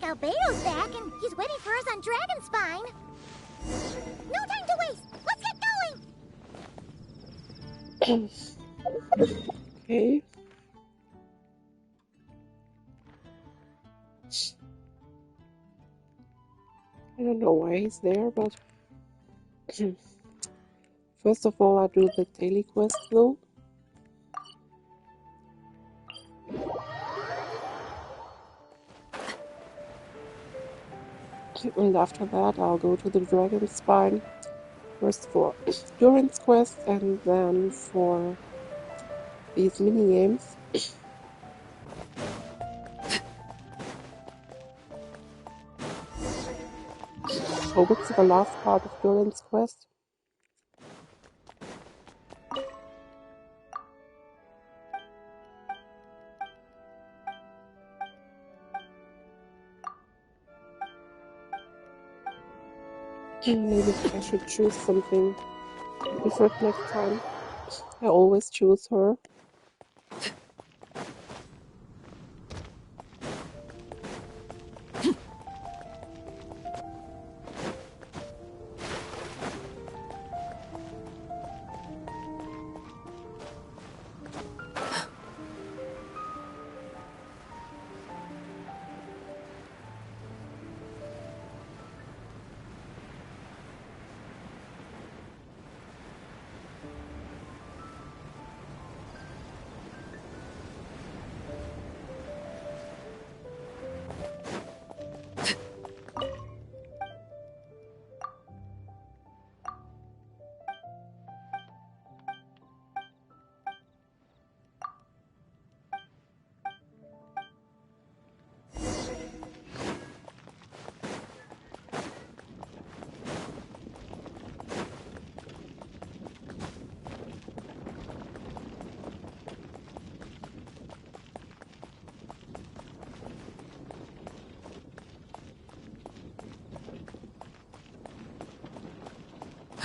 Albedo's back, and he's waiting for us on Dragonspine. No time to waste! Let's get going! Okay. I don't know why he's there, but first of all, I do the daily quest though. And after that, I'll go to the Dragon Spine. First for endurance quest and then for these mini games. Oh, what's the last part of endurance quest? Maybe I should choose something different next time. I always choose her.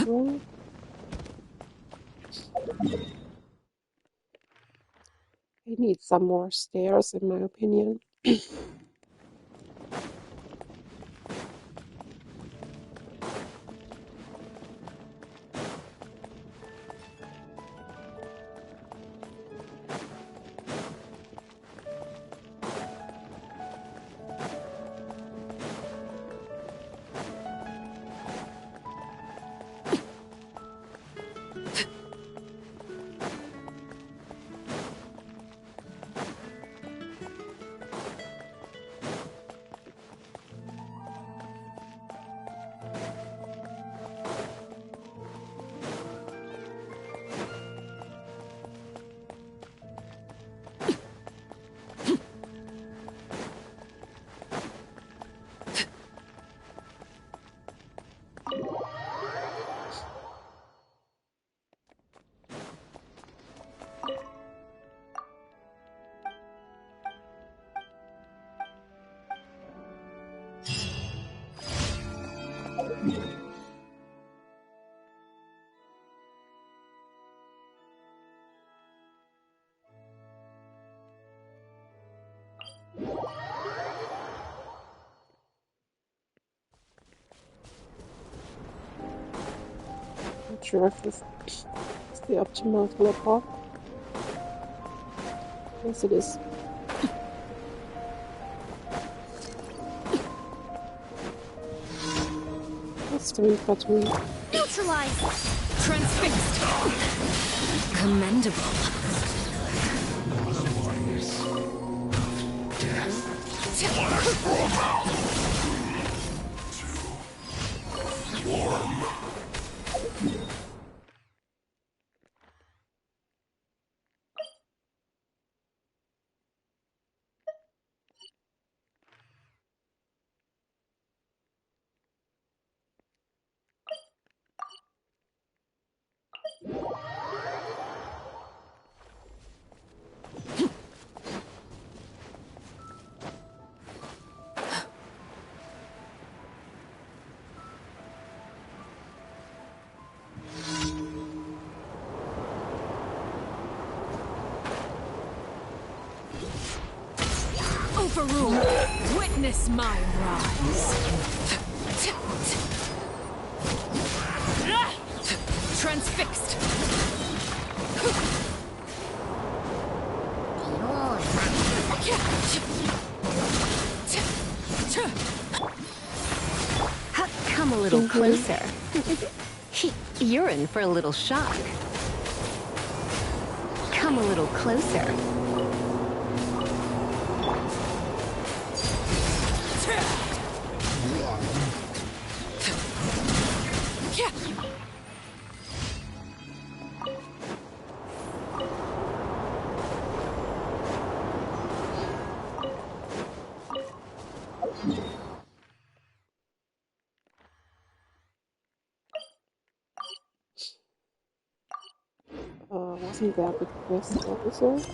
Well, I need some more stairs, in my opinion. Not sure if this is the optimal teleport. Yes, it is. Let's do it, but we Neutralize! Transfixed! Commendable. Overrule. Witness my rise. Transfixed. Come a little closer. You're in for a little shock. Come a little closer. Wasn't that the quest episode?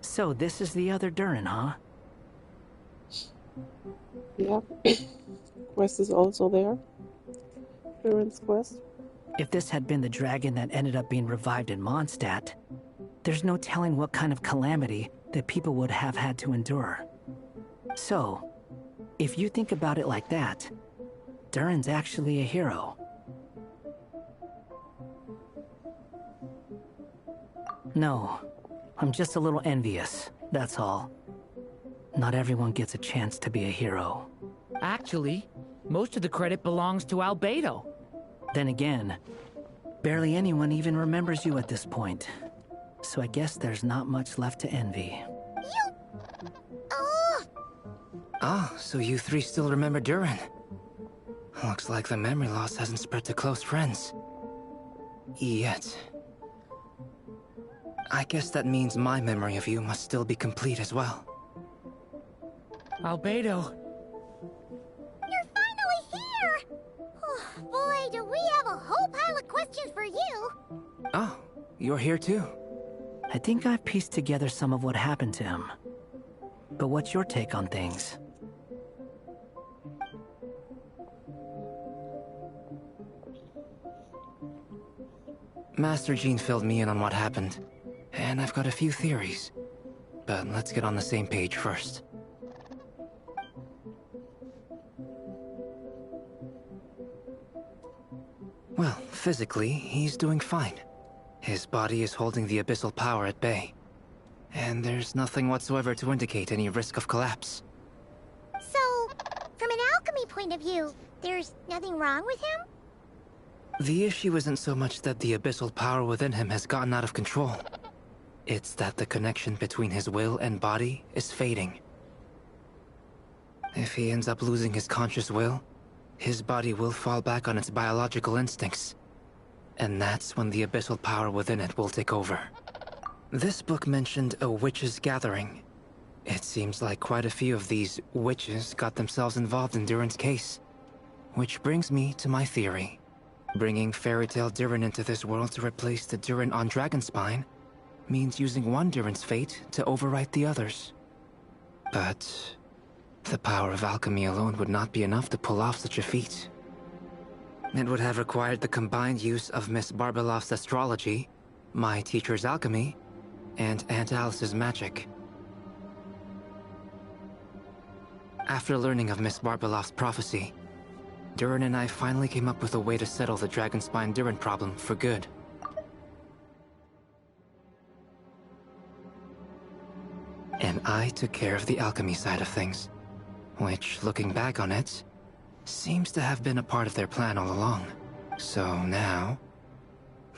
So this is the other Durin, huh? Yeah. Quest is also there. Durin's quest. If this had been the dragon that ended up being revived in Mondstadt, there's no telling what kind of calamity that people would have had to endure. So, if you think about it like that, Durin's actually a hero. No, I'm just a little envious, that's all. Not everyone gets a chance to be a hero. Actually, most of the credit belongs to Albedo. Then again, barely anyone even remembers you at this point. So I guess there's not much left to envy. Ah, so you three still remember Durin. Looks like the memory loss hasn't spread to close friends. Yet. I guess that means my memory of you must still be complete as well. Albedo. You're finally here! Oh, boy, do we have a whole pile of questions for you! Oh, you're here too. I think I've pieced together some of what happened to him. But what's your take on things? Master Jean filled me in on what happened, and I've got a few theories. But let's get on the same page first. Well, physically, he's doing fine. His body is holding the abyssal power at bay. And there's nothing whatsoever to indicate any risk of collapse. So, from an alchemy point of view, there's nothing wrong with him? The issue isn't so much that the abyssal power within him has gotten out of control. It's that the connection between his will and body is fading. If he ends up losing his conscious will, his body will fall back on its biological instincts. And that's when the abyssal power within it will take over. This book mentioned a witches' gathering. It seems like quite a few of these witches got themselves involved in Durin's case. Which brings me to my theory. Bringing Fairy Tale Durin into this world to replace the Durin on Dragonspine means using one Durin's fate to overwrite the others. But the power of alchemy alone would not be enough to pull off such a feat. It would have required the combined use of Miss Barbeloff's astrology, my teacher's alchemy, and Aunt Alice's magic. After learning of Miss Barbeloff's prophecy, Durin and I finally came up with a way to settle the Dragonspine Durin problem for good. And I took care of the alchemy side of things, which, looking back on it, seems to have been a part of their plan all along. So now,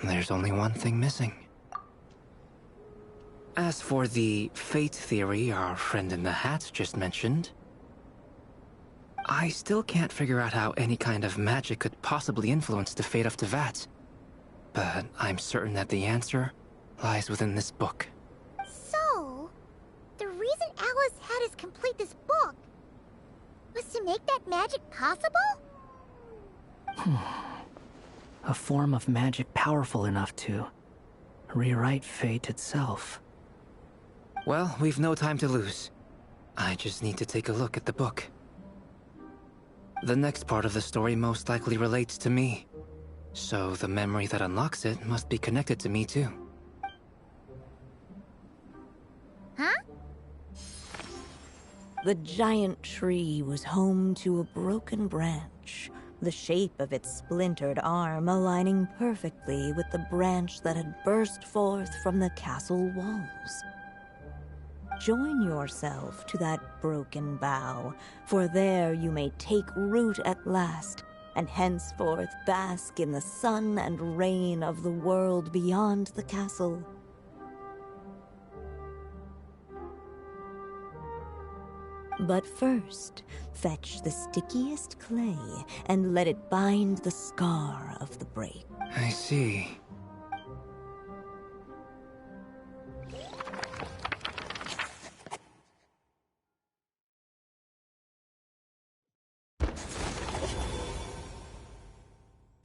there's only one thing missing. As for the fate theory our friend in the hat just mentioned, I still can't figure out how any kind of magic could possibly influence the fate of Tevat. But I'm certain that the answer lies within this book. So, the reason Alice had us complete this book was to make that magic possible? A form of magic powerful enough to rewrite fate itself. Well, we've no time to lose. I just need to take a look at the book. The next part of the story most likely relates to me. So the memory that unlocks it must be connected to me too. Huh? The giant tree was home to a broken branch, the shape of its splintered arm aligning perfectly with the branch that had burst forth from the castle walls. Join yourself to that broken bough, for there you may take root at last, and henceforth bask in the sun and rain of the world beyond the castle. But first, fetch the stickiest clay and let it bind the scar of the break. I see.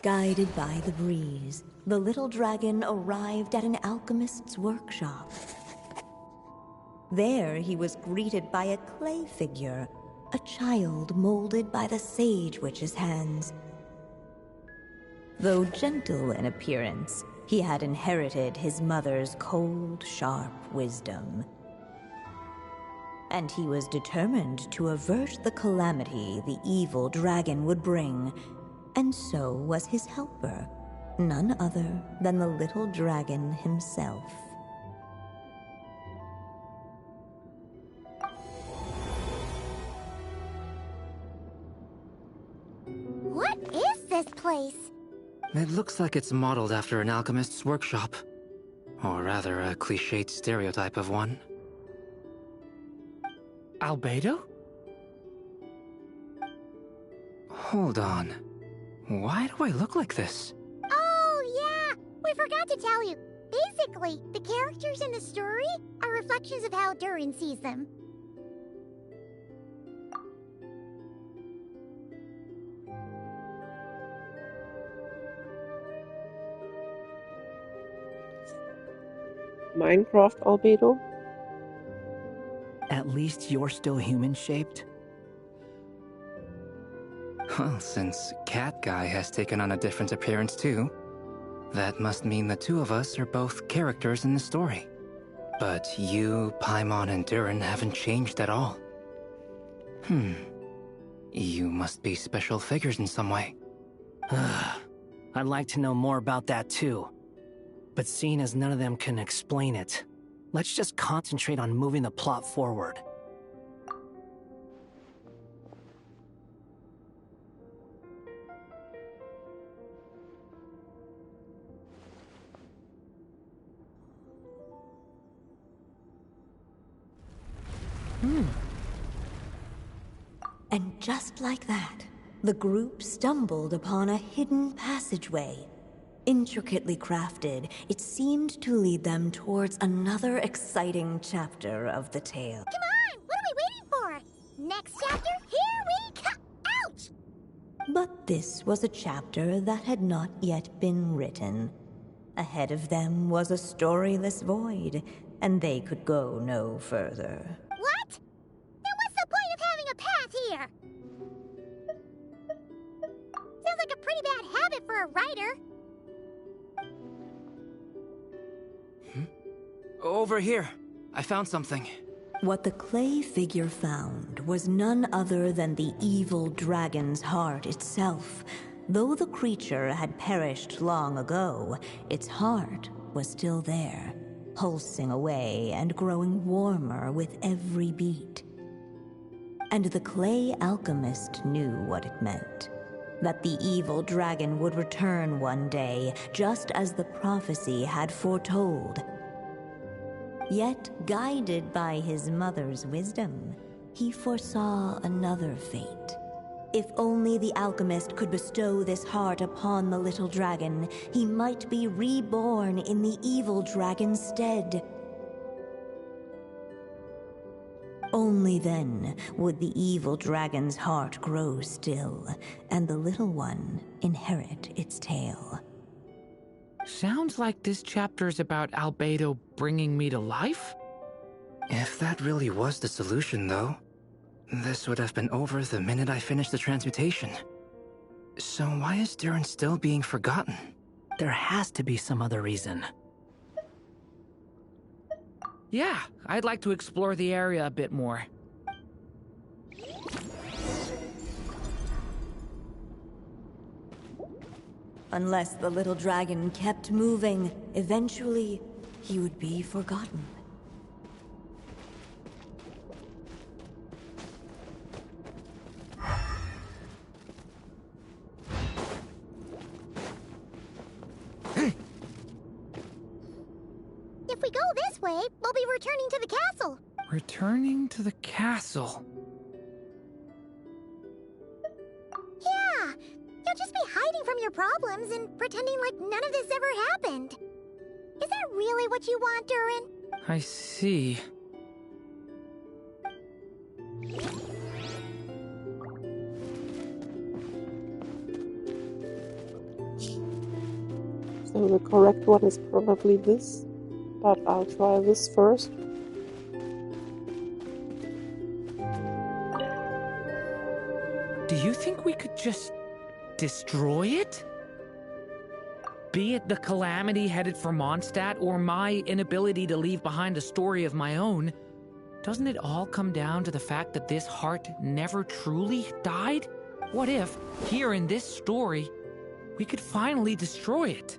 Guided by the breeze, the little dragon arrived at an alchemist's workshop. There he was greeted by a clay figure, a child molded by the Sage Witch's hands. Though gentle in appearance, he had inherited his mother's cold, sharp wisdom. And he was determined to avert the calamity the evil dragon would bring, and so was his helper, none other than the little dragon himself. What is this place? It looks like it's modeled after an alchemist's workshop. Or rather, a cliched stereotype of one. Albedo? Hold on. Why do I look like this? Oh, yeah! We forgot to tell you. Basically, the characters in the story are reflections of how Durin sees them. Minecraft albedo? At least you're still human-shaped? Well, since Cat Guy has taken on a different appearance too, that must mean the two of us are both characters in the story. But you, Paimon, and Durin haven't changed at all. You must be special figures in some way. I'd like to know more about that too. But seeing as none of them can explain it, let's just concentrate on moving the plot forward. And just like that, the group stumbled upon a hidden passageway. Intricately crafted, it seemed to lead them towards another exciting chapter of the tale. Come on! What are we waiting for? Next chapter? Here we come! Ouch! But this was a chapter that had not yet been written. Ahead of them was a storyless void, and they could go no further. What? Then what's the point of having a path here? Sounds like a pretty bad habit for a writer. Over here. I found something. What the clay figure found was none other than the evil dragon's heart itself. Though the creature had perished long ago, its heart was still there, pulsing away and growing warmer with every beat. And the clay alchemist knew what it meant. That the evil dragon would return one day, just as the prophecy had foretold. Yet, guided by his mother's wisdom, he foresaw another fate. If only the alchemist could bestow this heart upon the little dragon, he might be reborn in the evil dragon's stead. Only then would the evil dragon's heart grow still, and the little one inherit its tale. Sounds like this chapter's about Albedo bringing me to life? If that really was the solution, though, This would have been over the minute I finished the transmutation. So why is Durin still being forgotten? There has to be some other reason. Yeah, I'd like to explore the area a bit more. Unless the little dragon kept moving, eventually he would be forgotten. If we go this way, we'll be returning to the castle. Returning to the castle. Yeah, you'll just be hiding from your problems and pretending like none of this ever happened. Is that really what you want, Durin? I see. So the correct one is probably this, but I'll try this first. Do you think we could just destroy it? Be it the calamity headed for Mondstadt or my inability to leave behind a story of my own, doesn't it all come down to the fact that this heart never truly died? What if, here in this story, we could finally destroy it?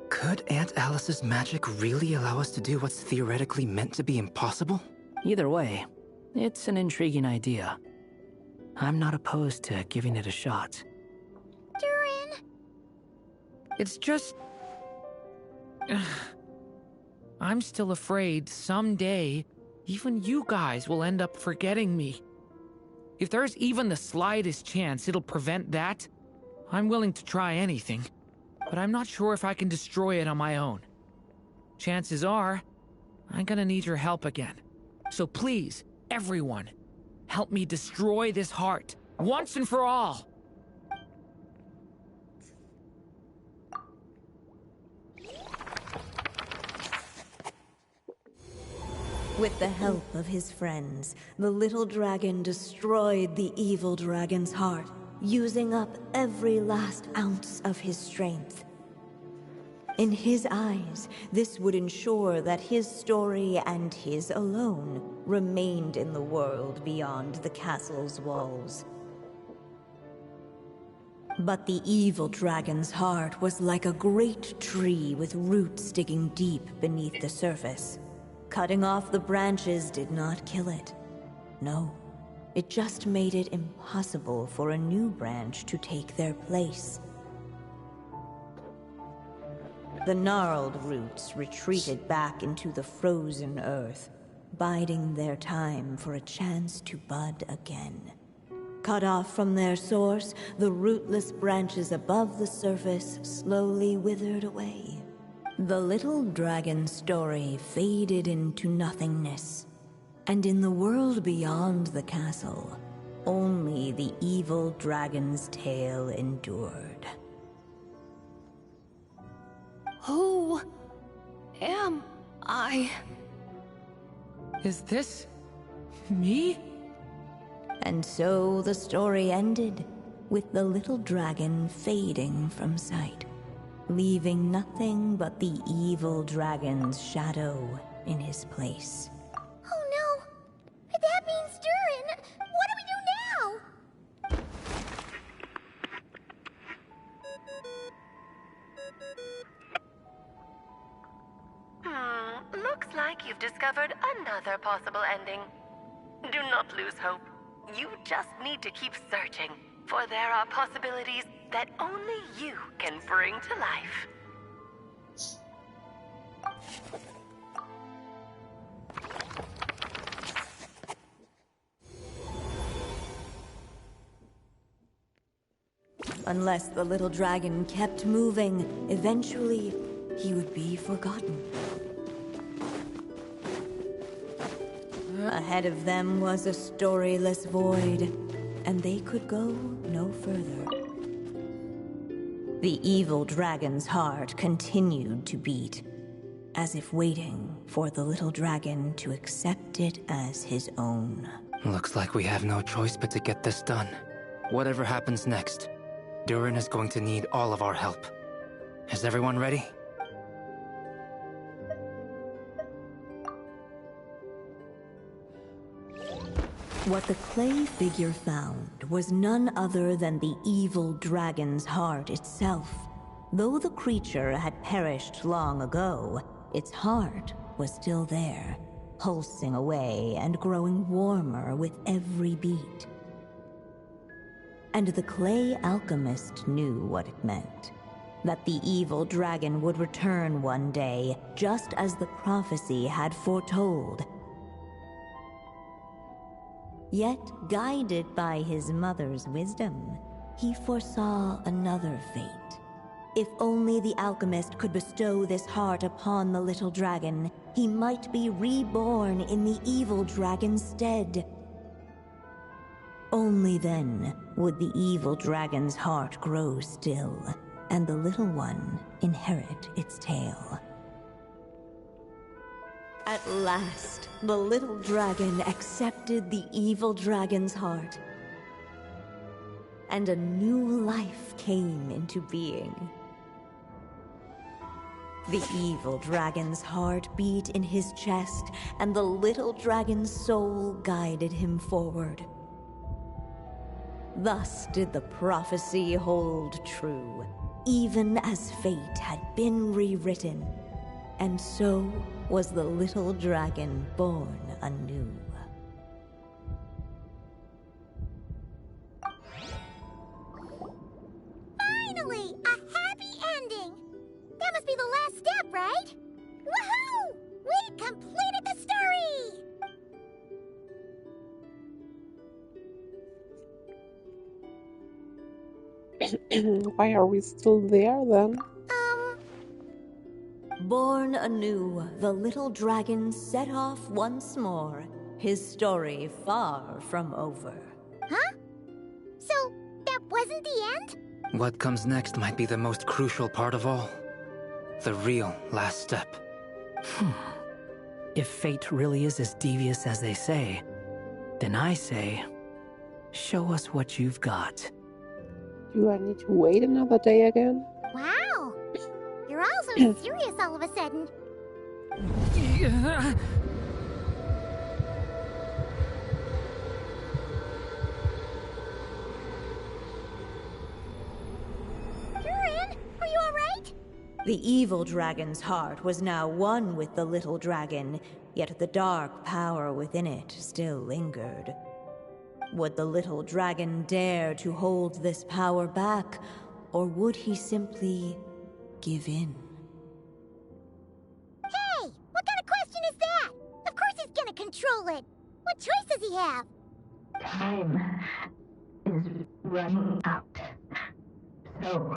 Could Aunt Alice's magic really allow us to do what's theoretically meant to be impossible? Either way, it's an intriguing idea. I'm not opposed to giving it a shot. Durin? It's just... I'm still afraid someday, even you guys will end up forgetting me. If there's even the slightest chance it'll prevent that, I'm willing to try anything. But I'm not sure if I can destroy it on my own. Chances are, I'm gonna need your help again. So please, everyone, help me destroy this heart, once and for all! With the help of his friends, the little dragon destroyed the evil dragon's heart, using up every last ounce of his strength. In his eyes, this would ensure that his story and his alone remained in the world beyond the castle's walls. But the evil dragon's heart was like a great tree with roots digging deep beneath the surface. Cutting off the branches did not kill it. No, it just made it impossible for a new branch to take their place. The gnarled roots retreated back into the frozen earth, biding their time for a chance to bud again. Cut off from their source, the rootless branches above the surface slowly withered away. The little dragon's story faded into nothingness, and in the world beyond the castle, only the evil dragon's tale endured. Who am I? Is this... me? And so the story ended, with the little dragon fading from sight, leaving nothing but the evil dragon's shadow in his place. Oh no! That means Durin! What do we do now? Looks like you've discovered another possible ending. Do not lose hope. You just need to keep searching, for there are possibilities that only you can bring to life. Unless the little dragon kept moving, eventually he would be forgotten. Ahead of them was a storyless void, and they could go no further. The evil dragon's heart continued to beat, as if waiting for the little dragon to accept it as his own. Looks like we have no choice but to get this done. Whatever happens next, Durin is going to need all of our help. Is everyone ready? What the clay figure found was none other than the evil dragon's heart itself. Though the creature had perished long ago, its heart was still there, pulsing away and growing warmer with every beat. And the clay alchemist knew what it meant. That the evil dragon would return one day, just as the prophecy had foretold. Yet, guided by his mother's wisdom, he foresaw another fate. If only the alchemist could bestow this heart upon the little dragon, he might be reborn in the evil dragon's stead. Only then would the evil dragon's heart grow still, and the little one inherit its tale. At last, the little dragon accepted the evil dragon's heart, and a new life came into being. The evil dragon's heart beat in his chest, and the little dragon's soul guided him forward. Thus did the prophecy hold true, even as fate had been rewritten. And so was the little dragon born anew. Finally! A happy ending! That must be the last step, right? Woohoo! We completed the story! Why are we still there then? Born anew, the little dragon set off once more, his story far from over. Huh? So, that wasn't the end? What comes next might be the most crucial part of all. The real last step. If fate really is as devious as they say, then I say, show us what you've got. Do I need to wait another day again? Wow! You're all so serious all of a sudden. Durin, are you alright? The evil dragon's heart was now one with the little dragon, yet the dark power within it still lingered. Would the little dragon dare to hold this power back, or would he simply give in? Hey! What kind of question is that? Of course he's gonna control it! What choice does he have? Time is running out. So,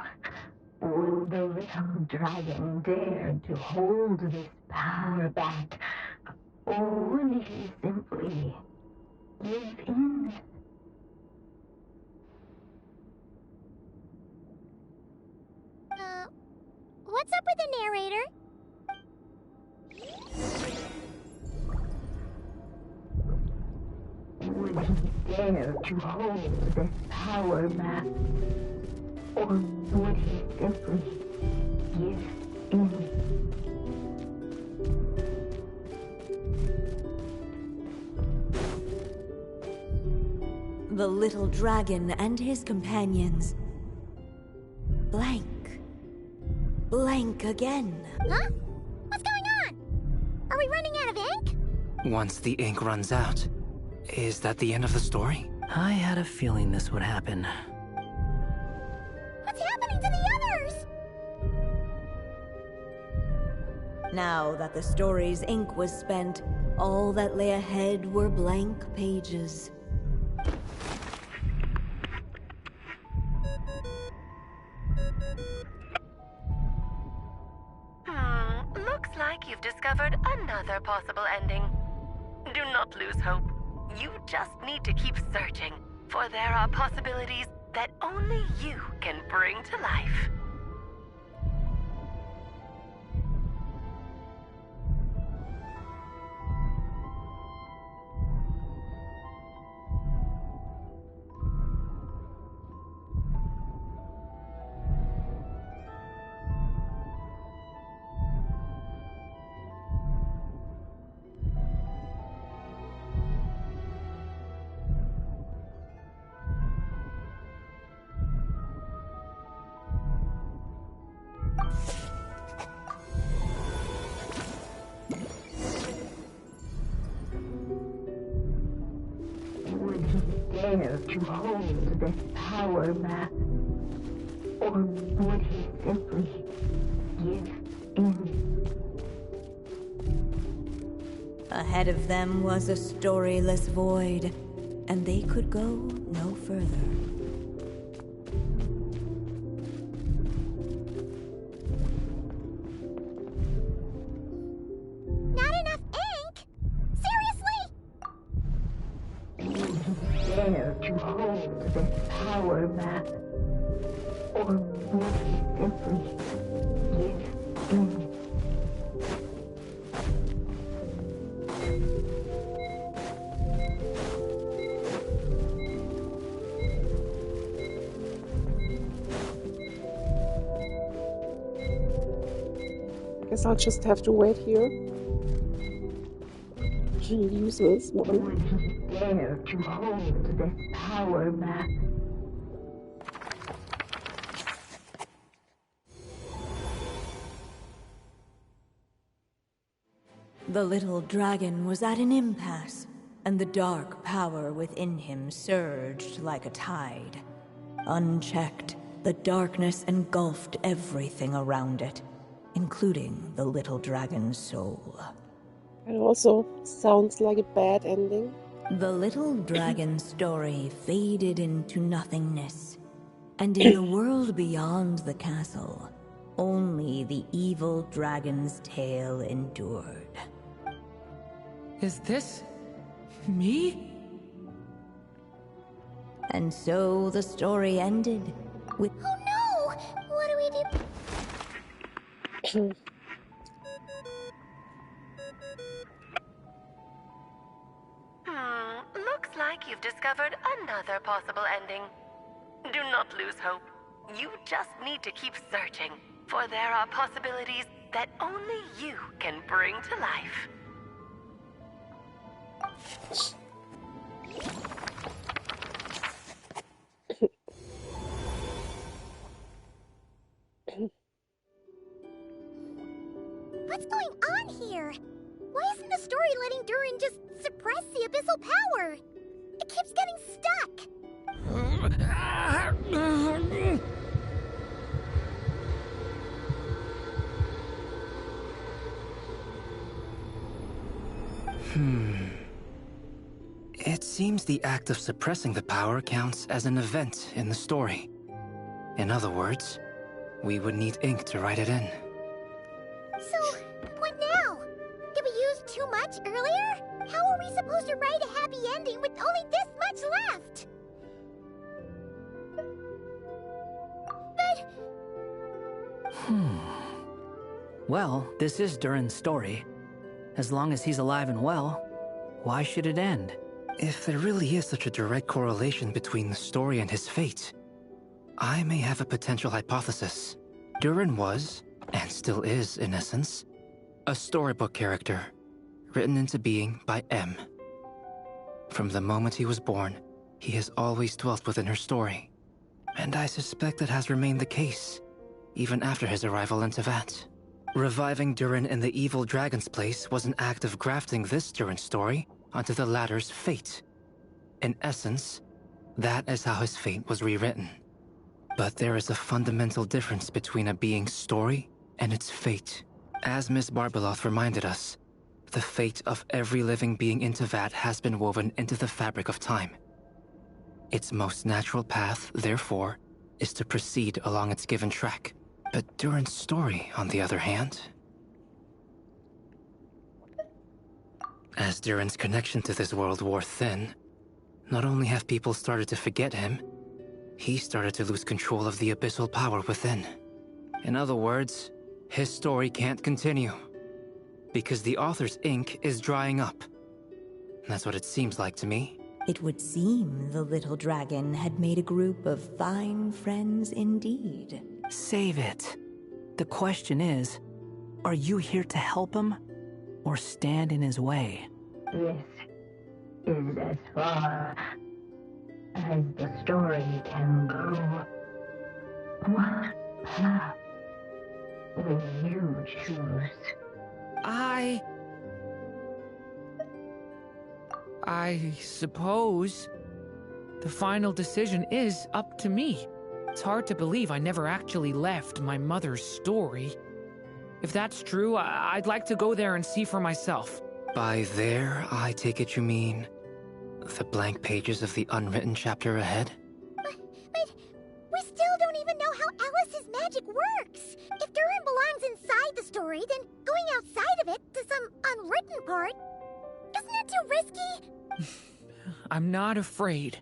would the little dragon dare to hold this power back, or would he simply give in? What's up with the narrator? Would he dare to hold this power back, or would he simply give in? The little dragon and his companions blank. Blank again. Huh? What's going on? Are we running out of ink? Once the ink runs out, is that the end of the story? I had a feeling this would happen. What's happening to the others? Now that the story's ink was spent, all that lay ahead were blank pages. Looks like you've discovered another possible ending. Do not lose hope. You just need to keep searching, for there are possibilities that only you can bring to life. dare to hold this power map? Or would he simply give in? Ahead of them was a storyless void, and they could go no further. Not enough ink? Seriously? Dare to hold this power map? Or would he simply give in? Guess I'll just have to wait here. Useless one. Would he dare to hold this power map? The little dragon was at an impasse, and the dark power within him surged like a tide. Unchecked, the darkness engulfed everything around it, including the little dragon's soul. It also sounds like a bad ending. The little dragon's story faded into nothingness, and in the world beyond the castle, only the evil dragon's tale endured. Is this me? And so the story ended with... Oh no! What do we do? Looks like you've discovered another possible ending. Do not lose hope. You just need to keep searching, for there are possibilities that only you can bring to life. What's going on here? Why isn't the story letting Durin just suppress the abyssal power? It keeps getting stuck. It seems the act of suppressing the power counts as an event in the story. In other words, we would need ink to write it in. So, what now? Did we use too much earlier? How are we supposed to write a happy ending with only this much left? But... Well, this is Durin's story. As long as he's alive and well, why should it end? If there really is such a direct correlation between the story and his fate, I may have a potential hypothesis. Durin was, and still is in essence, a storybook character, written into being by M. From the moment he was born, he has always dwelt within her story, and I suspect that has remained the case, even after his arrival in Tevat. Reviving Durin in the evil dragon's place was an act of grafting this Durin story onto the latter's fate. In essence, that is how his fate was rewritten. But there is a fundamental difference between a being's story and its fate. As Miss Barbeloth reminded us, the fate of every living being in Tevat has been woven into the fabric of time. Its most natural path, therefore, is to proceed along its given track. But Durin's story, on the other hand... As Durin's connection to this world wore thin, not only have people started to forget him, he started to lose control of the abyssal power within. In other words, his story can't continue, because the author's ink is drying up. That's what it seems like to me. It would seem the little dragon had made a group of fine friends indeed. Save it. The question is, are you here to help him, or stand in his way? This is as far as the story can go. What path will you choose? I suppose the final decision is up to me. It's hard to believe I never actually left my mother's story. If that's true, I'd like to go there and see for myself. By there, I take it you mean the blank pages of the unwritten chapter ahead? But we still don't even know how Alice's magic works. If Durin belongs inside the story, then going outside of it to some unwritten part, isn't that too risky? I'm not afraid.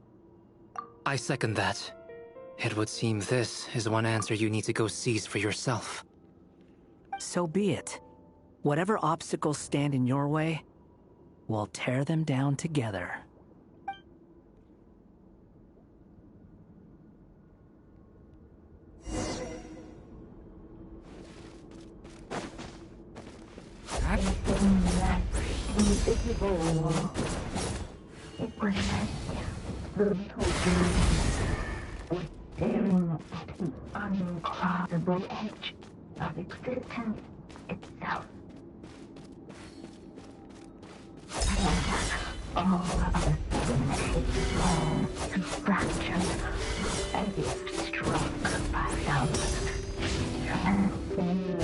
I second that. It would seem this is one answer you need to go seize for yourself. So be it. Whatever obstacles stand in your way, we'll tear them down together. Invisible. It was the little dreams were staring at the uncrossable edge of existence itself. And all of a sudden, a long fracture, as if struck by some transcendent wave.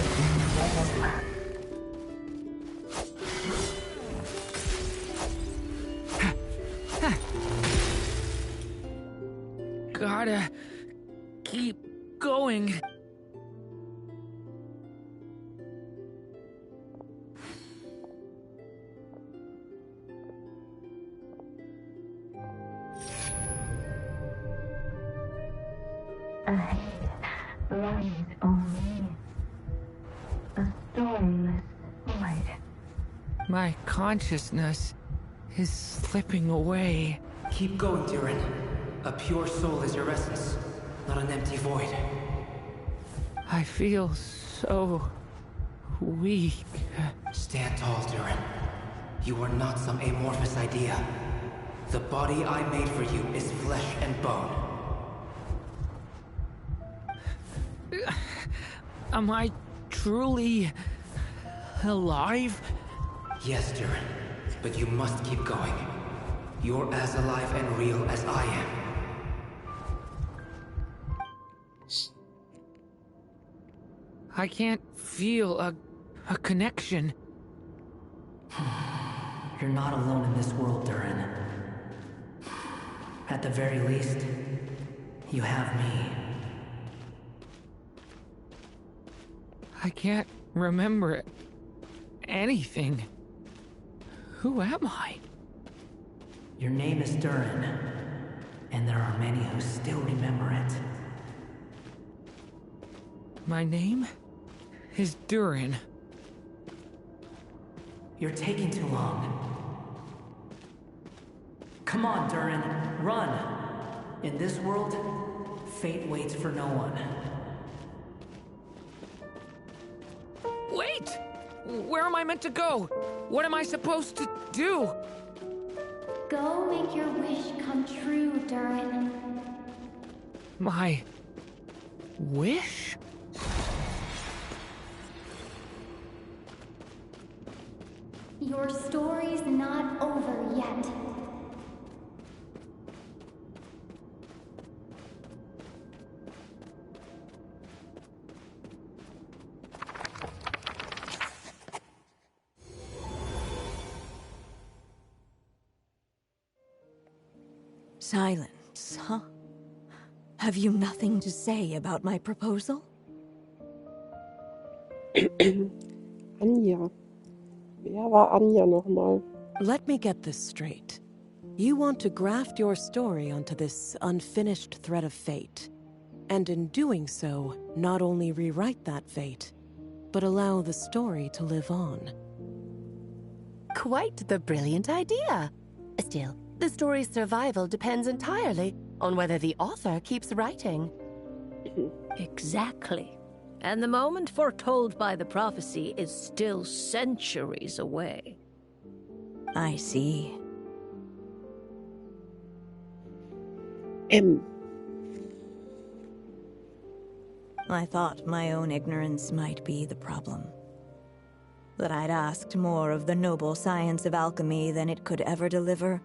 Gotta keep going. Lies only a stormless void. My consciousness is slipping away. Keep going, Durin. A pure soul is your essence, not an empty void. I feel so weak. Stand tall, Durin. You are not some amorphous idea. The body I made for you is flesh and bone. Am I truly alive? Yes, Durin, but you must keep going. You're as alive and real as I am. I can't feel a connection. You're not alone in this world, Durin. At the very least, you have me. I can't remember anything. Who am I? Your name is Durin, and there are many who still remember it. My name is Durin. You're taking too long. Come on, Durin, run! In this world, fate waits for no one. Wait! Where am I meant to go? What am I supposed to do? Go make your wish come true, Durin. My wish? Your story's not over yet. Silence, huh? Have you nothing to say about my proposal? Anja. Wer war Anja nochmal? Let me get this straight. You want to graft your story onto this unfinished thread of fate, and in doing so, not only rewrite that fate, but allow the story to live on. Quite the brilliant idea. Still, the story's survival depends entirely on whether the author keeps writing. Exactly. And the moment foretold by the prophecy is still centuries away. I see. I thought my own ignorance might be the problem. That I'd asked more of the noble science of alchemy than it could ever deliver.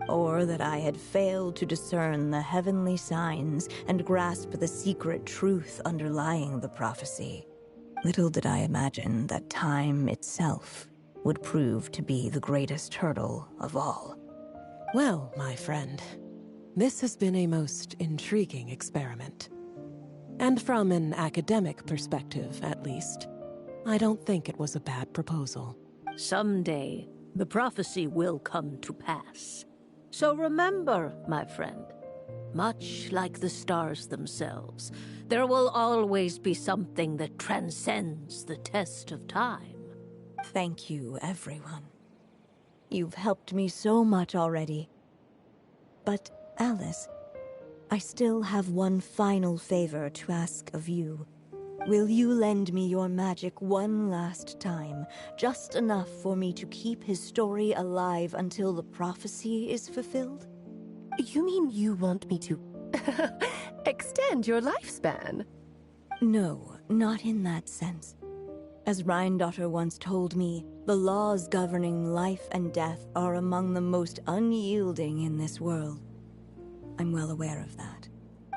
or that I had failed to discern the heavenly signs and grasp the secret truth underlying the prophecy. Little did I imagine that time itself would prove to be the greatest hurdle of all. Well, my friend, this has been a most intriguing experiment. And from an academic perspective, at least, I don't think it was a bad proposal. Someday, the prophecy will come to pass. So remember, my friend, much like the stars themselves, there will always be something that transcends the test of time. Thank you, everyone. You've helped me so much already. But, Alice, I still have one final favor to ask of you. Will you lend me your magic one last time, just enough for me to keep his story alive until the prophecy is fulfilled? You mean you want me to extend your lifespan? No, not in that sense. As Rheindotter once told me, the laws governing life and death are among the most unyielding in this world. I'm well aware of that.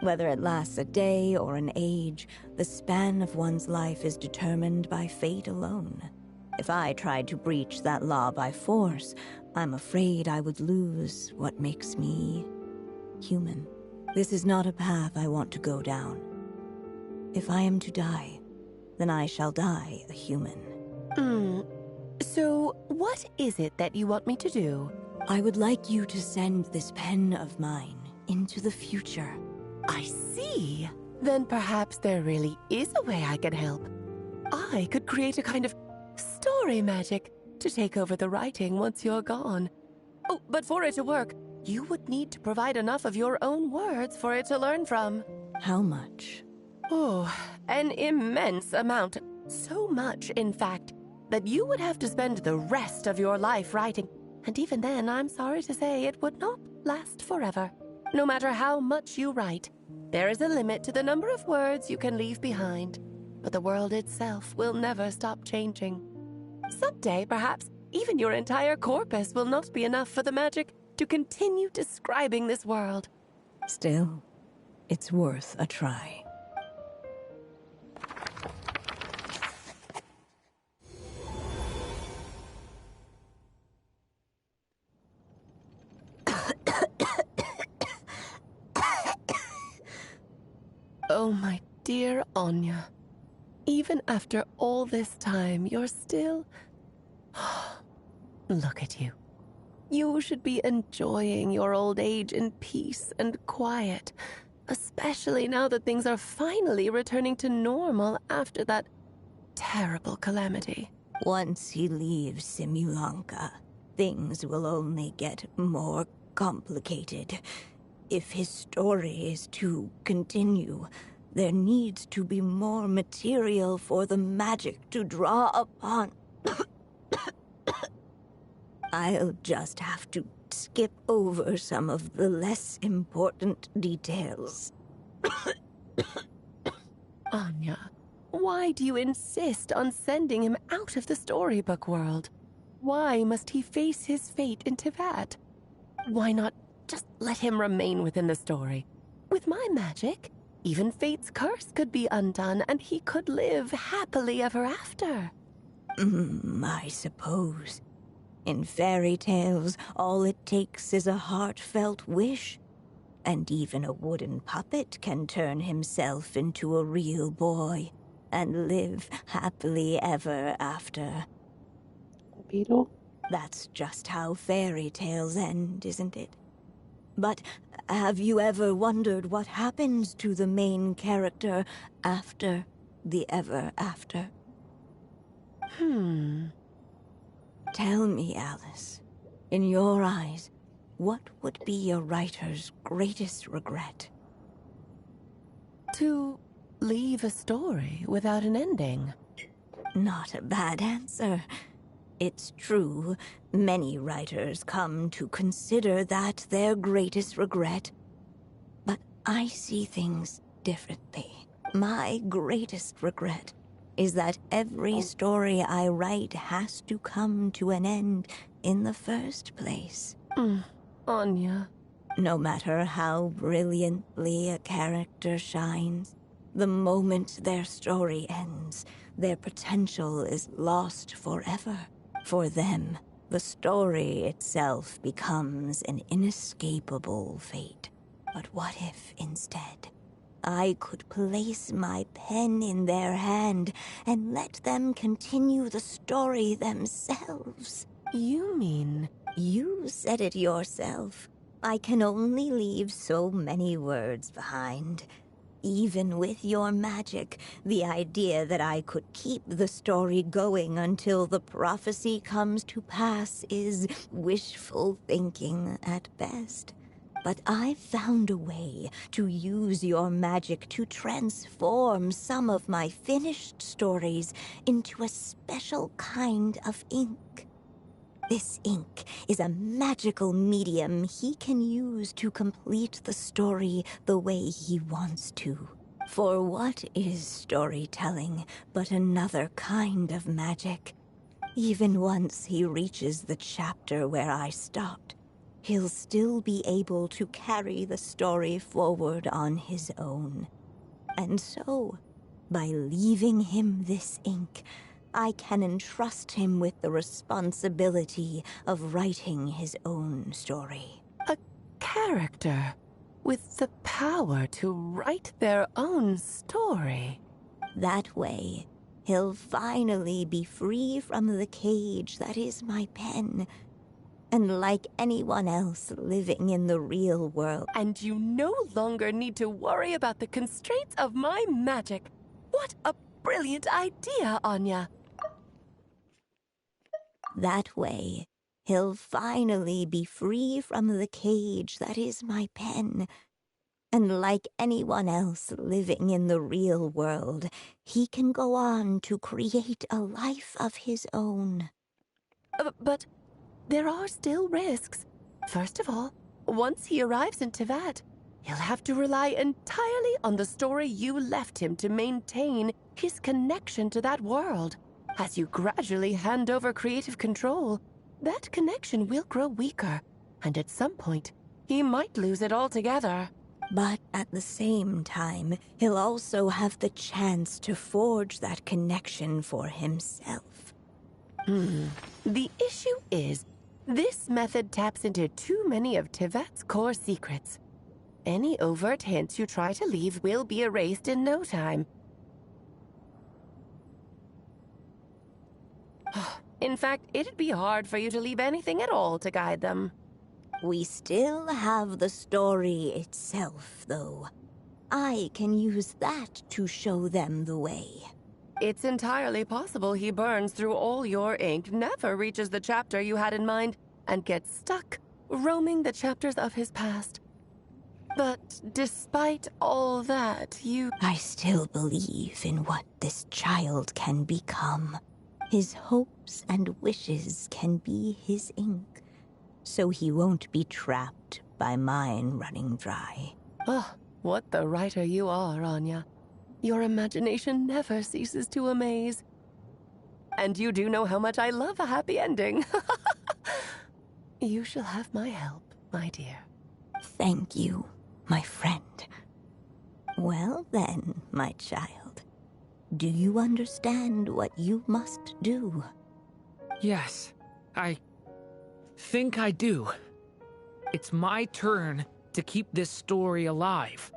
Whether it lasts a day or an age, the span of one's life is determined by fate alone. If I tried to breach that law by force, I'm afraid I would lose what makes me human. This is not a path I want to go down. If I am to die, then I shall die a human. So, what is it that you want me to do? I would like you to send this pen of mine into the future. I see. Then perhaps there really is a way I can help. I could create a kind of story magic to take over the writing once you're gone. Oh, but for it to work, you would need to provide enough of your own words for it to learn from. How much? Oh, an immense amount. So much, in fact, that you would have to spend the rest of your life writing. And even then, I'm sorry to say, it would not last forever. No matter how much you write, there is a limit to the number of words you can leave behind. But the world itself will never stop changing. Someday, perhaps, even your entire corpus will not be enough for the magic to continue describing this world. Still, it's worth a try. Oh, my dear Anya. Even after all this time, you're still... Look at you. You should be enjoying your old age in peace and quiet, especially now that things are finally returning to normal after that terrible calamity. Once he leaves Simulanka, things will only get more complicated. If his story is to continue, there needs to be more material for the magic to draw upon. I'll just have to skip over some of the less important details. Anya, why do you insist on sending him out of the storybook world? Why must he face his fate in Teyvat? Why not just let him remain within the story? With my magic, even fate's curse could be undone and he could live happily ever after. I suppose. In fairy tales, all it takes is a heartfelt wish. And even a wooden puppet can turn himself into a real boy and live happily ever after. Beetle? That's just how fairy tales end, isn't it? But have you ever wondered what happens to the main character after the ever after? Tell me, Alice, in your eyes, what would be a writer's greatest regret? To leave a story without an ending. Not a bad answer. It's true, many writers come to consider that their greatest regret. But I see things differently. My greatest regret is that every story I write has to come to an end in the first place. Anya. No matter how brilliantly a character shines, the moment their story ends, their potential is lost forever. For them, the story itself becomes an inescapable fate. But what if, instead, I could place my pen in their hand and let them continue the story themselves? You mean? You said it yourself. I can only leave so many words behind. Even with your magic, the idea that I could keep the story going until the prophecy comes to pass is wishful thinking at best. But I've found a way to use your magic to transform some of my finished stories into a special kind of ink. This ink is a magical medium he can use to complete the story the way he wants to. For what is storytelling but another kind of magic? Even once he reaches the chapter where I stopped, he'll still be able to carry the story forward on his own. And so, by leaving him this ink, I can entrust him with the responsibility of writing his own story. A character with the power to write their own story. That way, he'll finally be free from the cage that is my pen, and like anyone else living in the real world. And you no longer need to worry about the constraints of my magic. What a brilliant idea, Anya. That way, he'll finally be free from the cage that is my pen. And like anyone else living in the real world, he can go on to create a life of his own. But there are still risks. First of all, once he arrives in Teyvat, he'll have to rely entirely on the story you left him to maintain his connection to that world. As you gradually hand over creative control, that connection will grow weaker, and at some point, he might lose it altogether. But at the same time, he'll also have the chance to forge that connection for himself. The issue is, this method taps into too many of Teyvat's core secrets. Any overt hints you try to leave will be erased in no time. In fact, it'd be hard for you to leave anything at all to guide them. We still have the story itself, though. I can use that to show them the way. It's entirely possible he burns through all your ink, never reaches the chapter you had in mind, and gets stuck, roaming the chapters of his past. But despite all that, I still believe in what this child can become. His hopes and wishes can be his ink, so he won't be trapped by mine running dry. Oh, what the writer you are, Anya. Your imagination never ceases to amaze. And you do know how much I love a happy ending. You shall have my help, my dear. Thank you, my friend. Well then, my child, do you understand what you must do? Yes, I think I do. It's my turn to keep this story alive.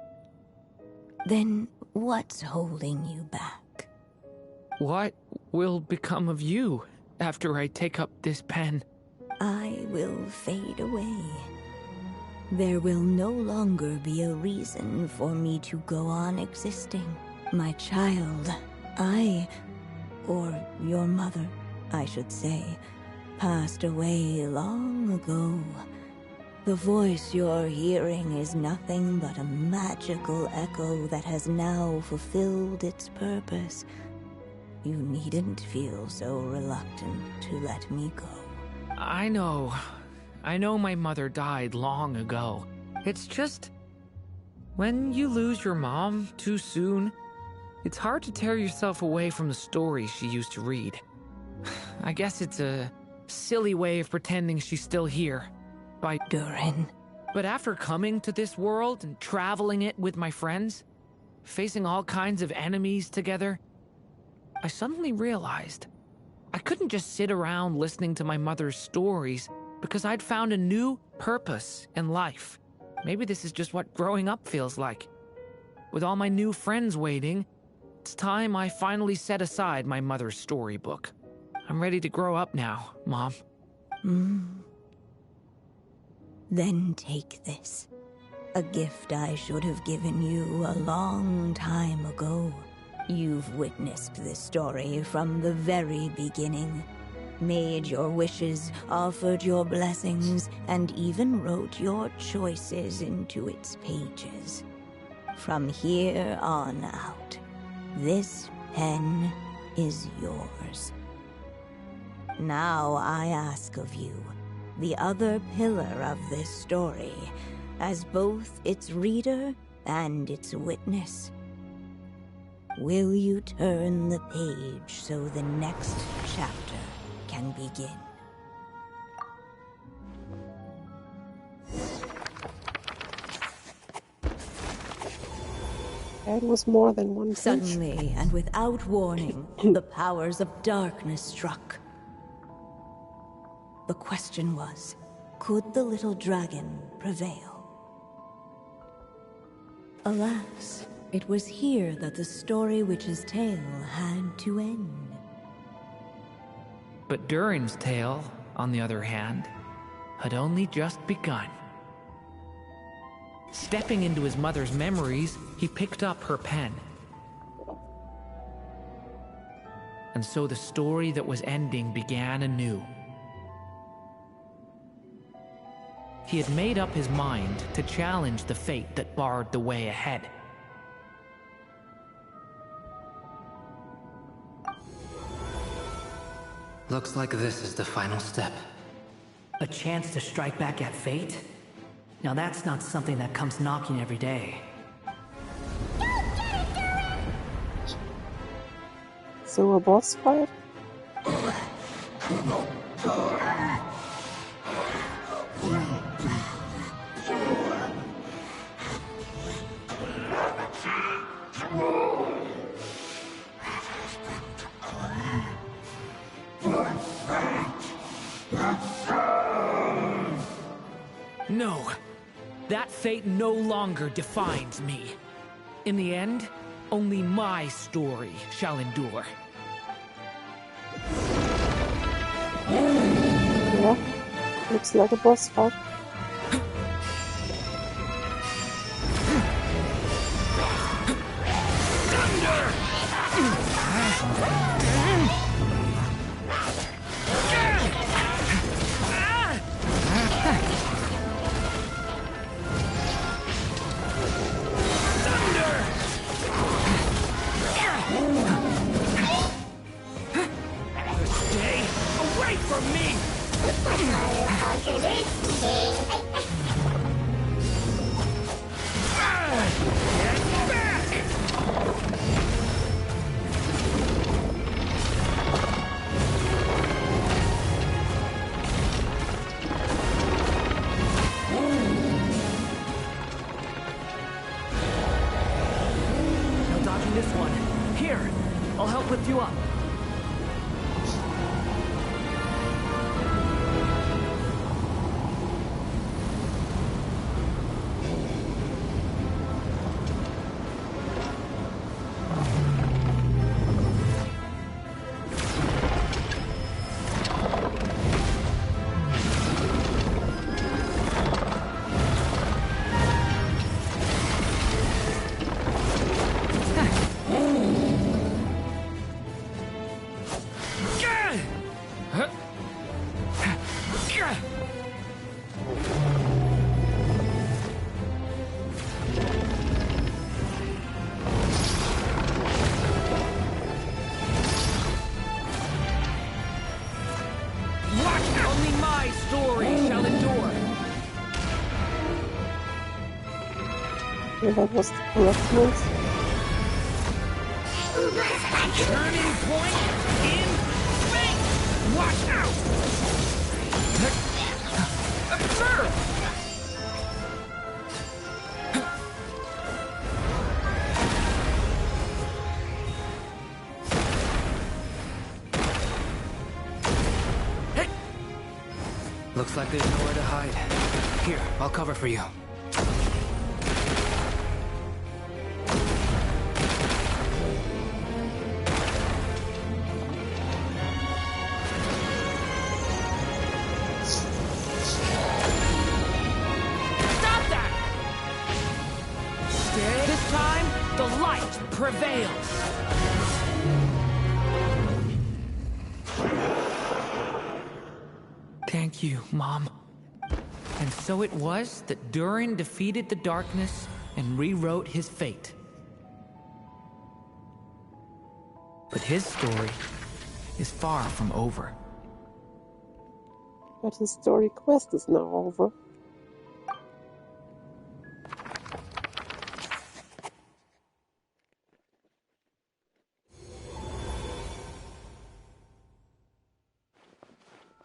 Then what's holding you back? What will become of you after I take up this pen? I will fade away. There will no longer be a reason for me to go on existing. My child, or your mother, I should say, passed away long ago. The voice you're hearing is nothing but a magical echo that has now fulfilled its purpose. You needn't feel so reluctant to let me go. I know my mother died long ago. It's just, when you lose your mom too soon, it's hard to tear yourself away from the stories she used to read. I guess it's a silly way of pretending she's still here. by Durin. But after coming to this world and traveling it with my friends, facing all kinds of enemies together, I suddenly realized I couldn't just sit around listening to my mother's stories because I'd found a new purpose in life. Maybe this is just what growing up feels like. With all my new friends waiting, it's time I finally set aside my mother's storybook. I'm ready to grow up now, Mom. Then take this. A gift I should have given you a long time ago. You've witnessed this story from the very beginning. Made your wishes, offered your blessings, and even wrote your choices into its pages. From here on out, this pen is yours. Now I ask of you, the other pillar of this story, as both its reader and its witness. Will you turn the page so the next chapter can begin? It was more than one page. Suddenly, and without warning, the powers of darkness struck. The question was, could the little dragon prevail? Alas, it was here that the story witch's tale had to end. But Durin's tale, on the other hand, had only just begun. Stepping into his mother's memories, he picked up her pen. And so the story that was ending began anew. He had made up his mind to challenge the fate that barred the way ahead. Looks like this is the final step. A chance to strike back at fate? Now that's not something that comes knocking every day. So a boss fight? No, that fate no longer defines me. In the end, only my story shall endure. Yeah, looks like a boss fight. Stay away from me! Get back! No dodging this one. Here, I'll help lift you up. Only my story shall endure. Yeah, that was the correct move. Turning point in fate! Watch out! Absurd! Looks like there's nowhere to hide. Here, I'll cover for you. Stop that! This time, the light prevails. Thank you, Mom. And so it was that Durin defeated the darkness and rewrote his fate. But his story is far from over. But his story quest is now over.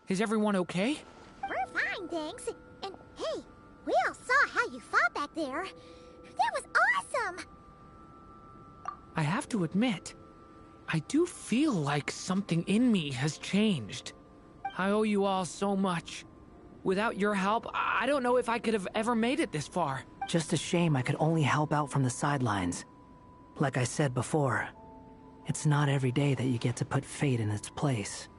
Is everyone okay? We're fine, thanks. And hey, we all saw how you fought back there. That was awesome! I have to admit, I do feel like something in me has changed. I owe you all so much. Without your help, I don't know if I could have ever made it this far. Just a shame I could only help out from the sidelines. Like I said before, it's not every day that you get to put fate in its place.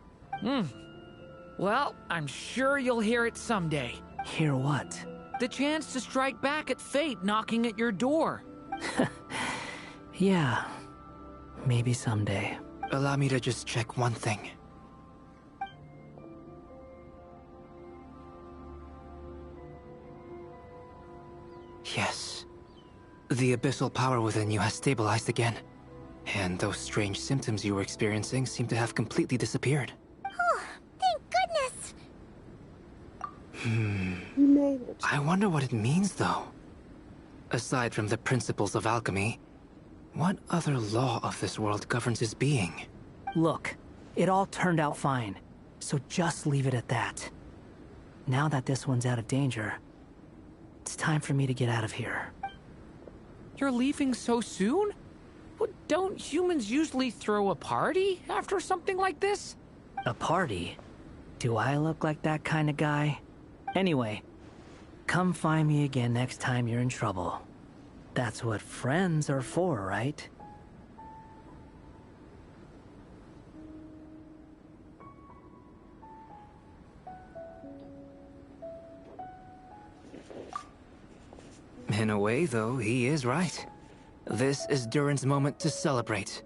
Well, I'm sure you'll hear it someday. Hear what? The chance to strike back at fate knocking at your door. Yeah, maybe someday. Allow me to just check one thing. Yes. The abyssal power within you has stabilized again. And those strange symptoms you were experiencing seem to have completely disappeared. Oh, thank goodness! You made it. I wonder what it means, though. Aside from the principles of alchemy, what other law of this world governs his being? Look, it all turned out fine, so just leave it at that. Now that this one's out of danger, it's time for me to get out of here. You're leaving so soon? Well, don't humans usually throw a party after something like this? A party? Do I look like that kind of guy? Anyway, come find me again next time you're in trouble. That's what friends are for, right? In a way, though, he is right. This is Durin's moment to celebrate,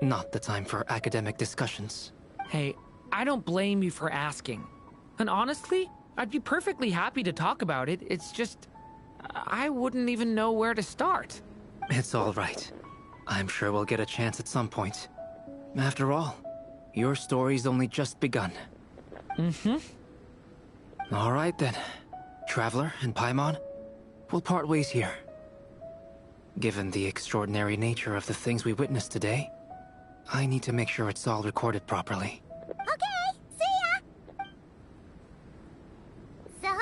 not the time for academic discussions. Hey, I don't blame you for asking. And honestly, I'd be perfectly happy to talk about it. It's just, I wouldn't even know where to start. It's all right. I'm sure we'll get a chance at some point. After all, your story's only just begun. All right then. Traveler and Paimon, we'll part ways here. Given the extraordinary nature of the things we witnessed today, I need to make sure it's all recorded properly. Okay, see ya! So,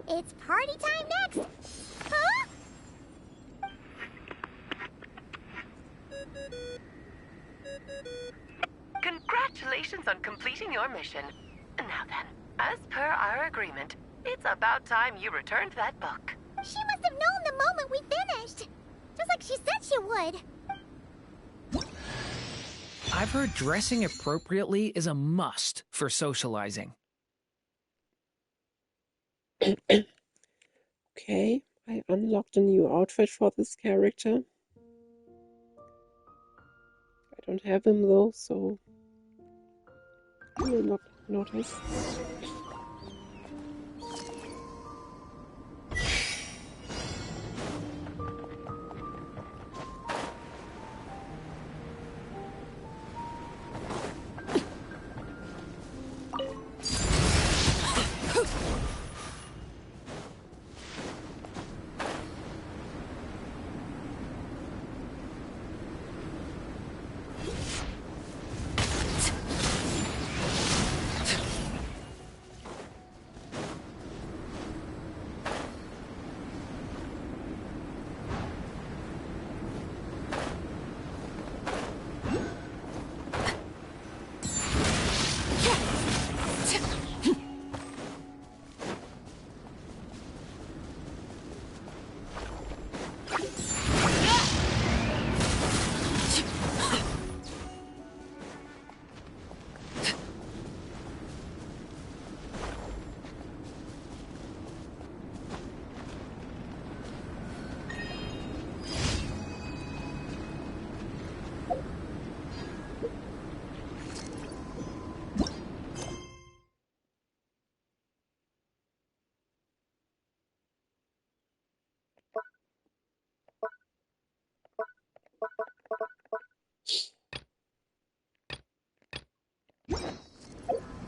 it's party time next! Huh? Congratulations on completing your mission. Now then, as per our agreement, it's about time you returned that book. She must have known the moment we finished! Just like she said she would! I've heard dressing appropriately is a must for socializing. Okay, I unlocked a new outfit for this character. I don't have him though, so you will not notice.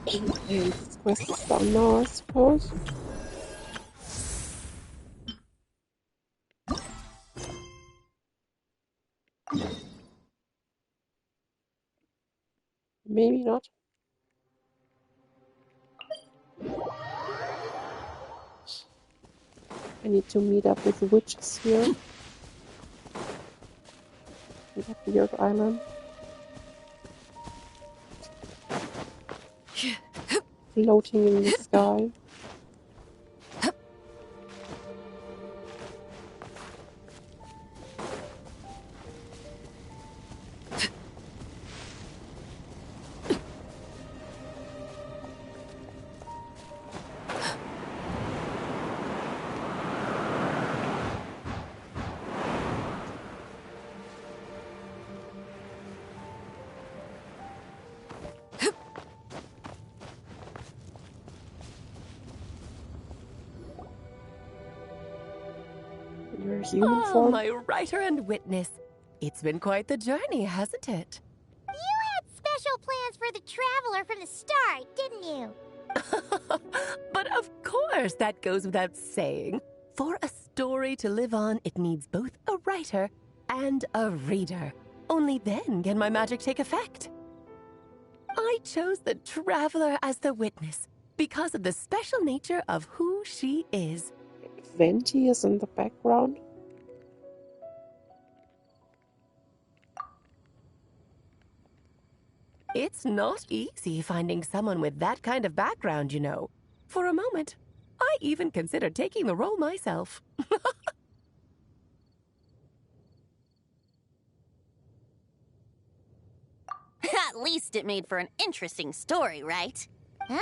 And this quest is done now, I suppose. Maybe not. I need to meet up with the witches here. On that weird island. Floating in the sky. Your human form? My writer and witness. It's been quite the journey, hasn't it? You had special plans for the Traveler from the start, didn't you? But of course, that goes without saying. For a story to live on, it needs both a writer and a reader. Only then can my magic take effect. I chose the Traveler as the witness because of the special nature of who she is. Venti is in the background. It's not easy finding someone with that kind of background, you know. For a moment, I even considered taking the role myself. At least it made for an interesting story, right? Huh?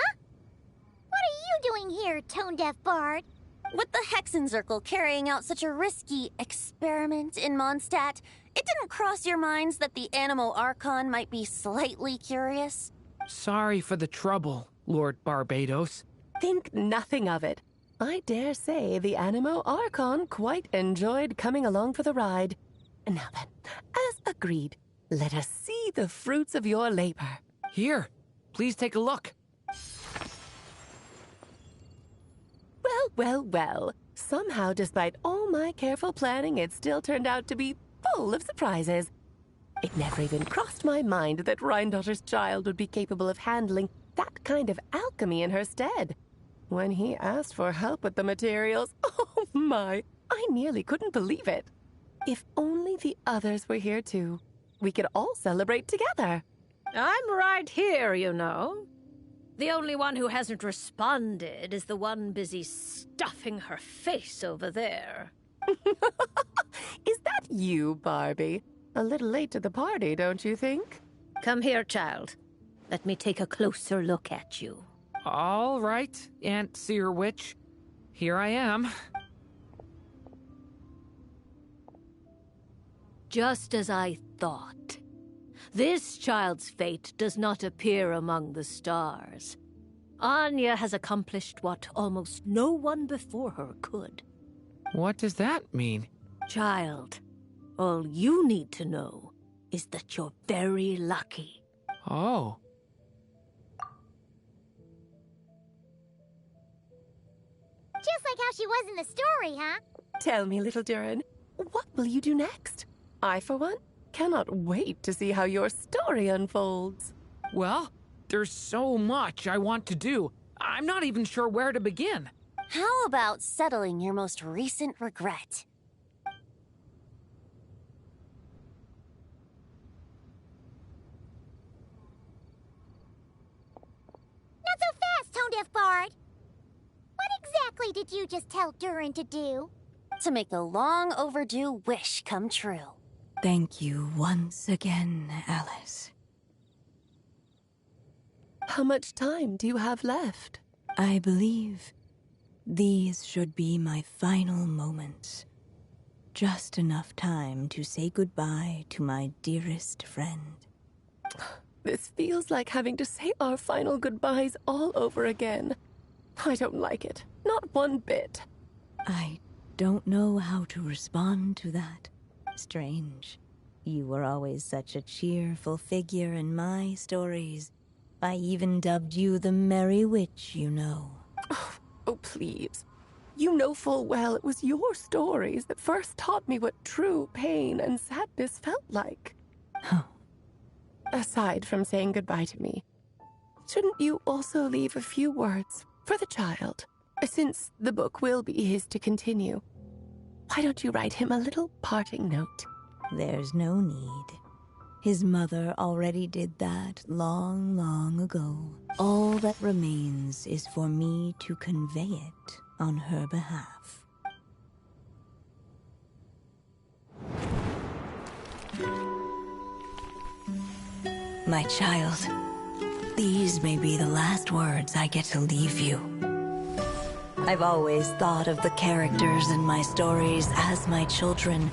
What are you doing here, tone-deaf bard? With the Hexenzirkel carrying out such a risky experiment in Mondstadt, it didn't cross your minds that the Animo Archon might be slightly curious? Sorry for the trouble, Lord Barbados. Think nothing of it. I dare say the Animo Archon quite enjoyed coming along for the ride. Now then, as agreed, let us see the fruits of your labor. Here, please take a look. Well. Somehow, despite all my careful planning, it still turned out to be full of surprises. It never even crossed my mind that Rhindotter's child would be capable of handling that kind of alchemy in her stead. When he asked for help with the materials, oh my, I nearly couldn't believe it. If only the others were here too. We could all celebrate together. I'm right here, you know. The only one who hasn't responded is the one busy stuffing her face over there. Is that you, Barbie? A little late to the party, don't you think? Come here, child. Let me take a closer look at you. All right, Aunt Seer Witch. Here I am. Just as I thought. This child's fate does not appear among the stars. Anya has accomplished what almost no one before her could. What does that mean? Child, all you need to know is that you're very lucky. Oh. Just like how she was in the story, huh? Tell me, little Durin, what will you do next? I, for one, cannot wait to see how your story unfolds. Well, there's so much I want to do. I'm not even sure where to begin. How about settling your most recent regret? Not so fast, tone-deaf bard. What exactly did you just tell Durin to do? To make a long overdue wish come true. Thank you once again, Alice. How much time do you have left? I believe these should be my final moments. Just enough time to say goodbye to my dearest friend. This feels like having to say our final goodbyes all over again. I don't like it. Not one bit. I don't know how to respond to that. Strange. You were always such a cheerful figure in my stories. I even dubbed you the Merry Witch, you know. Oh, please. You know full well it was your stories that first taught me what true pain and sadness felt like. Aside from saying goodbye to me, shouldn't you also leave a few words for the child? Since the book will be his to continue, why don't you write him a little parting note? There's no need. His mother already did that long, long ago. All that remains is for me to convey it on her behalf. My child, these may be the last words I get to leave you. I've always thought of the characters in my stories as my children,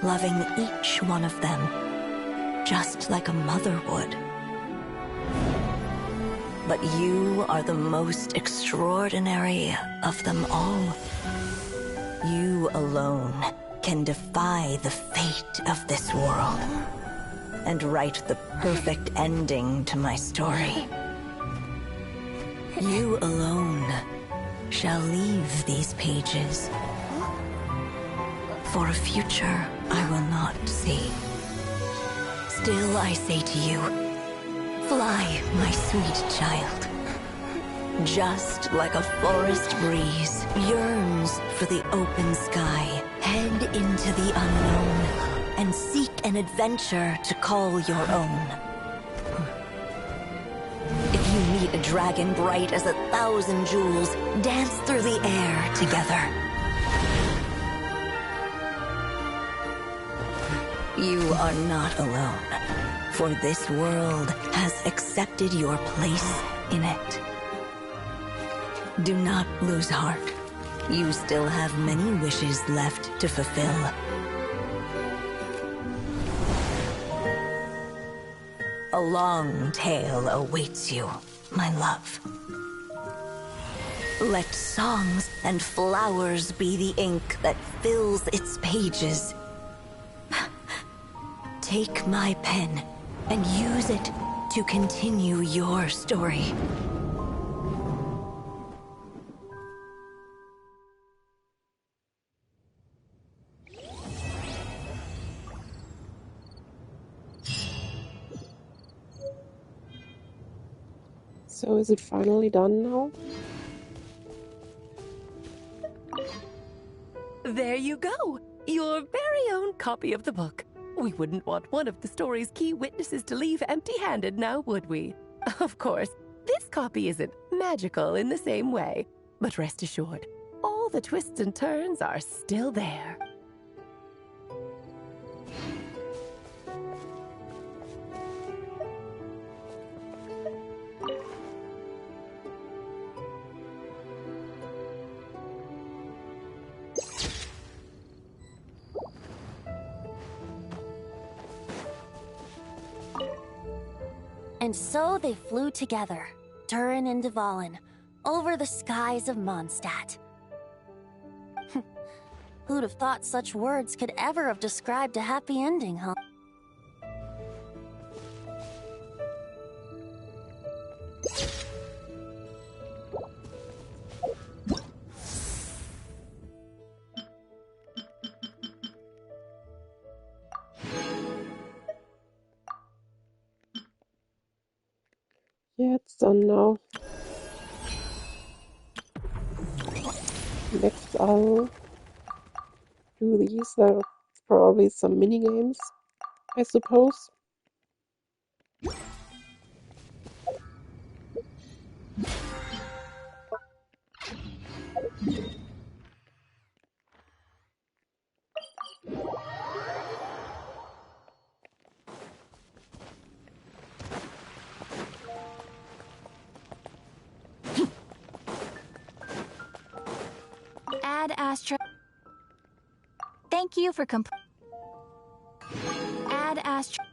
loving each one of them, just like a mother would. But you are the most extraordinary of them all. You alone can defy the fate of this world and write the perfect ending to my story. You alone shall leave these pages for a future I will not see. Still I say to you, fly, my sweet child. Just like a forest breeze yearns for the open sky, head into the unknown and seek an adventure to call your own. If you meet a dragon bright as 1,000 jewels, dance through the air together. You are not alone, for this world has accepted your place in it. Do not lose heart. You still have many wishes left to fulfill. A long tale awaits you, my love. Let songs and flowers be the ink that fills its pages. Take my pen and use it to continue your story. So is it finally done now? There you go! Your very own copy of the book. We wouldn't want one of the story's key witnesses to leave empty-handed now, would we? Of course, this copy isn't magical in the same way, but rest assured, all the twists and turns are still there. And so they flew together, Durin and Dvalin, over the skies of Mondstadt. Who'd have thought such words could ever have described a happy ending, huh? Yeah, it's done now. Next I'll do these. There's probably some mini games, I suppose. Add Astra. Thank you for Add Astra.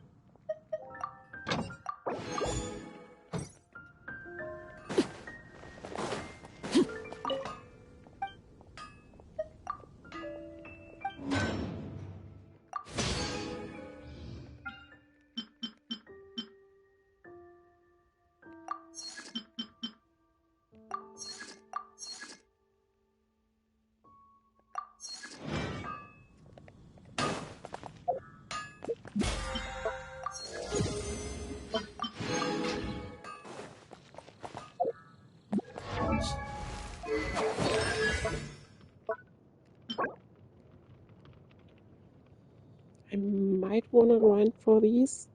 might wanna grind for these.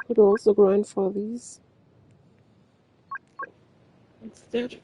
Could also grind for these instead.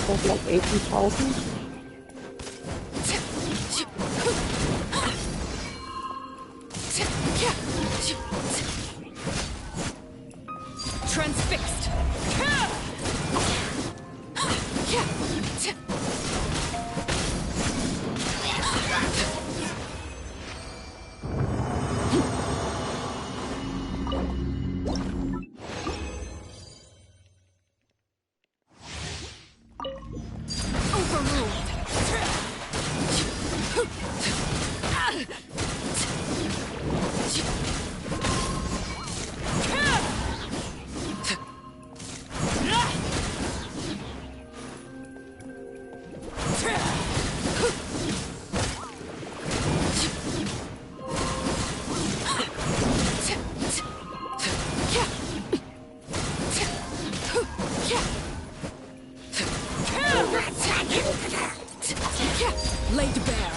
That's like 80,000. Transfixed. Laid bare.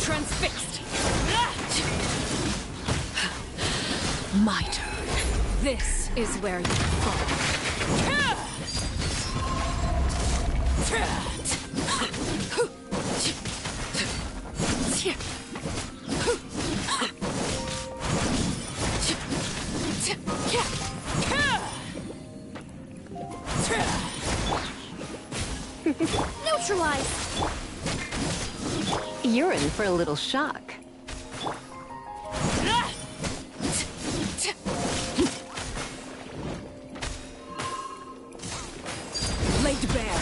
Transfixed. My turn. This is where you fall. neutralized. You're in for a little shock. Laid bare.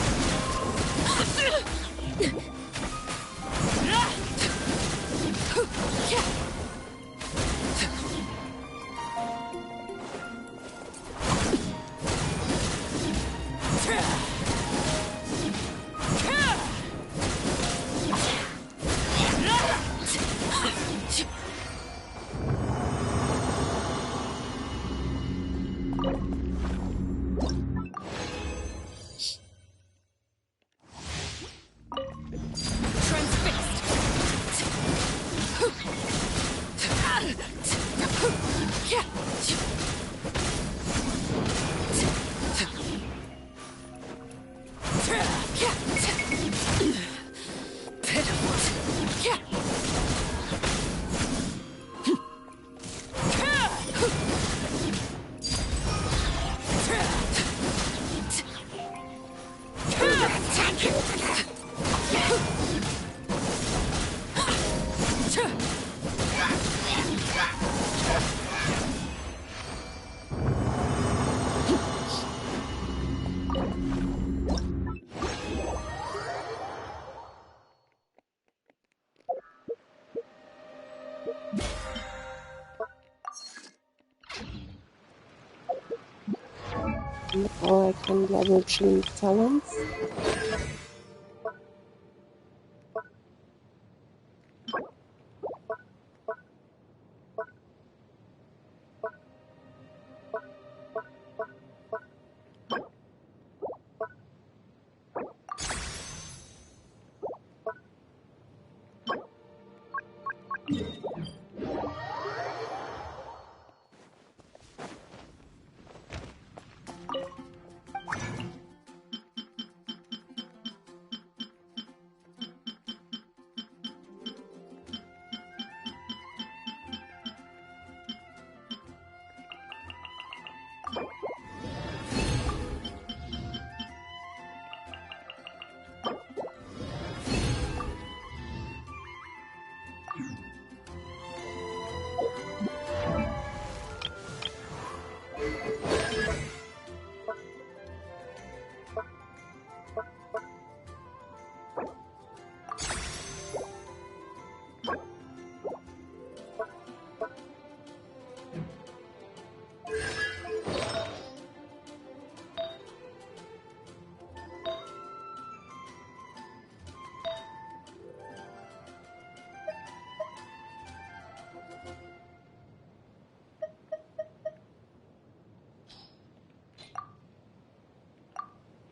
Now I can leverage Link's talents.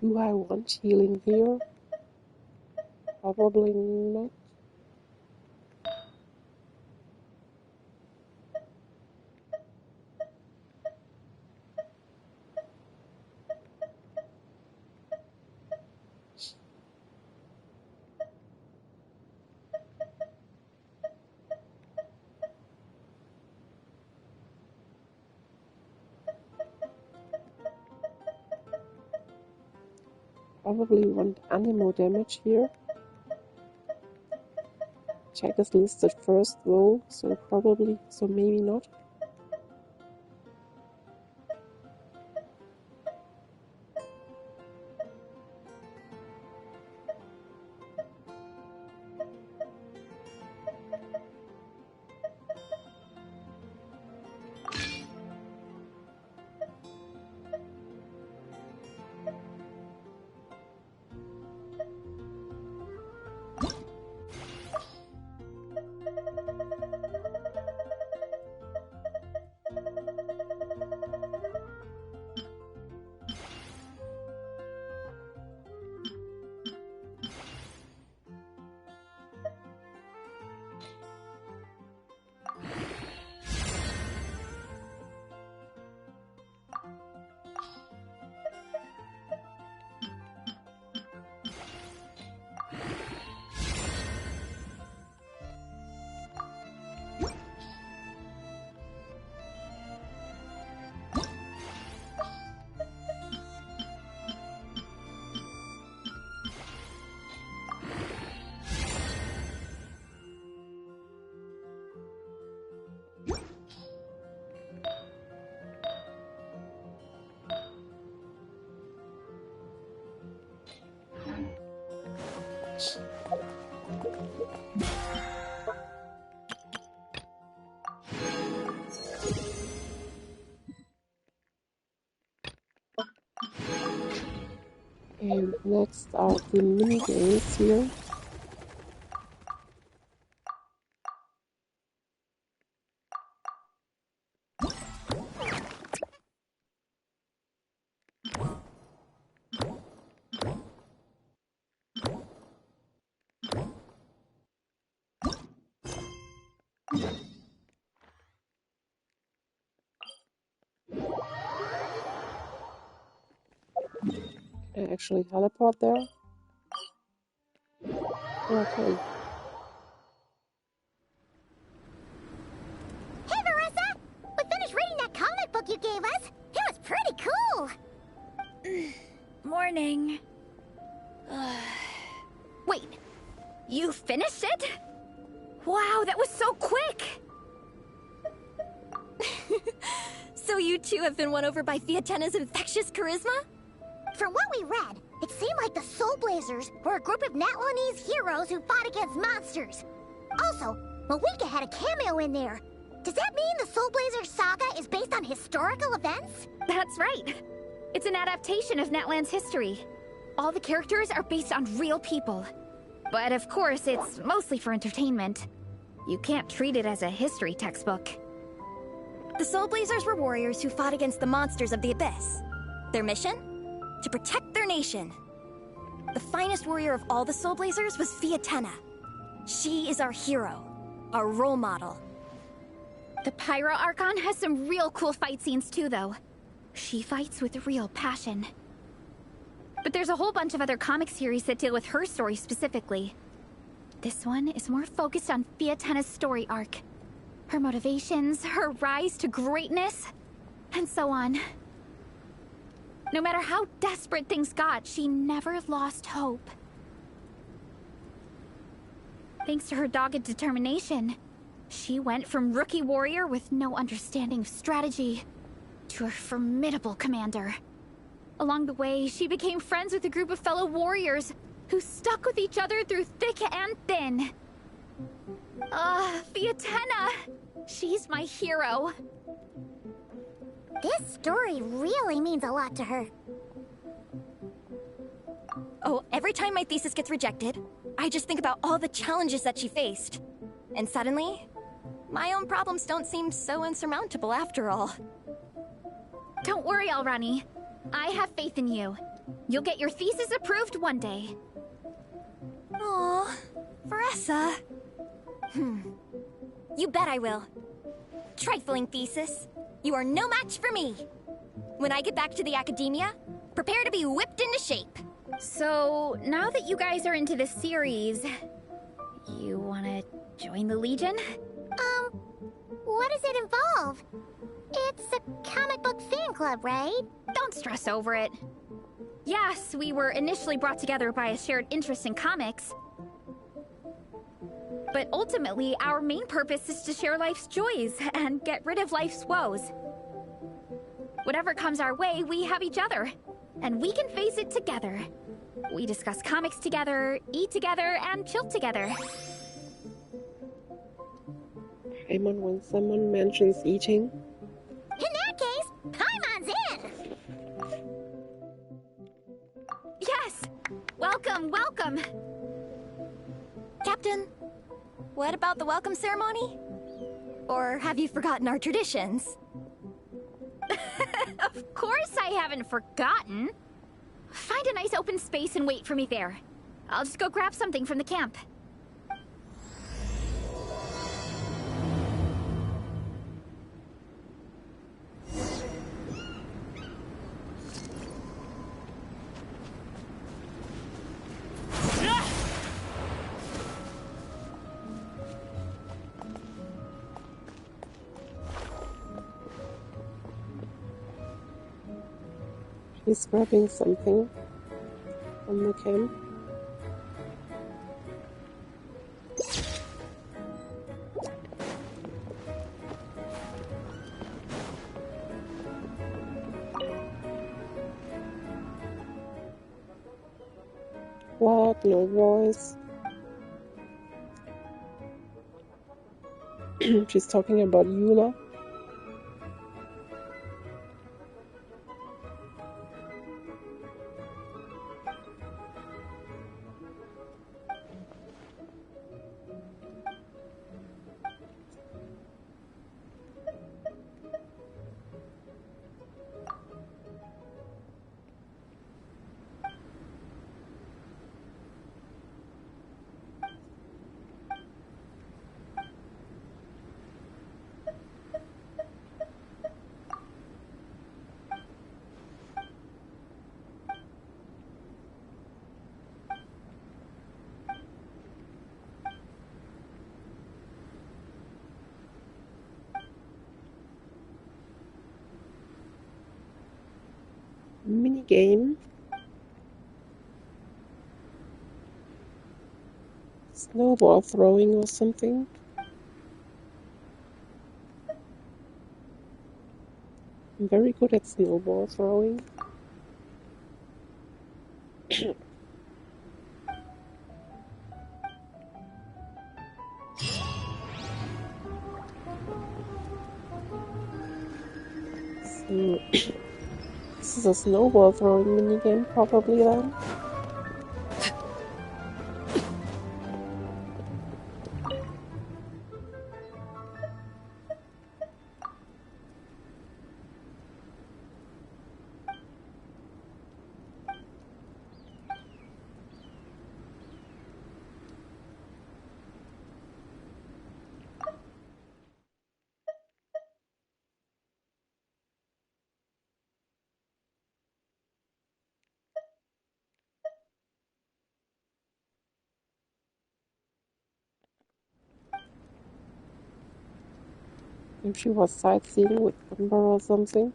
Do I want healing here? Probably not. Probably want anemo damage here. Check is listed first though, so maybe not. Okay, next are the mini games here. Can I actually teleport there? Okay. Hey, Marissa! We finished reading that comic book you gave us. It was pretty cool. Morning. Wait, you finished it? Wow, that was so quick! So you two have been won over by Fiatenna's infectious charisma? From what we read, it seemed like the Soul Blazers were a group of Natlanese heroes who fought against monsters. Also, Malika had a cameo in there. Does that mean the Soul Blazer saga is based on historical events? That's right. It's an adaptation of Natlan's history. All the characters are based on real people. But of course, it's mostly for entertainment. You can't treat it as a history textbook. The Soul Blazers were warriors who fought against the monsters of the Abyss. Their mission? To protect their nation. The finest warrior of all the Soul Blazers was Fiatenna. She is our hero, our role model. The Pyro Archon has some real cool fight scenes too, though. She fights with real passion. But there's a whole bunch of other comic series that deal with her story specifically. This one is more focused on Fiatenna's story arc. Her motivations, her rise to greatness, and so on. No matter how desperate things got, she never lost hope. Thanks to her dogged determination, she went from rookie warrior with no understanding of strategy to a formidable commander. Along the way, she became friends with a group of fellow warriors who stuck with each other through thick and thin. Fiatenna! She's my hero. This story really means a lot to her. Oh, every time my thesis gets rejected, I just think about all the challenges that she faced. And suddenly, my own problems don't seem so insurmountable after all. Don't worry, Alrani. I have faith in you. You'll get your thesis approved one day. Aw, Veressa. You bet I will. Trifling thesis. You are no match for me. When I get back to the academia, prepare to be whipped into shape. So, now that you guys are into this series, you wanna join the Legion? What does it involve? It's a comic book fan club, right? Don't stress over it. Yes, we were initially brought together by a shared interest in comics. But ultimately, our main purpose is to share life's joys and get rid of life's woes. Whatever comes our way, we have each other. And we can face it together. We discuss comics together, eat together, and chill together. Paimon, when someone mentions eating. In that case, Paimon's in! Yes! Welcome, welcome! Captain, what about the welcome ceremony? Or have you forgotten our traditions? Of course I haven't forgotten. Find a nice open space and wait for me there. I'll just go grab something from the camp. He's grabbing something from the camp. What? No voice. She's talking about Eula. mini game. Snowball throwing or something. I'm very good at snowball throwing. So, this is a snowball throwing minigame, probably then. If she was sightseeing with Amber or something.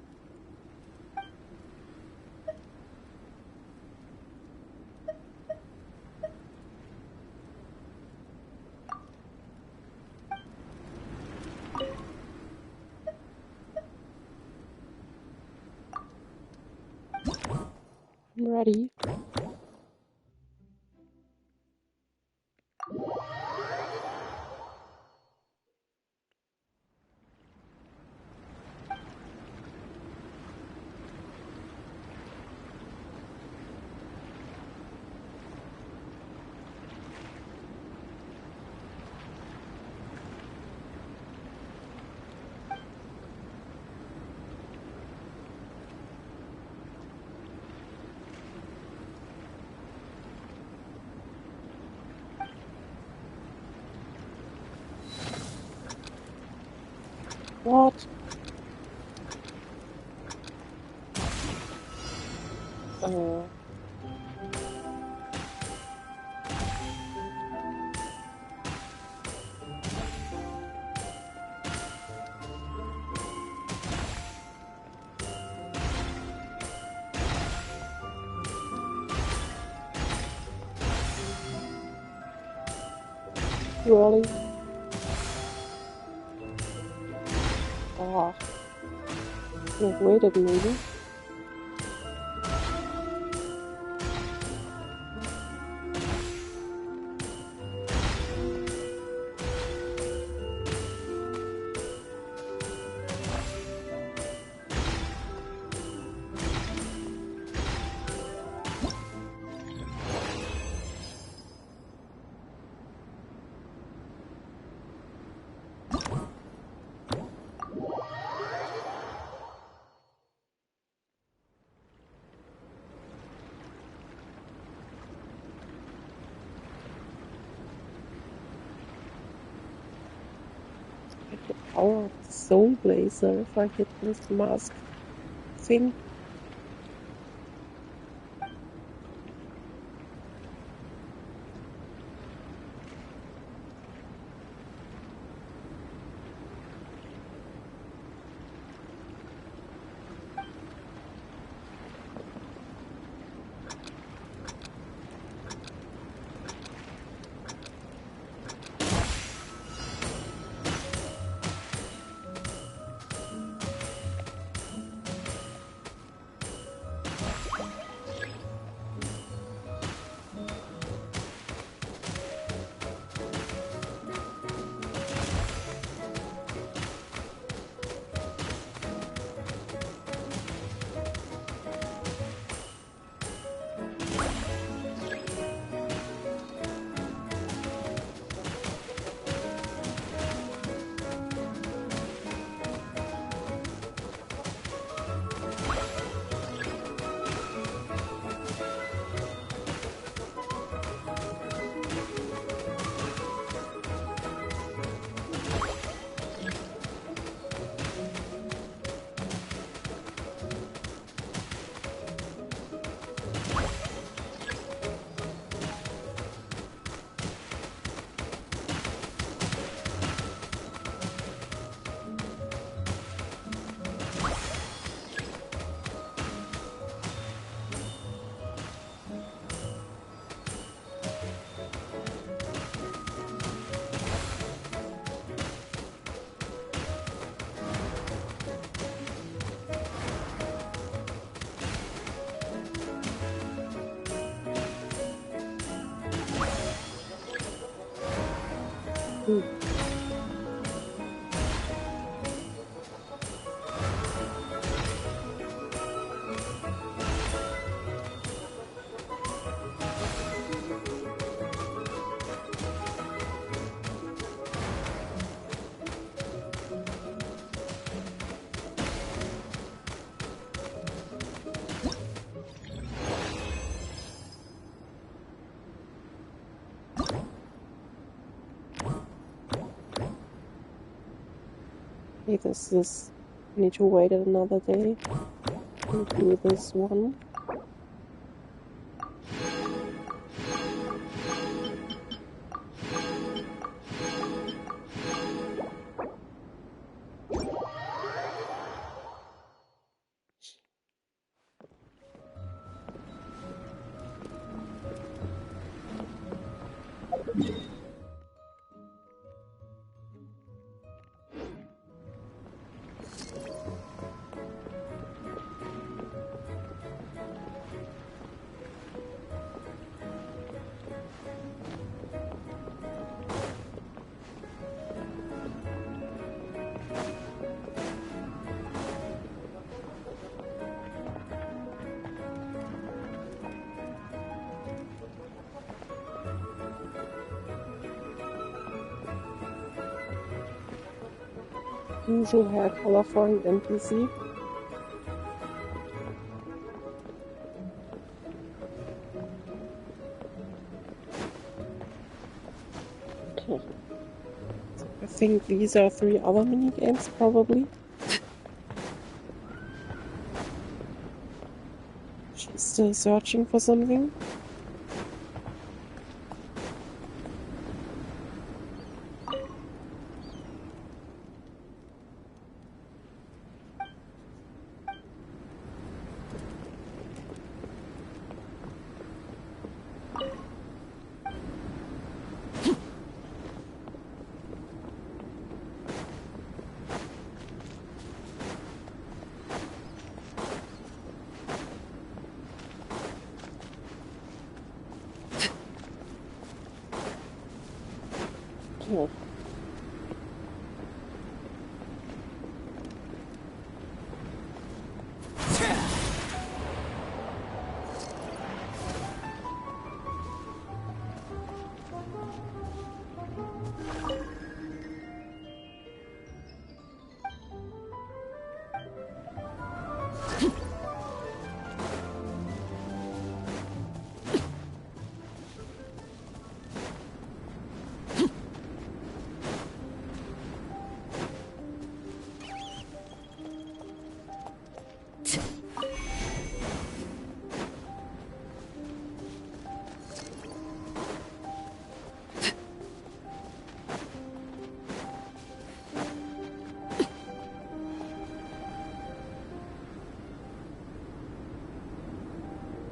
I'm ready. What? Really? Ah, could have waited maybe. The power of the Soul Blazer if I hit this mask thing. Hmm. Okay, this is. I need to wait another day and do this one. Usual hair color for an NPC. Okay. So I think these are 3 other mini games probably. She's still searching for something. Okay.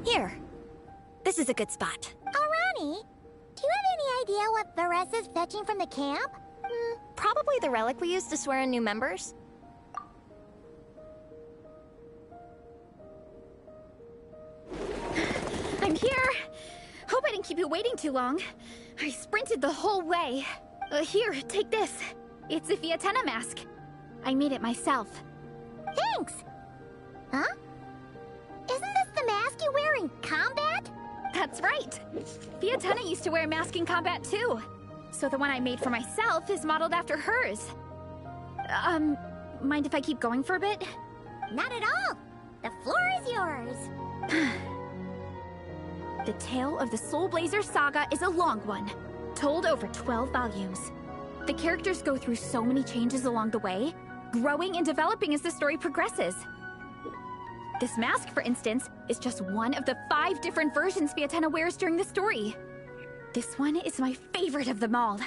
Here. This is a good spot. Alani, do you have any idea what Varesa's fetching from the camp? Probably the relic we used to swear in new members. I'm here! Hope I didn't keep you waiting too long. I sprinted the whole way. Here, take this. It's a Fiatena mask. I made it myself. Thanks! Huh? Isn't this the mask you wear in combat? That's right! Fiatena used to wear a mask in combat too. So the one I made for myself is modeled after hers. Mind if I keep going for a bit? Not at all! The floor is yours! The tale of the Soul Blazer saga is a long one, told over 12 volumes. The characters go through so many changes along the way, growing and developing as the story progresses. This mask, for instance, is just one of the 5 different versions Fiatena wears during the story. This one is my favorite of them all.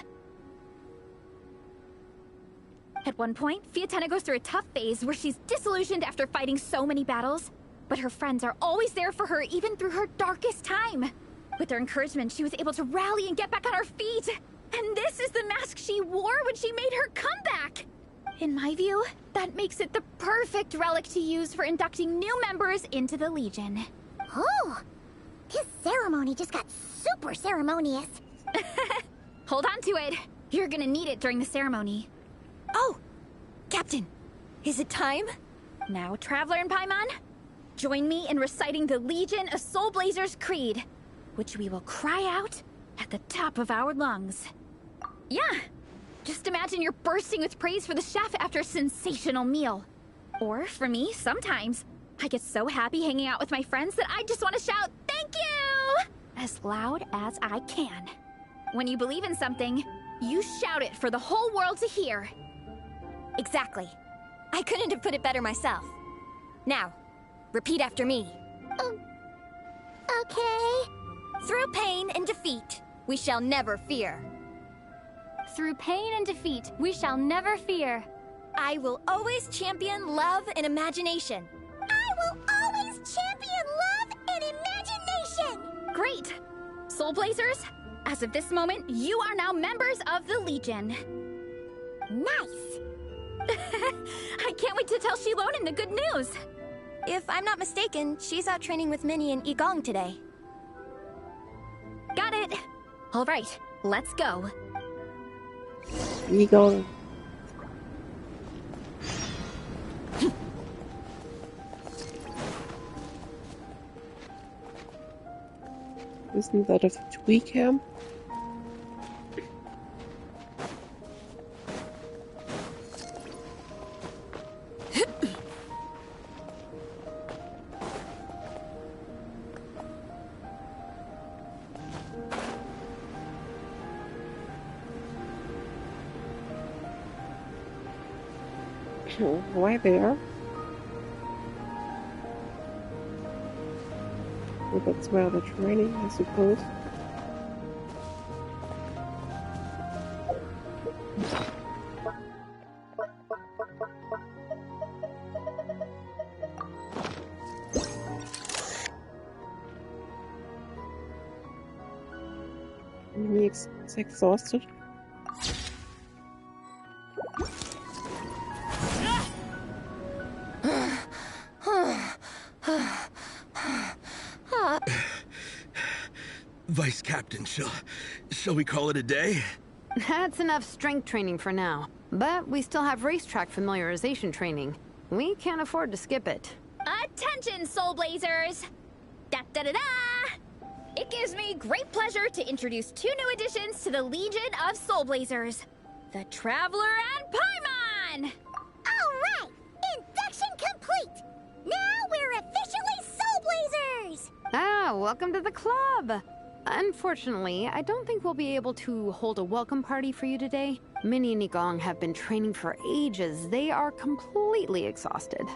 At one point, Fiatena goes through a tough phase where she's disillusioned after fighting so many battles, but her friends are always there for her even through her darkest time. With their encouragement, she was able to rally and get back on her feet. And this is the mask she wore when she made her comeback! In my view, that makes it the perfect relic to use for inducting new members into the Legion. Oh! This ceremony just got super ceremonious. Hold on to it. You're gonna need it during the ceremony. Oh! Captain, is it time? Now, Traveler and Paimon, join me in reciting the Legion of Soul Blazers Creed, which we will cry out at the top of our lungs. Yeah, just imagine you're bursting with praise for the chef after a sensational meal. Or, for me, sometimes, I get so happy hanging out with my friends that I just want to shout, "Thank you!" as loud as I can. When you believe in something, you shout it for the whole world to hear. Exactly. I couldn't have put it better myself. Now, repeat after me. Okay. Through pain and defeat, we shall never fear. Through pain and defeat, we shall never fear. I will always champion love and imagination. I will always champion love and imagination! Great! Soul Blazers, as of this moment, you are now members of the Legion. Nice! I can't wait to tell Shilonen the good news. If I'm not mistaken, she's out training with Minnie and Igong today. Got it. All right, let's go. We go. Isn't that a tweak cam? Why there? Well, that's where the training, I suppose. Enemy is exhausted. Vice Captain, shall we call it a day? That's enough strength training for now. But we still have racetrack familiarization training. We can't afford to skip it. Attention, Soul Blazers! Da-da-da-da! It gives me great pleasure to introduce 2 new additions to the Legion of Soul Blazers. The Traveler and Paimon! Alright! Induction complete! Now we're officially Soul Blazers! Ah, welcome to the club! Unfortunately, I don't think we'll be able to hold a welcome party for you today. Minnie and Igong have been training for ages. They are completely exhausted.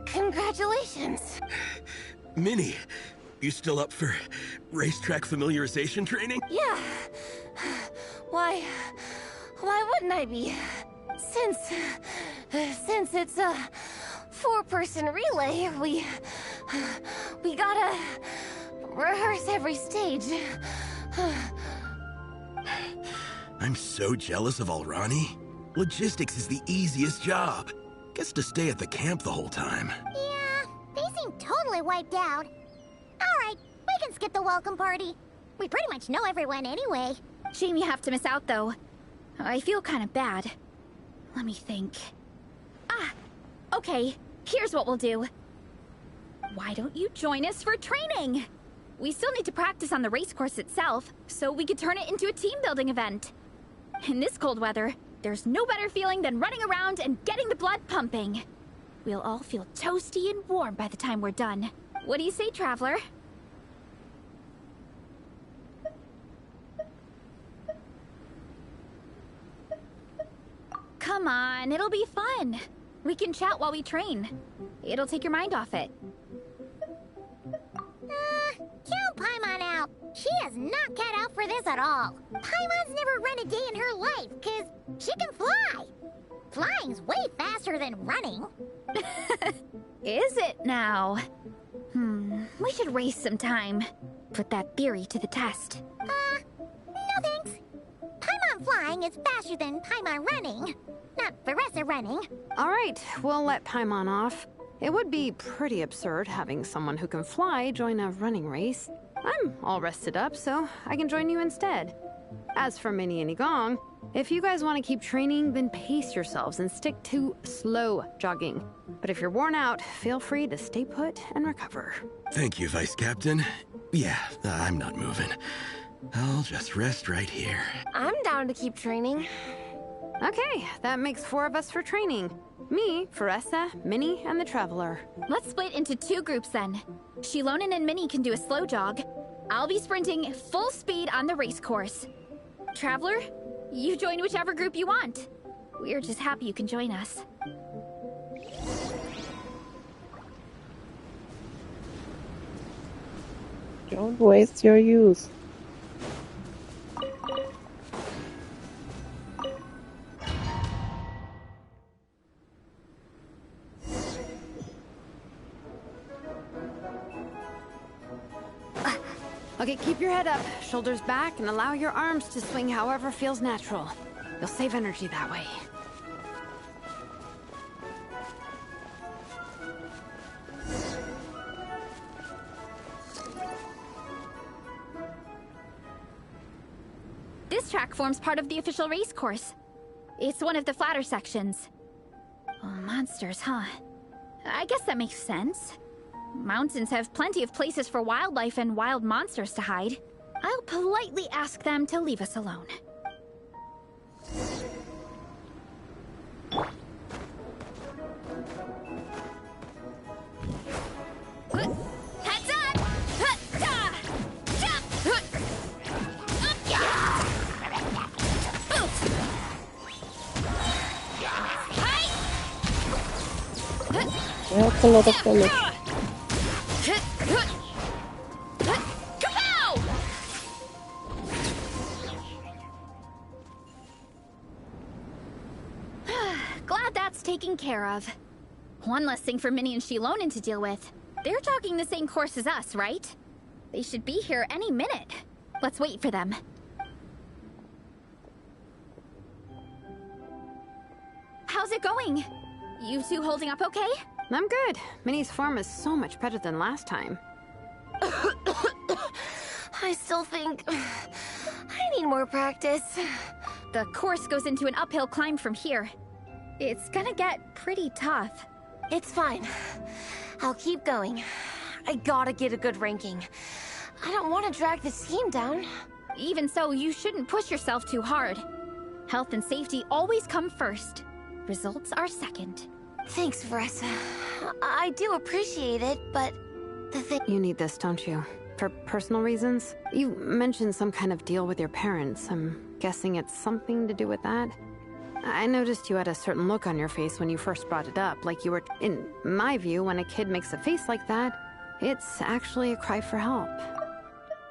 Congratulations! Minnie, you still up for racetrack familiarization training? Yeah. Why wouldn't I be? Since it's a 4-person relay, we gotta rehearse every stage. I'm so jealous of Alrani. Logistics is the easiest job. Gets to stay at the camp the whole time. Yeah, they seem totally wiped out. Alright, we can skip the welcome party. We pretty much know everyone anyway. Shame you have to miss out, though. I feel kind of bad. Let me think. Okay, here's what we'll do. Why don't you join us for training? We still need to practice on the race course itself, so we could turn it into a team-building event. In this cold weather, there's no better feeling than running around and getting the blood pumping. We'll all feel toasty and warm by the time we're done. What do you say, Traveler? Come on, it'll be fun. We can chat while we train. It'll take your mind off it. Count Paimon out. She is not cut out for this at all. Paimon's never run a day in her life, because she can fly. Flying's way faster than running. Is it now? We should race sometime. Put that theory to the test. No thanks. Paimon flying is faster than Paimon running. Not Veressa running. All right, we'll let Paimon off. It would be pretty absurd having someone who can fly join a running race. I'm all rested up, so I can join you instead. As for Minnie and Igong, if you guys want to keep training, then pace yourselves and stick to slow jogging. But if you're worn out, feel free to stay put and recover. Thank you, Vice Captain. Yeah, I'm not moving. I'll just rest right here. I'm down to keep training. Okay, that makes 4 of us for training. Me, Faressa, Minnie, and the Traveler. Let's split into 2 groups then. Shilonen and Minnie can do a slow jog. I'll be sprinting full speed on the race course. Traveler, you join whichever group you want. We're just happy you can join us. Don't waste your youth. Okay, keep your head up, shoulders back, and allow your arms to swing however feels natural. You'll save energy that way. This track forms part of the official race course. It's one of the flatter sections. Oh, monsters, huh? I guess that makes sense. Mountains have plenty of places for wildlife and wild monsters to hide. I'll politely ask them to leave us alone. Heads up! That's a lot of damage. Glad that's taken care of. One less thing for Minnie and Shilonen to deal with. They're jogging the same course as us, right? They should be here any minute. Let's wait for them. How's it going? You two holding up okay? I'm good. Minnie's form is so much better than last time. I still think I need more practice. The course goes into an uphill climb from here. It's gonna get pretty tough. It's fine. I'll keep going. I gotta get a good ranking. I don't want to drag this team down. Even so, you shouldn't push yourself too hard. Health and safety always come first. Results are second. Thanks, Faressa. I do appreciate it, but the thing... You need this, don't you? For personal reasons? You mentioned some kind of deal with your parents. I'm guessing it's something to do with that? I noticed you had a certain look on your face when you first brought it up, like you were... In my view, when a kid makes a face like that, it's actually a cry for help.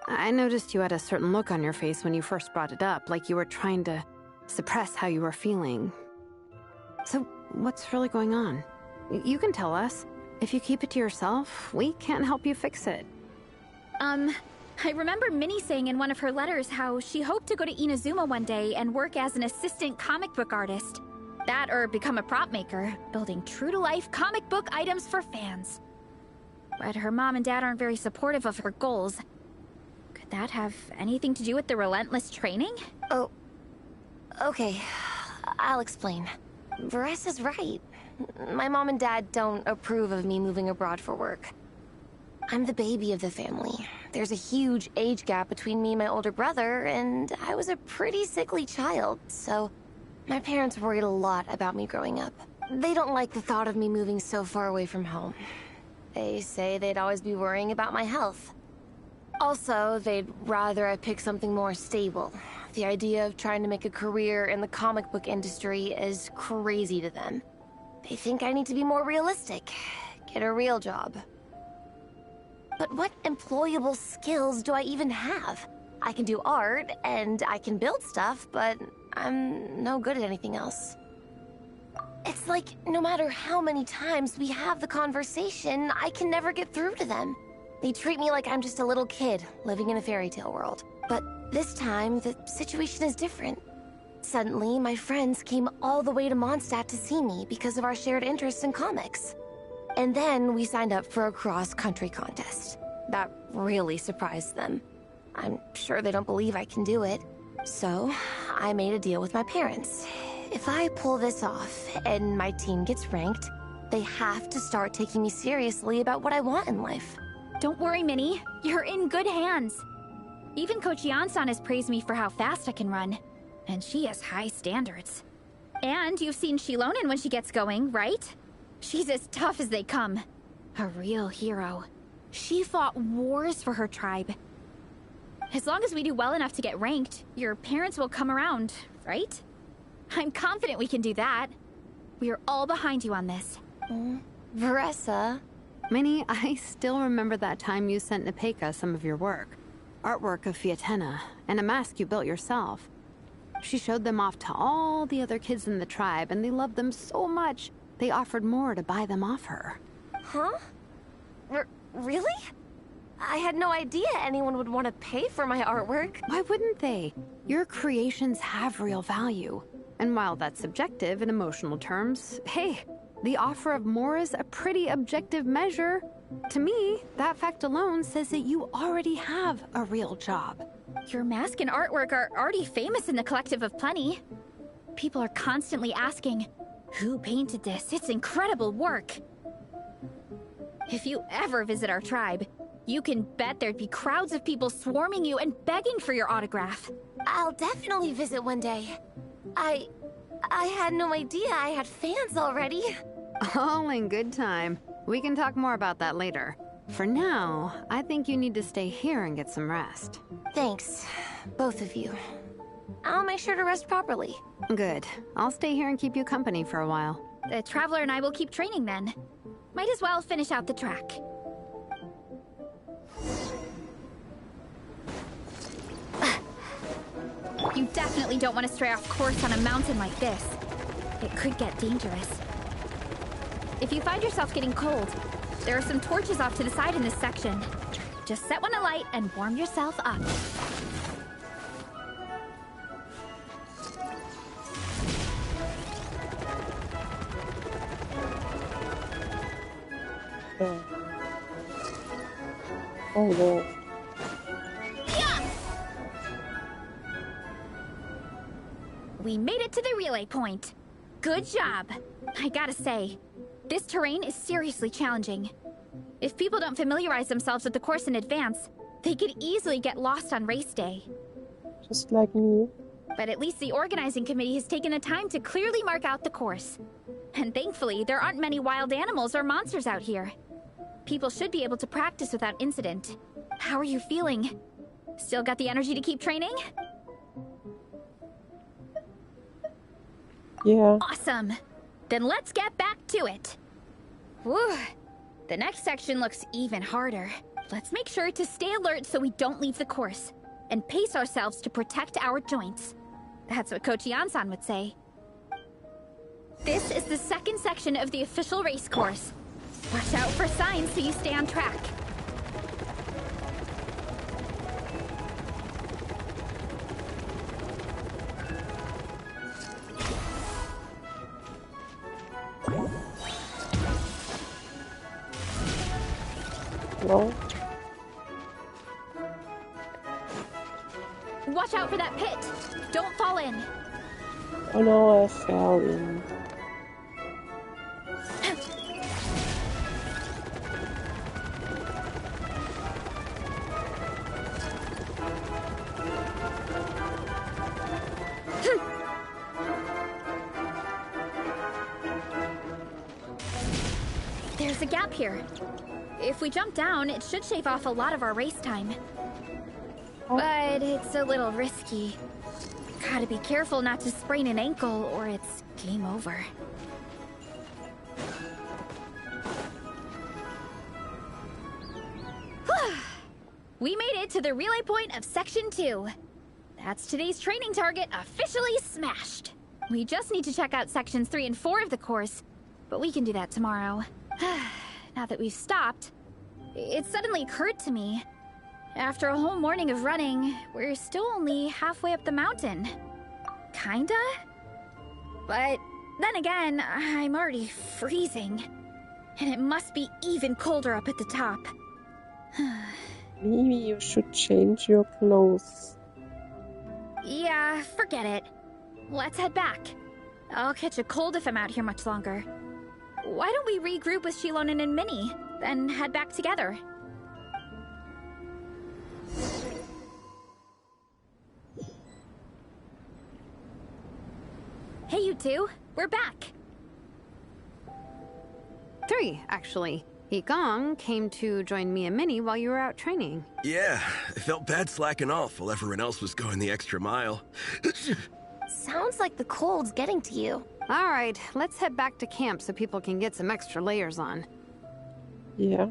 I noticed you had a certain look on your face when you first brought it up, like you were trying to suppress how you were feeling. So, what's really going on? You can tell us. If you keep it to yourself, we can't help you fix it. I remember Minnie saying in one of her letters how she hoped to go to Inazuma one day and work as an assistant comic book artist. That or become a prop maker, building true-to-life comic book items for fans. But her mom and dad aren't very supportive of her goals. Could that have anything to do with the relentless training? Oh, okay. I'll explain. Varessa's right. My mom and dad don't approve of me moving abroad for work. I'm the baby of the family. There's a huge age gap between me and my older brother, and I was a pretty sickly child, so my parents worried a lot about me growing up. They don't like the thought of me moving so far away from home. They say they'd always be worrying about my health. Also, they'd rather I pick something more stable. The idea of trying to make a career in the comic book industry is crazy to them. They think I need to be more realistic, get a real job. But what employable skills do I even have? I can do art, and I can build stuff, but I'm no good at anything else. It's like, no matter how many times we have the conversation, I can never get through to them. They treat me like I'm just a little kid living in a fairy tale world. But this time, the situation is different. Suddenly, my friends came all the way to Mondstadt to see me because of our shared interest in comics. And then we signed up for a cross-country contest. That really surprised them. I'm sure they don't believe I can do it. So, I made a deal with my parents. If I pull this off and my team gets ranked, they have to start taking me seriously about what I want in life. Don't worry, Minnie. You're in good hands. Even Coach Yansan has praised me for how fast I can run. And she has high standards. And you've seen Shilonen when she gets going, right? She's as tough as they come. A real hero. She fought wars for her tribe. As long as we do well enough to get ranked, your parents will come around, right? I'm confident we can do that. We are all behind you on this. Veressa. Minnie, I still remember that time you sent Nepeka some of your work. Artwork of Fiatena, and a mask you built yourself. She showed them off to all the other kids in the tribe, and they loved them so much, they offered more to buy them off her. Huh? Really? I had no idea anyone would want to pay for my artwork. Why wouldn't they? Your creations have real value. And while that's subjective in emotional terms, hey, the offer of more is a pretty objective measure. To me, that fact alone says that you already have a real job. Your mask and artwork are already famous in the Collective of Plenty. People are constantly asking, who painted this? It's incredible work. If you ever visit our tribe, you can bet there'd be crowds of people swarming you and begging for your autograph. I'll definitely visit one day. I had no idea I had fans already. All in good time. We can talk more about that later. For now, I think you need to stay here and get some rest. Thanks, both of you. I'll make sure to rest properly. Good. I'll stay here and keep you company for a while. The Traveler and I will keep training then. Might as well finish out the track. You definitely don't want to stray off course on a mountain like this. It could get dangerous. If you find yourself getting cold, there are some torches off to the side in this section. Just set one alight and warm yourself up. Oh no. We made it to the relay point. Good job. I gotta say, this terrain is seriously challenging. If people don't familiarize themselves with the course in advance, they could easily get lost on race day. Just like me. But at least the organizing committee has taken the time to clearly mark out the course. And thankfully, there aren't many wild animals or monsters out here. People should be able to practice without incident. How are you feeling? Still got the energy to keep training? Yeah. Awesome. Then let's get back to it. Whew. The next section looks even harder. Let's make sure to stay alert so we don't leave the course, and pace ourselves to protect our joints. That's what Coach Yansan would say. This is the second section of the official race course. Watch out for signs so you stay on track. No. Watch out for that pit. Don't fall in. Oh no, I fell in. There's a gap here. If we jump down, it should shave off a lot of our race time. But it's a little risky. Gotta be careful not to sprain an ankle or it's game over. We made it to the relay point of Section 2. That's today's training target officially smashed. We just need to check out Sections 3 and 4 of the course, but we can do that tomorrow. Now that we've stopped, it suddenly occurred to me. After a whole morning of running, we're still only halfway up the mountain. Kinda? But then again, I'm already freezing. And it must be even colder up at the top. Maybe you should change your clothes. Yeah, forget it. Let's head back. I'll catch a cold if I'm out here much longer. Why don't we regroup with Shilonen and Minnie, then head back together? Hey, you two. We're back. 3, actually. Igong came to join me and Minnie while you were out training. Yeah, I felt bad slacking off while everyone else was going the extra mile. Sounds like the cold's getting to you. All right, let's head back to camp so people can get some extra layers on. Yeah.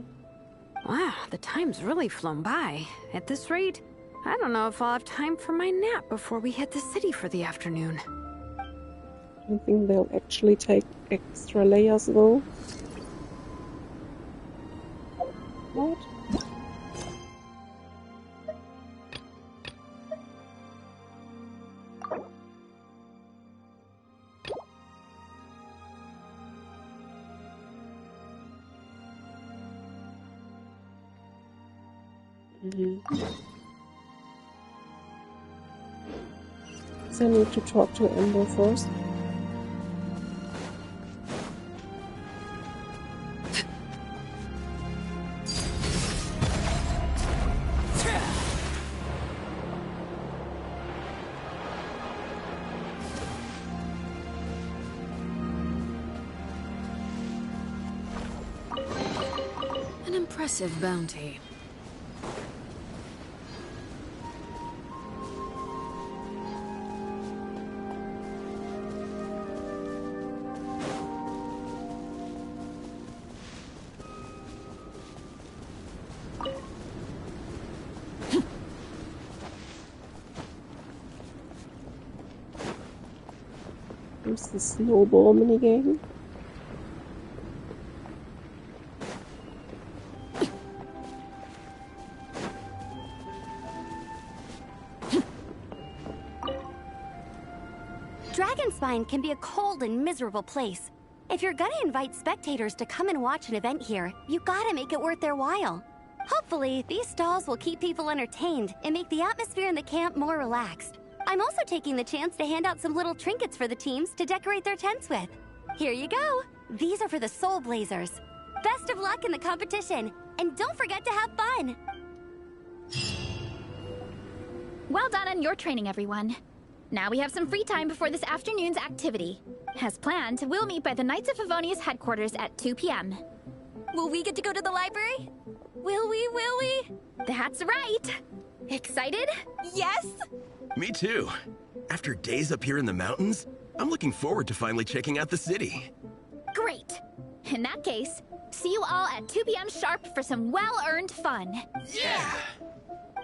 Wow, the time's really flown by. At this rate, I don't know if I'll have time for my nap before we hit the city for the afternoon. I don't think they'll actually take extra layers though. What? So I need to talk to Amber first. An impressive bounty. Here's the snowball minigame. Dragonspine can be a cold and miserable place. If you're gonna invite spectators to come and watch an event here, you gotta make it worth their while. Hopefully, these stalls will keep people entertained and make the atmosphere in the camp more relaxed. I'm also taking the chance to hand out some little trinkets for the teams to decorate their tents with. Here you go. These are for the Soul Blazers. Best of luck in the competition, and don't forget to have fun. Well done on your training, everyone. Now we have some free time before this afternoon's activity. As planned, we'll meet by the Knights of Favonia's headquarters at 2 p.m. Will we get to go to the library? Will we? That's right! Excited? Yes! Me too. After days up here in the mountains, I'm looking forward to finally checking out the city. Great! In that case, see you all at 2 p.m. sharp for some well-earned fun. Yeah!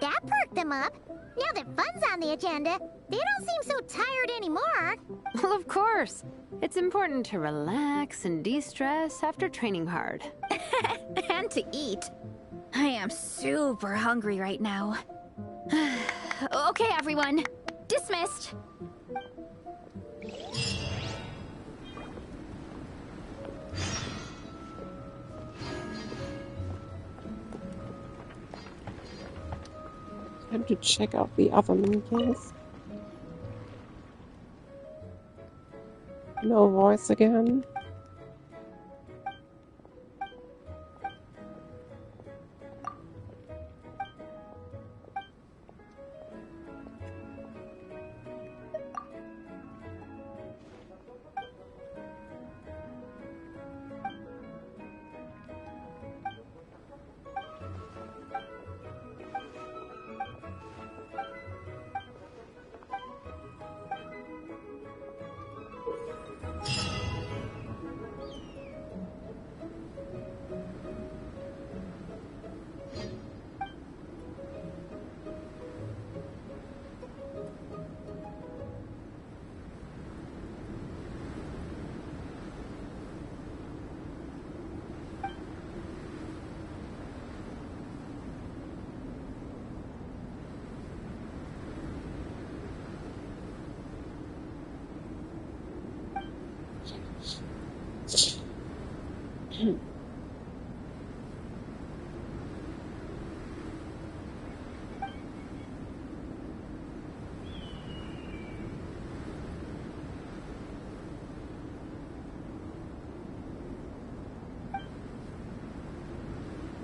That perked them up. Now that fun's on the agenda, they don't seem so tired anymore. Well, of course. It's important to relax and de-stress after training hard. And to eat. I am super hungry right now. Okay, everyone. Dismissed. Time to check out the other minigames. No voice again.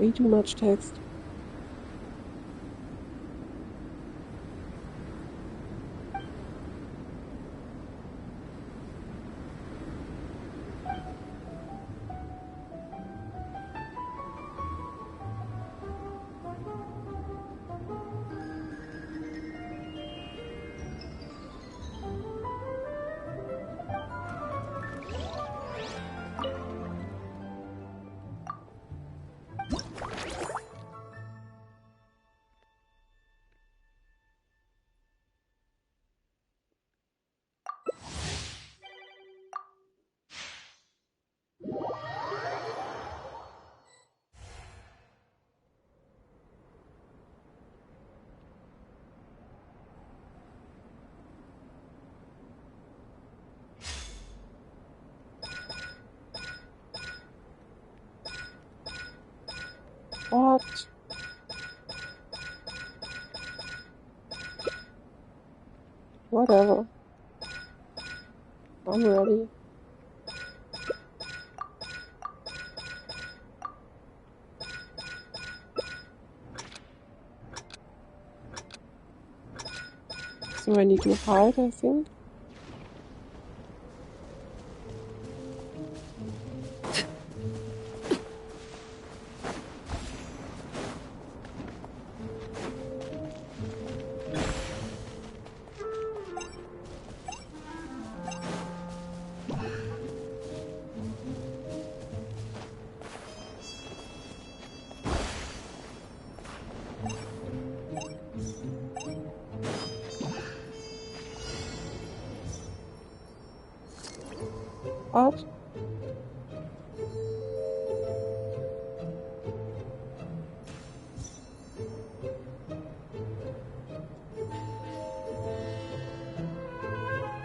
Way too much text. What? Whatever. I'm ready. So I need to hide, I think. What?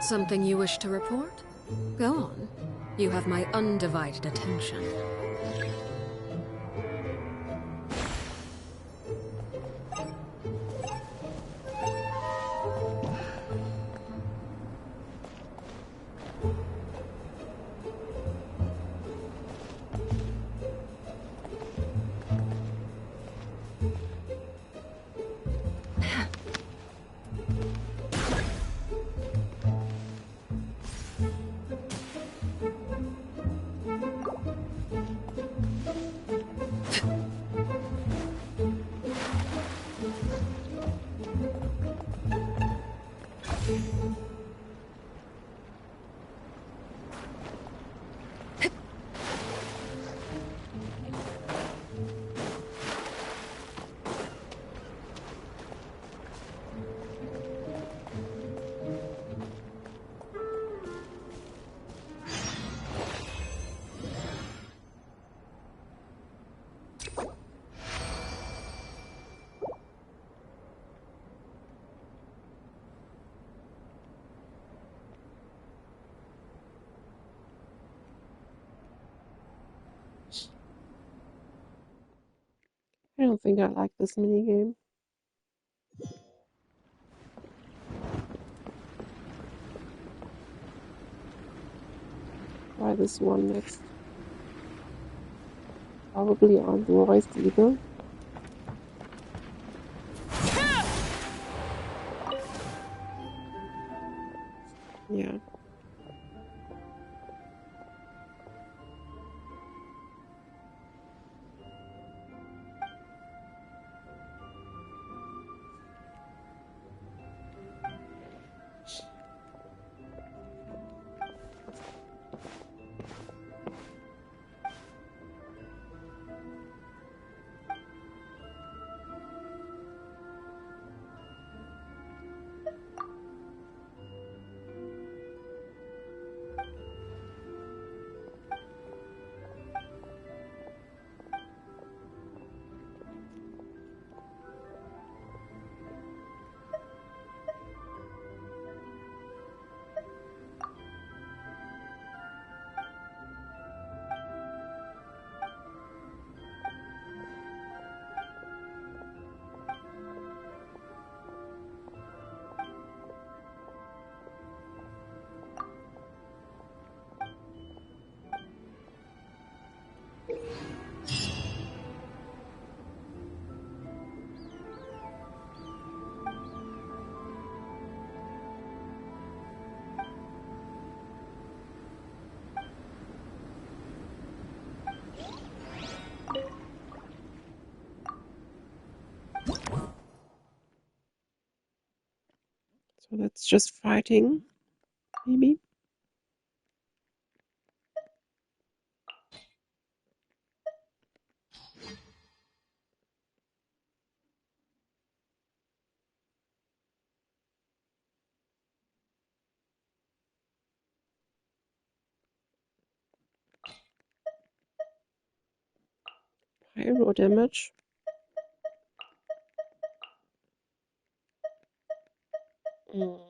Something you wish to report? Go on. You have my undivided attention. I don't think I like this minigame. Try this one next. Probably aren't voiced either. Yeah. So that's just fighting, maybe. Pyro damage. Mm.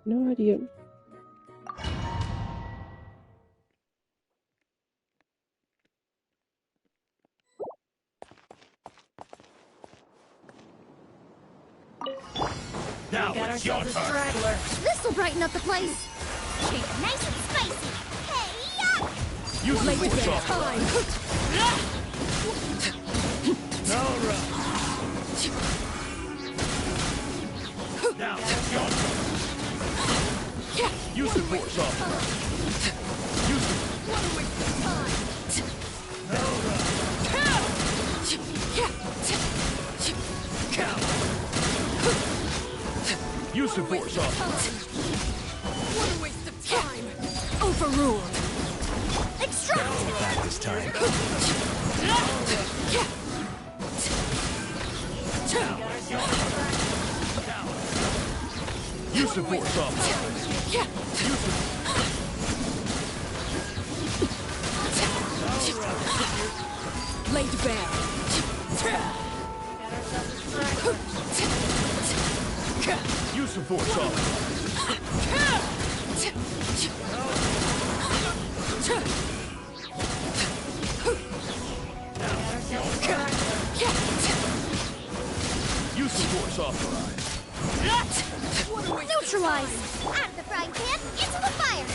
No idea. Now it's your turn. This'll brighten up the place. Keep it nice and spicy. Hey, Use the force off. All right. Now it's your turn. Use the force off. Use the. What a waste of time. All right. Use the force off. what a waste of time. Overruled. Extract. Not back this time. Use the force off. Use the. Laid bare. Use the force off. Use the force off. Neutralize. Out of the frying pan, into the fire.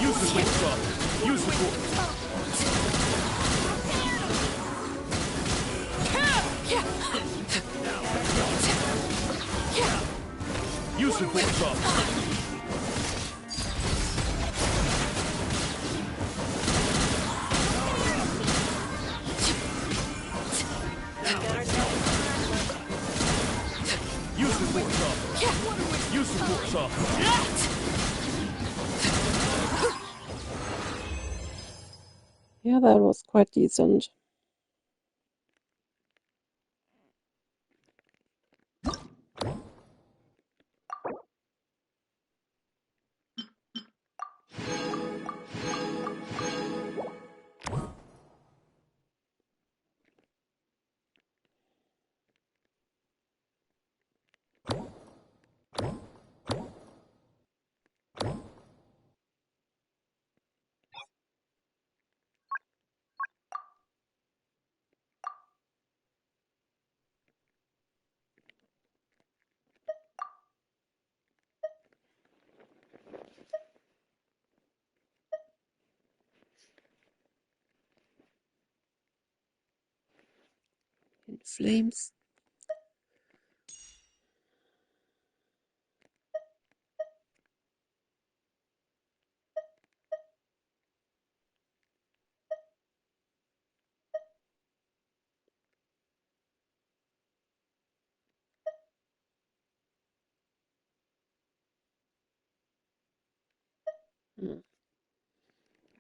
Use the force off. Use the force. Use the force off. Use the force off. Use the force off. Yeah, that was quite decent. In flames.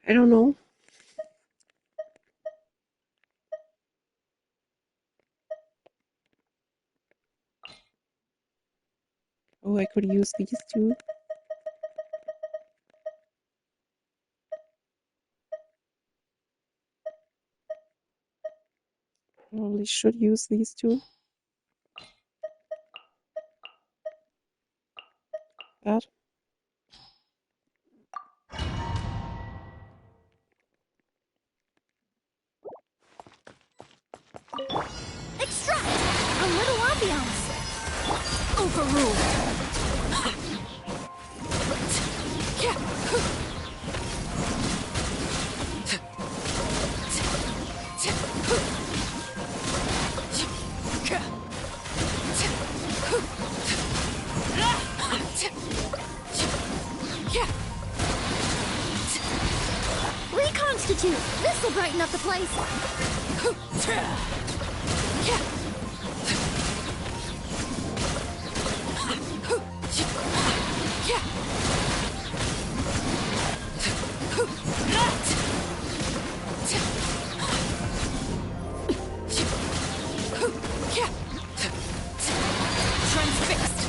I don't know. Oh, I could use these two. Probably should use these two. That. Extract! A little ambiance! Overruled! Reconstitute! This'll brighten up the place! Transfixed!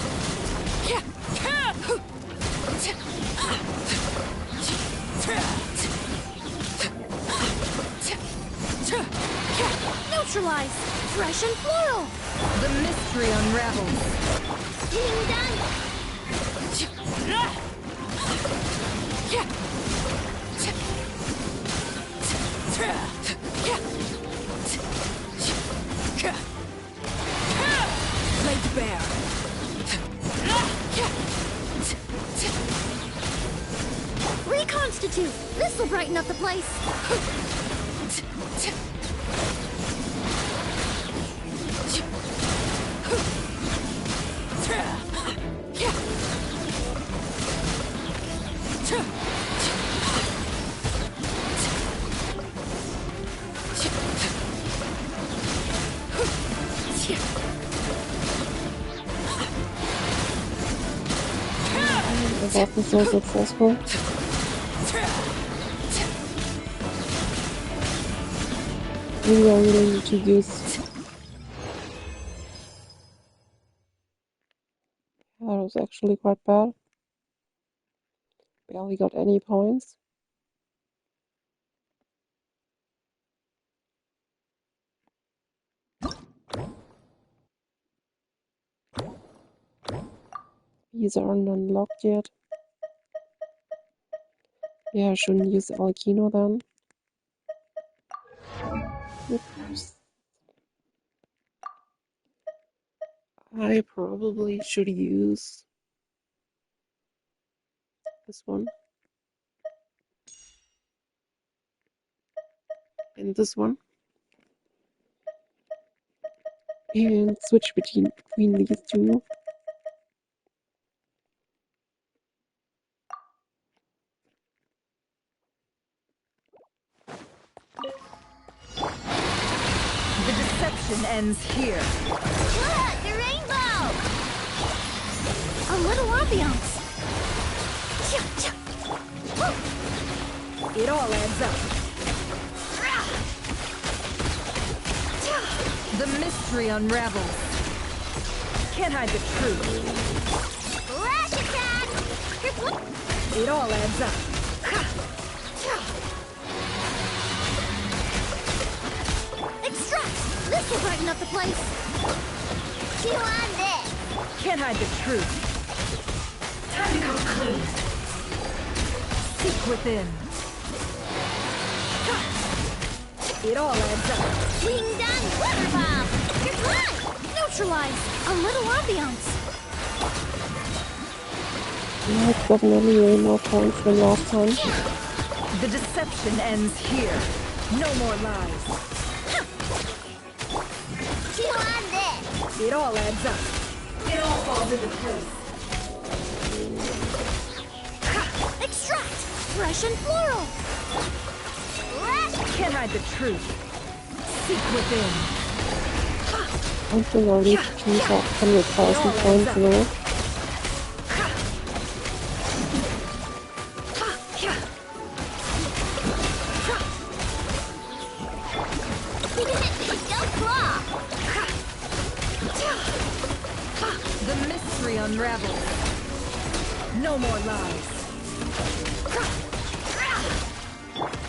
Neutralize! Fresh and floral! The mystery unravels. Getting done! Laid bare. Reconstitute! This'll brighten up the place! That was so successful. Maybe I really need to use. That was actually quite bad. Barely got any points. These aren't unlocked yet. Yeah, I shouldn't use Alkino then. Oops. I probably should use this one. And this one. And switch between these two. The deception ends here. Look! The rainbow! A little ambiance! It all adds up. The mystery unravels. Can't hide the truth. Flash attack! It all adds up. Extract! This'll brighten up the place! Chew on this! Can't hide the truth. Time to come clean. Seek within. It all adds up. Being done! Water bomb! You're dry! Neutralize! A little ambiance! Yeah, it's definitely way more points than last time. The deception ends here. No more lies. Chew on this! It all adds up. It all falls into place. Extract! Fresh and floral! Can't hide the truth. Seek within. I think I need to choose out 100,000 points now. The mystery unravels. No more lies.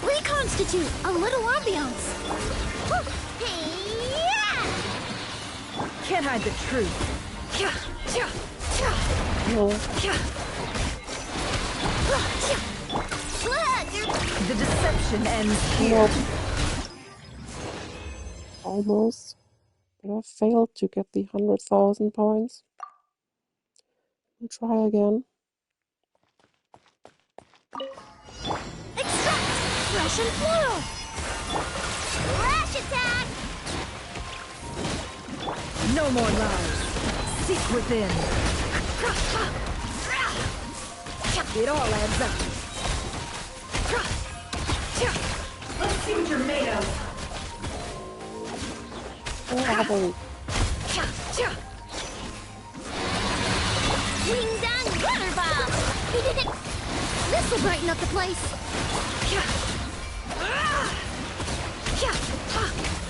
Reconstitute a little ambiance. Can't hide the truth. The deception ends here. Almost. But I failed to get the 100,000 points. We'll try again. Extract! Fresh and floral! Flash attack! No more lies. Seek within. It all adds up. Let's see what you're made of. Wing down glitter bomb! He did it! This'll brighten up the place!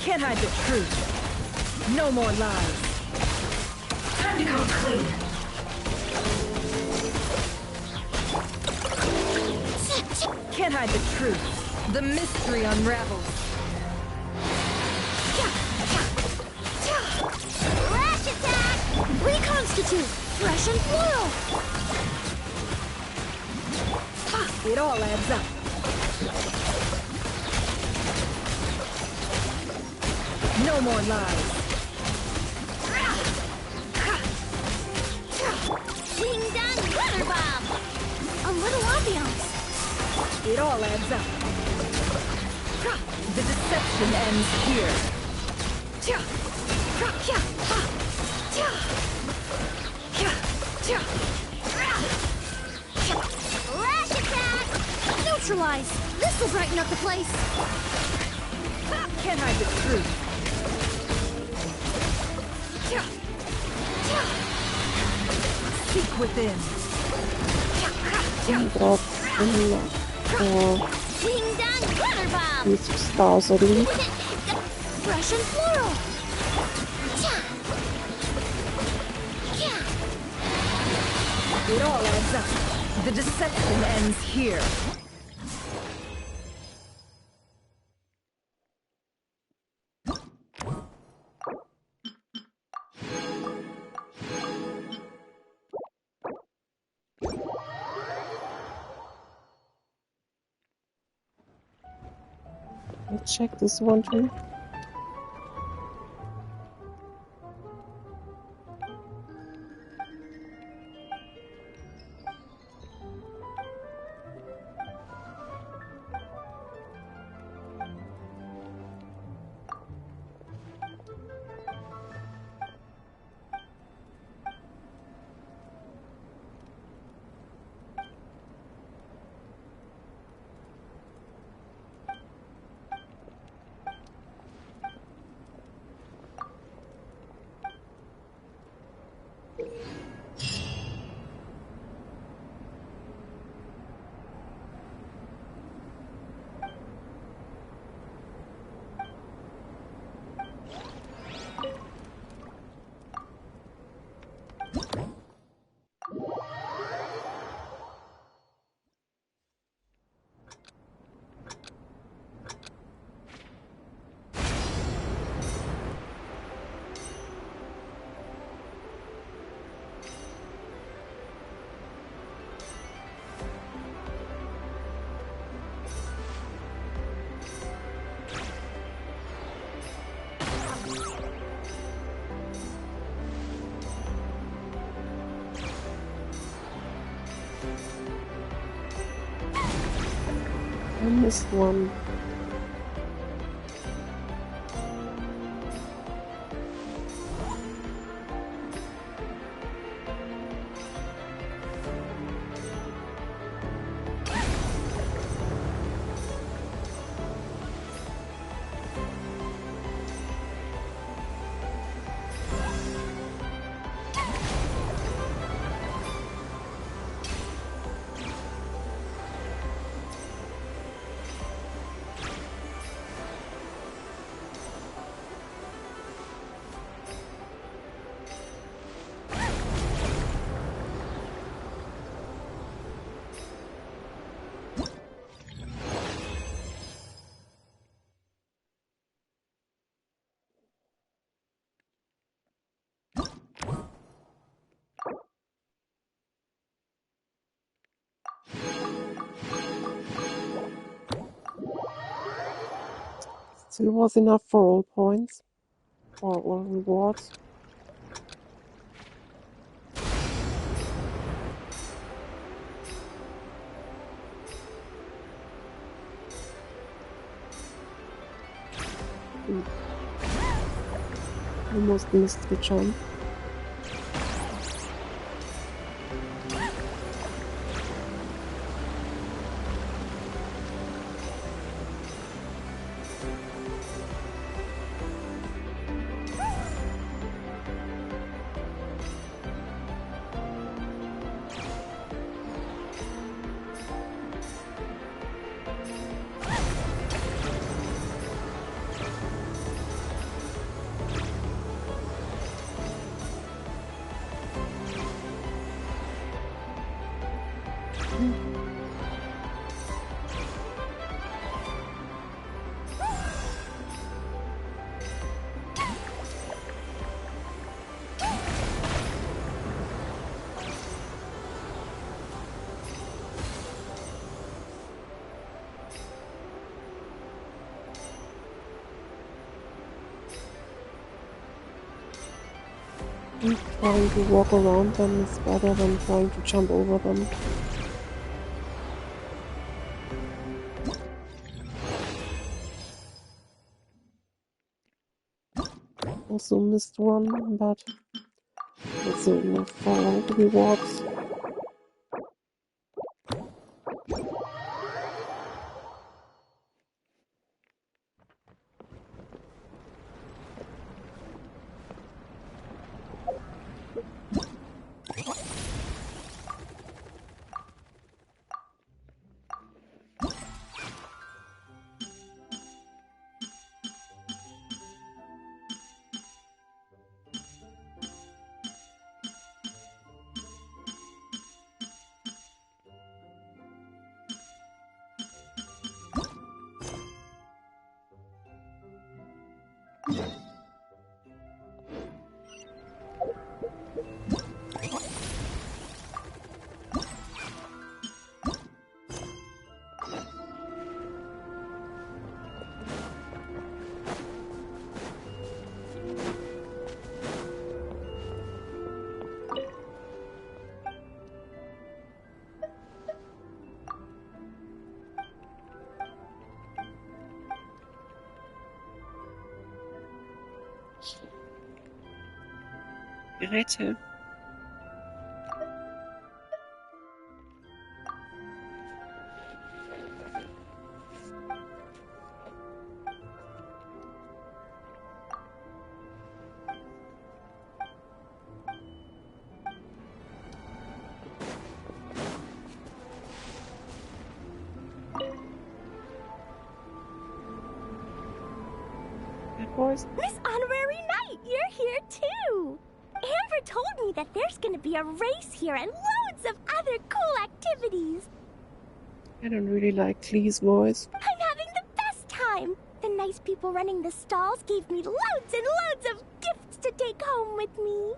Can't hide the truth. No more lies. Time to come clean. Can't hide the truth. The mystery unravels. Flash attack! Reconstitute! Fresh and floral! It all adds up. No more lies. Wing down glitter bomb! A little ambiance. It all adds up. The deception ends here. Flash attack! Neutralize! This'll brighten up the place! Can't hide the truth. Seek within. Wing down glitter bomb! 6,000. Fresh and floral! It all adds up. The deception ends here. Let's check this one too. I missed one. So it was enough for all points or all rewards. Almost missed the jump. Trying to walk around them is better than trying to jump over them. Also missed one, but that's enough for all the rewards. Rette. Boys. Miss Honorary Knight, you're here too! Amber told me that there's gonna be a race here and loads of other cool activities. I don't really like Clee's voice. I'm having the best time! The nice people running the stalls gave me loads and loads of gifts to take home with me.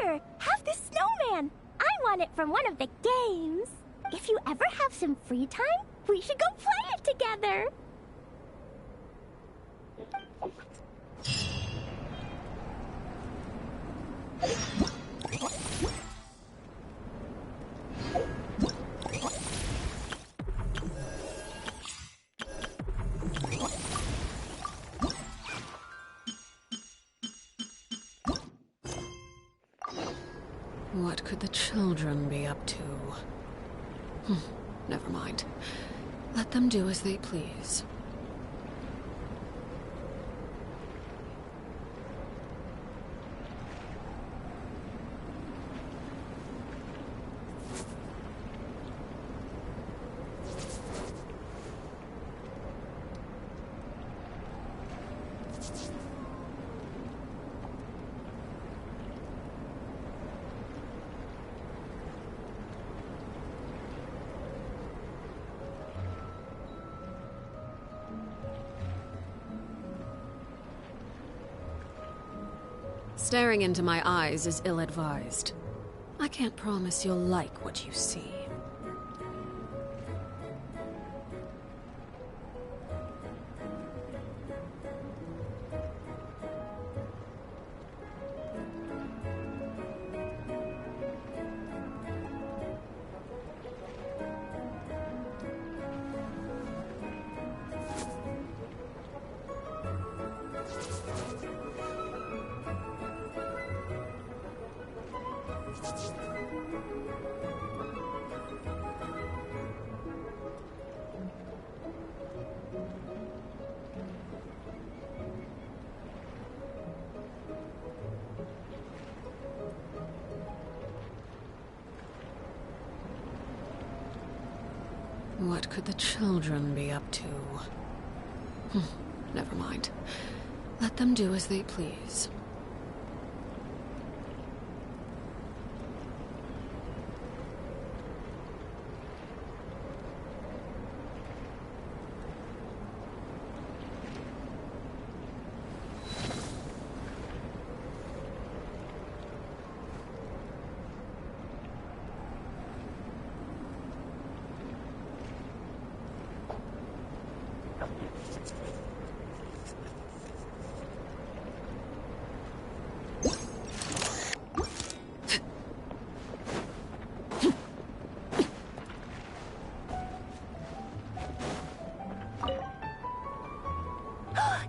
Here, have this snowman. I won it from one of the games. If you ever have some free time, we should go play it together. What could the children be up to? Never mind. Let them do as they please. Staring into my eyes is ill-advised. I can't promise you'll like what you see. What could the children be up to? Never mind. Let them do as they please.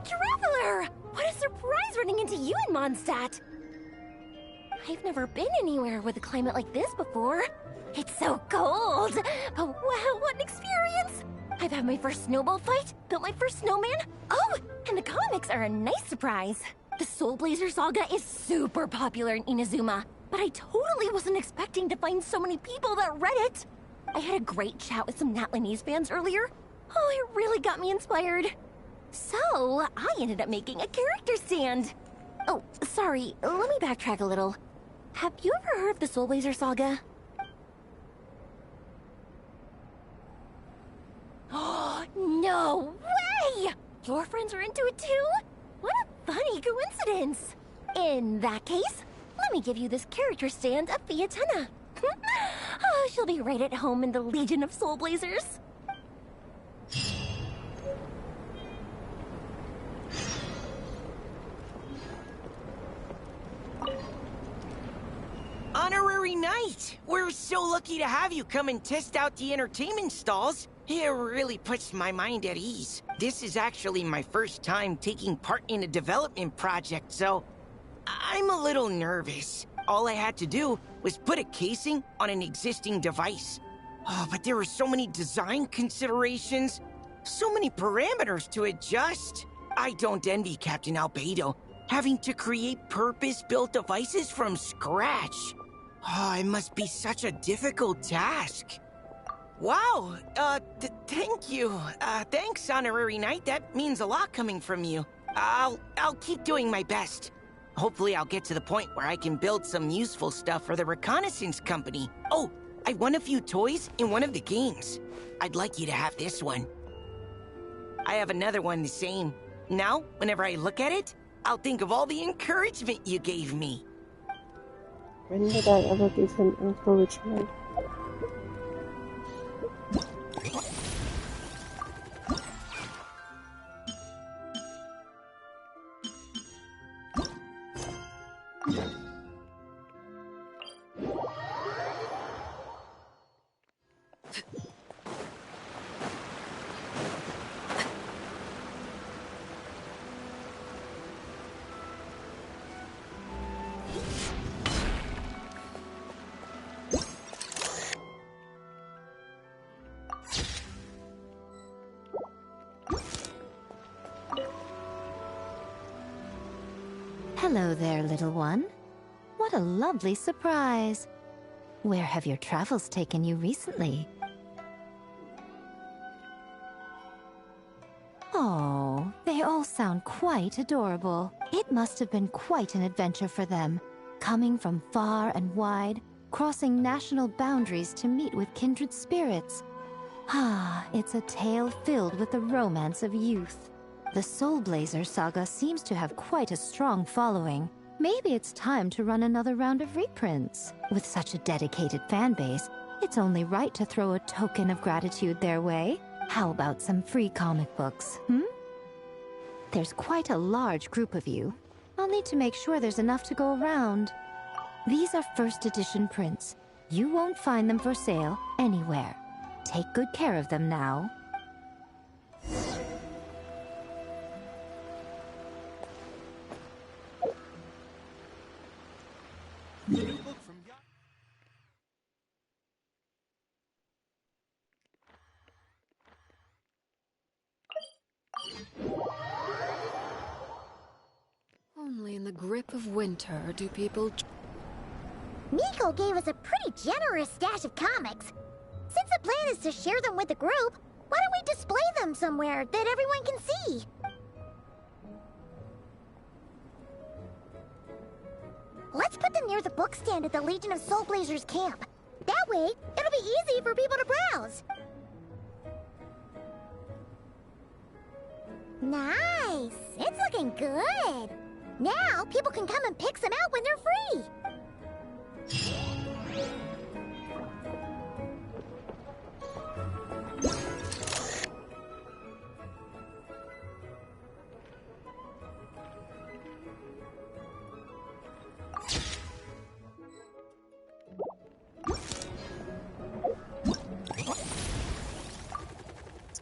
Traveler! What a surprise running into you in Mondstadt! I've never been anywhere with a climate like this before. It's so cold! But wow, what an experience! I've had my first snowball fight, built my first snowman. Oh, and the comics are a nice surprise. The Soul Blazer saga is super popular in Inazuma, but I totally wasn't expecting to find so many people that read it. I had a great chat with some Natlanese fans earlier. Oh, it really got me inspired. So, I ended up making a character stand. Oh, sorry, let me backtrack a little. Have you ever heard of the Soul Blazer saga? Oh, no way! Your friends are into it too? What a funny coincidence. In that case, let me give you this character stand of Fiatena. Oh, she'll be right at home in the Legion of Soul Blazers. Honorary Knight! We're so lucky to have you come and test out the entertainment stalls. It really puts my mind at ease. This is actually my first time taking part in a development project, so I'm a little nervous. All I had to do was put a casing on an existing device. Oh, but there were so many design considerations, so many parameters to adjust. I don't envy Captain Albedo, having to create purpose-built devices from scratch. Oh, it must be such a difficult task. Wow, thank you. Thanks, Honorary Knight. That means a lot coming from you. I'll keep doing my best. Hopefully I'll get to the point where I can build some useful stuff for the reconnaissance company. Oh, I won a few toys in one of the games. I'd like you to have this one. I have another one the same. Now, whenever I look at it, I'll think of all the encouragement you gave me. When did I ever give him encouragement? Hello there, little one. What a lovely surprise. Where have your travels taken you recently? Oh, they all sound quite adorable. It must have been quite an adventure for them, coming from far and wide, crossing national boundaries to meet with kindred spirits. Ah, it's a tale filled with the romance of youth. The Soul Blazer saga seems to have quite a strong following. Maybe it's time to run another round of reprints. With such a dedicated fan base, it's only right to throw a token of gratitude their way. How about some free comic books, There's quite a large group of you. I'll need to make sure there's enough to go around. These are first edition prints. You won't find them for sale anywhere. Take good care of them now. Only in the grip of winter do people... Miko gave us a pretty generous stash of comics. Since the plan is to share them with the group, why don't we display them somewhere that everyone can see? Let's put them near the book stand at the Legion of Soul Blazers camp. That way, it'll be easy for people to browse. Nice! It's looking good! Now, people can come and pick some out when they're free!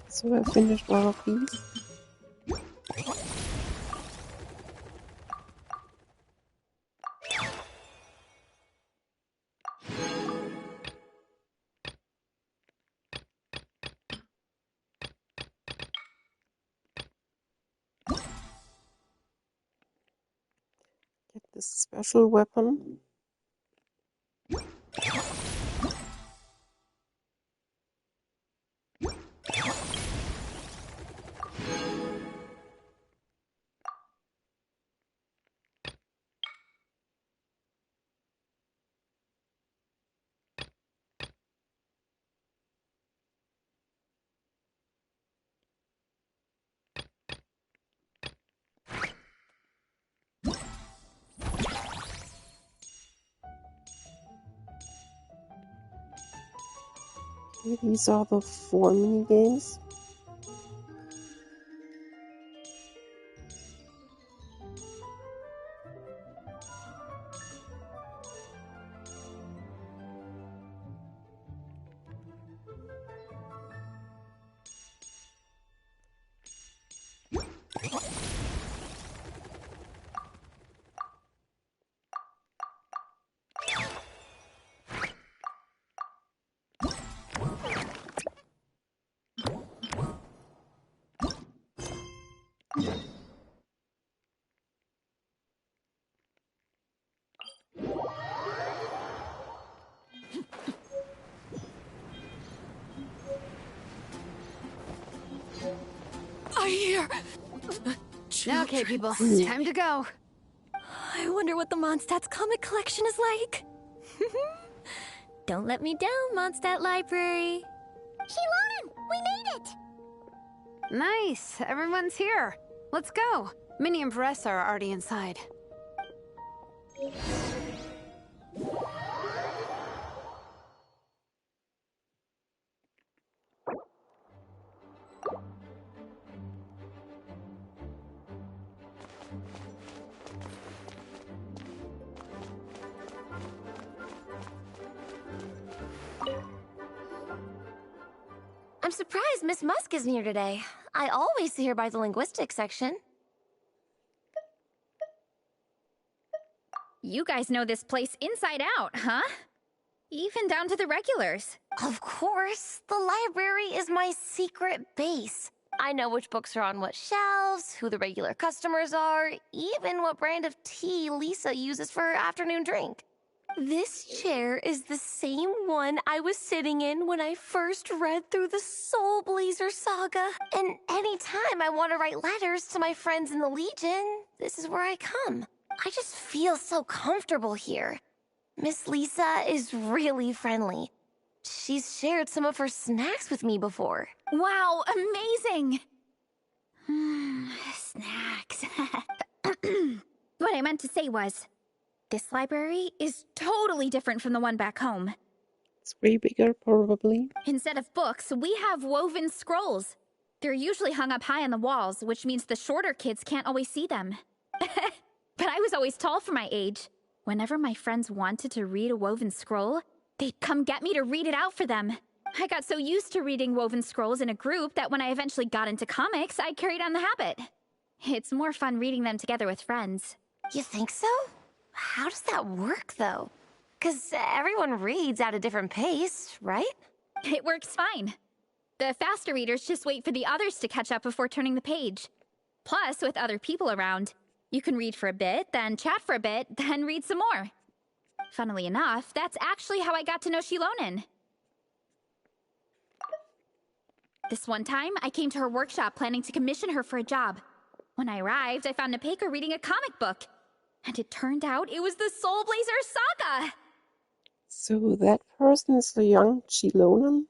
So I finished all of these. Get this special weapon. Okay, these are the 4 mini games. I hear. Okay, people, time to go. I wonder what the Mondstadt's comic collection is like. Don't let me down, Mondstadt Library. Shilonen, we made it! Nice, everyone's here. Let's go. Minnie and Varessa are already inside. I'm surprised Miss Musk isn't here today. I always see her by the linguistics section. You guys know this place inside out, huh? Even down to the regulars. Of course. The library is my secret base. I know which books are on what shelves, who the regular customers are, even what brand of tea Lisa uses for her afternoon drink. This chair is the same one I was sitting in when I first read through the Soul Blazer saga. And anytime I want to write letters to my friends in the Legion, this is where I come. I just feel so comfortable here. Miss Lisa is really friendly. She's shared some of her snacks with me before. Wow, amazing! Snacks. What I meant to say was, this library is totally different from the one back home. It's way bigger, probably. Instead of books, we have woven scrolls. They're usually hung up high on the walls, which means the shorter kids can't always see them. But I was always tall for my age. Whenever my friends wanted to read a woven scroll, they'd come get me to read it out for them. I got so used to reading woven scrolls in a group that when I eventually got into comics, I carried on the habit. It's more fun reading them together with friends. You think so? How does that work, though? 'Cause everyone reads at a different pace, right? It works fine. The faster readers just wait for the others to catch up before turning the page. Plus, with other people around, you can read for a bit, then chat for a bit, then read some more. Funnily enough, that's actually how I got to know Shilonen. This one time, I came to her workshop planning to commission her for a job. When I arrived, I found Nepeka reading a comic book. And it turned out it was the Soul Blazer Saga! So that person is the young Chilonan?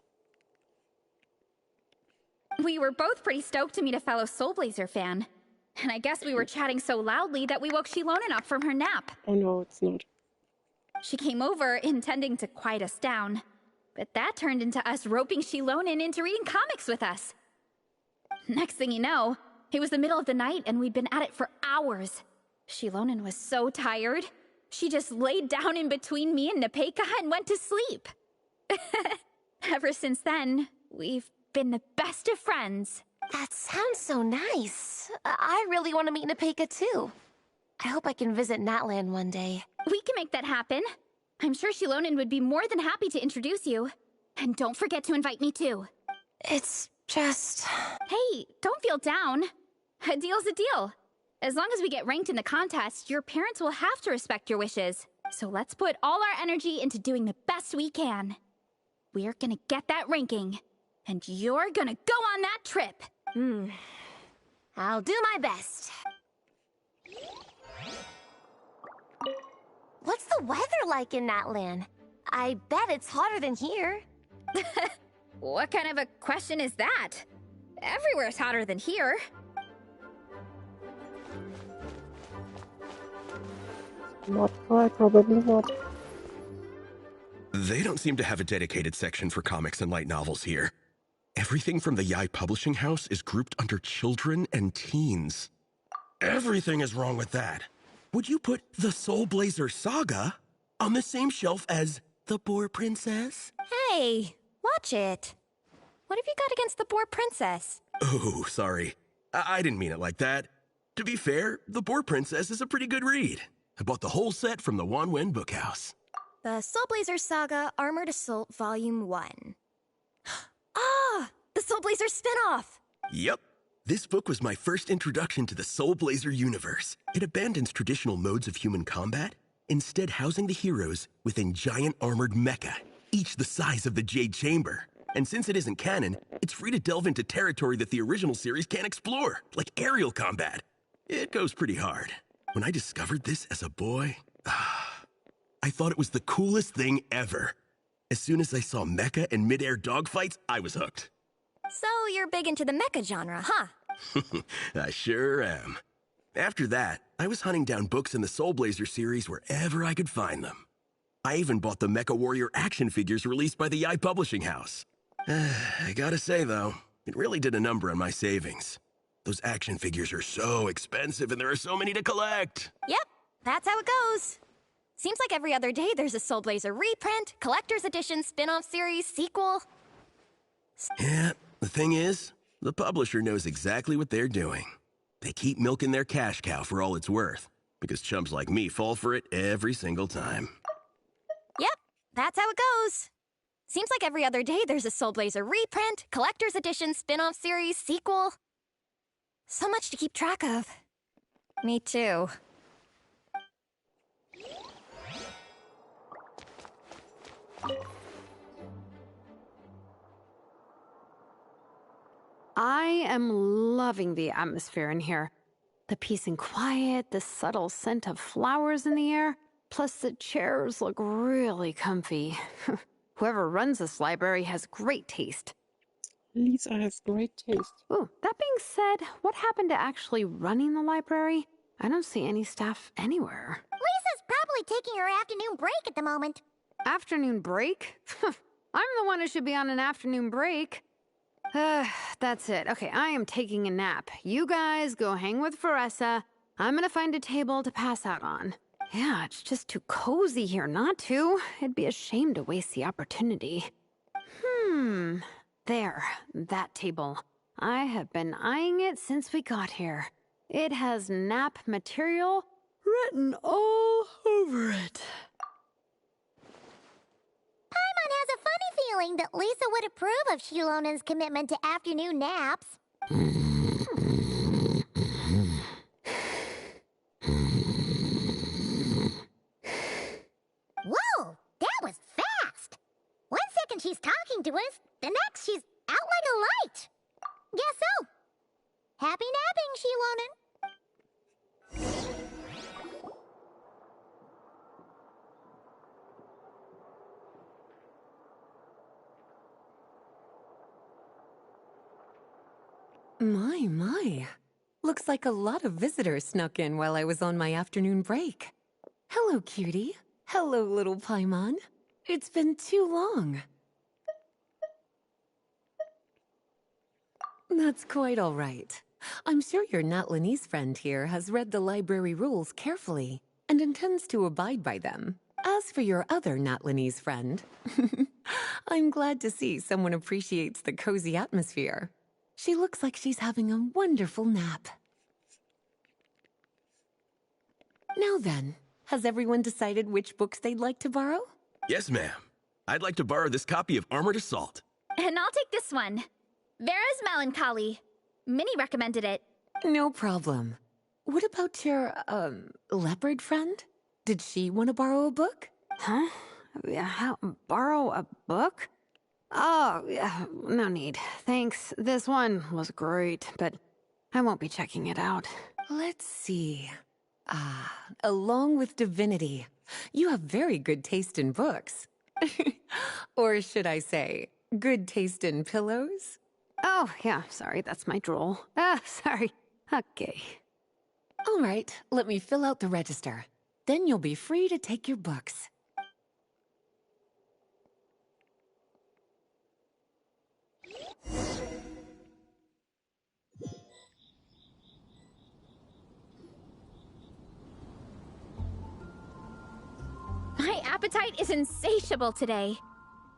We were both pretty stoked to meet a fellow Soul Blazer fan. And I guess we were chatting so loudly that we woke Shilonen up from her nap. Oh no, it's not. She came over, intending to quiet us down. But that turned into us roping Shilonen into reading comics with us. Next thing you know, it was the middle of the night and we'd been at it for hours. Shilonen was so tired, she just laid down in between me and Nepeka and went to sleep. Ever since then, we've been the best of friends. That sounds so nice. I really want to meet Nepeka too. I hope I can visit Natland one day. We can make that happen. I'm sure Shilonen would be more than happy to introduce you. And don't forget to invite me too. It's just... Hey, don't feel down. A deal's a deal. As long as we get ranked in the contest, your parents will have to respect your wishes. So let's put all our energy into doing the best we can. We're gonna get that ranking. And you're gonna go on that trip. I'll do my best. What's the weather like in Natland? I bet it's hotter than here. What kind of a question is that? Everywhere's hotter than here. Not quite, probably not. They don't seem to have a dedicated section for comics and light novels here. Everything from the Yai Publishing House is grouped under children and teens. Everything is wrong with that. Would you put the Soul Blazer Saga on the same shelf as the Boar Princess? Hey, watch it. What have you got against the Boar Princess? Oh, sorry. I didn't mean it like that. To be fair, the Boar Princess is a pretty good read. I bought the whole set from the Wanwen Bookhouse. The Soul Blazer Saga Armored Assault Volume 1. Ah! The Soul Blazer spin-off! Yep. This book was my first introduction to the Soul Blazer universe. It abandons traditional modes of human combat, instead housing the heroes within giant armored mecha, each the size of the Jade Chamber. And since it isn't canon, it's free to delve into territory that the original series can't explore, like aerial combat. It goes pretty hard. When I discovered this as a boy, I thought it was the coolest thing ever. As soon as I saw mecha and mid-air dogfights, I was hooked. So you're big into the mecha genre, huh? I sure am. After that, I was hunting down books in the Soul Blazer series wherever I could find them. I even bought the Mecha Warrior action figures released by the Yai Publishing House. I gotta say, though, it really did a number on my savings. Those action figures are so expensive and there are so many to collect. Yep, that's how it goes. Seems like every other day there's a Soul Blazer reprint, collector's edition, spin-off series, sequel. Yeah, the thing is, the publisher knows exactly what they're doing. They keep milking their cash cow for all it's worth, because chumps like me fall for it every single time. Yep, that's how it goes. Seems like every other day there's a Soul Blazer reprint, collector's edition, spin-off series, sequel. So much to keep track of. Me too. I am loving the atmosphere in here. The peace and quiet, the subtle scent of flowers in the air, plus the chairs look really comfy. Whoever runs this library has great taste. Lisa has great taste. Ooh, that being said, what happened to actually running the library? I don't see any staff anywhere. Lisa's probably taking her afternoon break at the moment. Afternoon break? I'm the one who should be on an afternoon break. That's it. Okay, I am taking a nap. You guys go hang with Faressa. I'm gonna find a table to pass out on. Yeah, it's just too cozy here not to. It'd be a shame to waste the opportunity. There, that table. I have been eyeing it since we got here. It has nap material written all over it. Paimon has a funny feeling that Lisa would approve of Shilonen's commitment to afternoon naps. Whoa, that was fast! 1 second she's talking to us, the next she's out like a light. Happy napping, Shilonen. My. Looks like a lot of visitors snuck in while I was on my afternoon break. Hello, cutie. Hello, little Paimon. It's been too long. That's quite all right. I'm sure your Natlanese friend here has read the library rules carefully and intends to abide by them. As for your other Natlanese friend, I'm glad to see someone appreciates the cozy atmosphere. She looks like she's having a wonderful nap. Now then, has everyone decided which books they'd like to borrow? Yes, ma'am. I'd like to borrow this copy of Armored Assault. And I'll take this one. Vera's Melancholy. Minnie recommended it. No problem. What about your, leopard friend? Did she want to borrow a book? Huh? Borrow a book? Oh, yeah, no need. Thanks. This one was great, but I won't be checking it out. Let's see. Along with Divinity, you have very good taste in books. Or should I say, good taste in pillows? Oh, yeah, sorry, that's my drool. Sorry. Okay. All right, let me fill out the register. Then you'll be free to take your books. My appetite is insatiable today.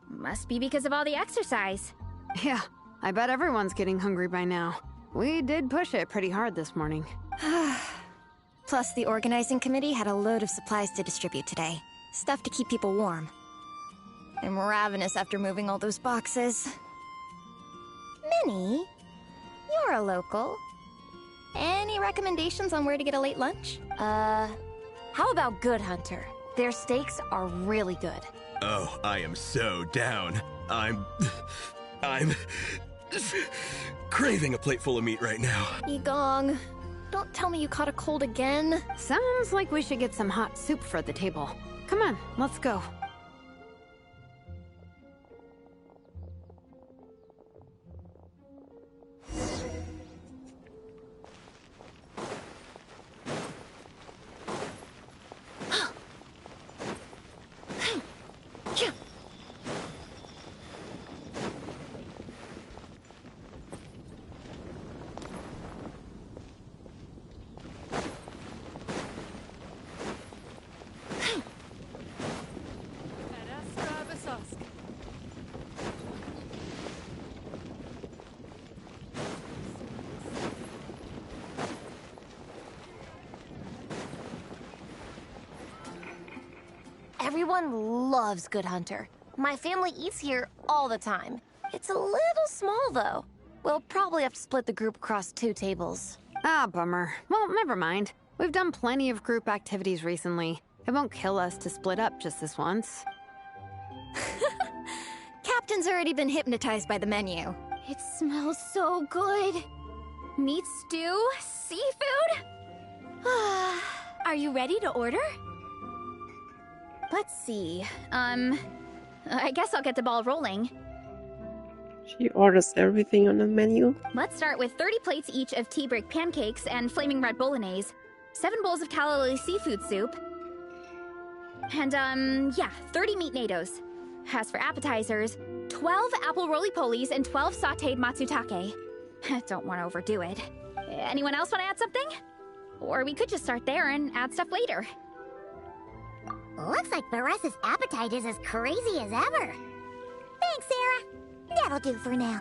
Must be because of all the exercise. Yeah, I bet everyone's getting hungry by now. We did push it pretty hard this morning. Plus, the organizing committee had a load of supplies to distribute today. Stuff to keep people warm. I'm ravenous after moving all those boxes. Minnie, you're a local. Any recommendations on where to get a late lunch? How about Good Hunter? Their steaks are really good. Oh, I am so down. I'm craving a plate full of meat right now. Yigong, don't tell me you caught a cold again. Sounds like we should get some hot soup for the table. Come on, let's go. Everyone loves Good Hunter. My family eats here all the time. It's a little small, though. We'll probably have to split the group across 2 tables. Ah, bummer. Well, never mind. We've done plenty of group activities recently. It won't kill us to split up just this once. Captain's already been hypnotized by the menu. It smells so good. Meat stew? Seafood? Are you ready to order? Let's see. I guess I'll get the ball rolling. She orders everything on the menu. Let's start with 30 plates each of tea brick pancakes and flaming red bolognese, 7 bowls of calla seafood soup, and, 30 meat natos. As for appetizers, 12 apple roly-polies and 12 sauteed matsutake. Don't want to overdo it. Anyone else want to add something? Or we could just start there and add stuff later. Looks like Beres's appetite is as crazy as ever. Thanks, Sarah. That'll do for now.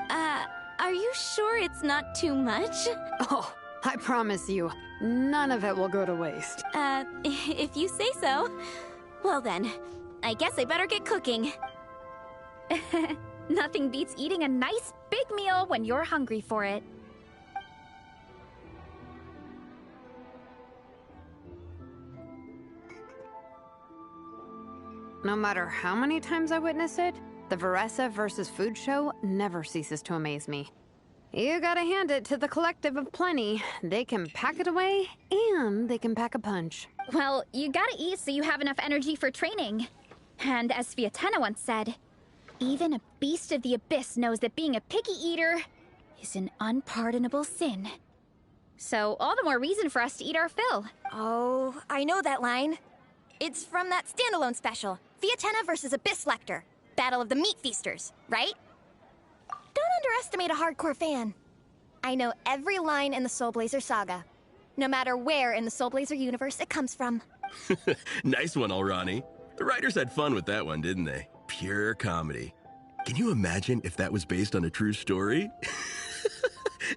Are you sure it's not too much? Oh, I promise you, none of it will go to waste. If you say so. Well then, I guess I better get cooking. Nothing beats eating a nice big meal when you're hungry for it. No matter how many times I witness it, the Veresa versus food show never ceases to amaze me. You gotta hand it to the collective of plenty. They can pack it away, and they can pack a punch. Well, you gotta eat so you have enough energy for training. And as Vietena once said, even a beast of the abyss knows that being a picky eater is an unpardonable sin. So all the more reason for us to eat our fill. Oh, I know that line. It's from that standalone special, Vietena versus Abyss Lecter, Battle of the Meat Feasters, right? Don't underestimate a hardcore fan. I know every line in the Soul Blazer saga, no matter where in the Soul Blazer universe it comes from. Nice one, Alrani. The writers had fun with that one, didn't they? Pure comedy. Can you imagine if that was based on a true story?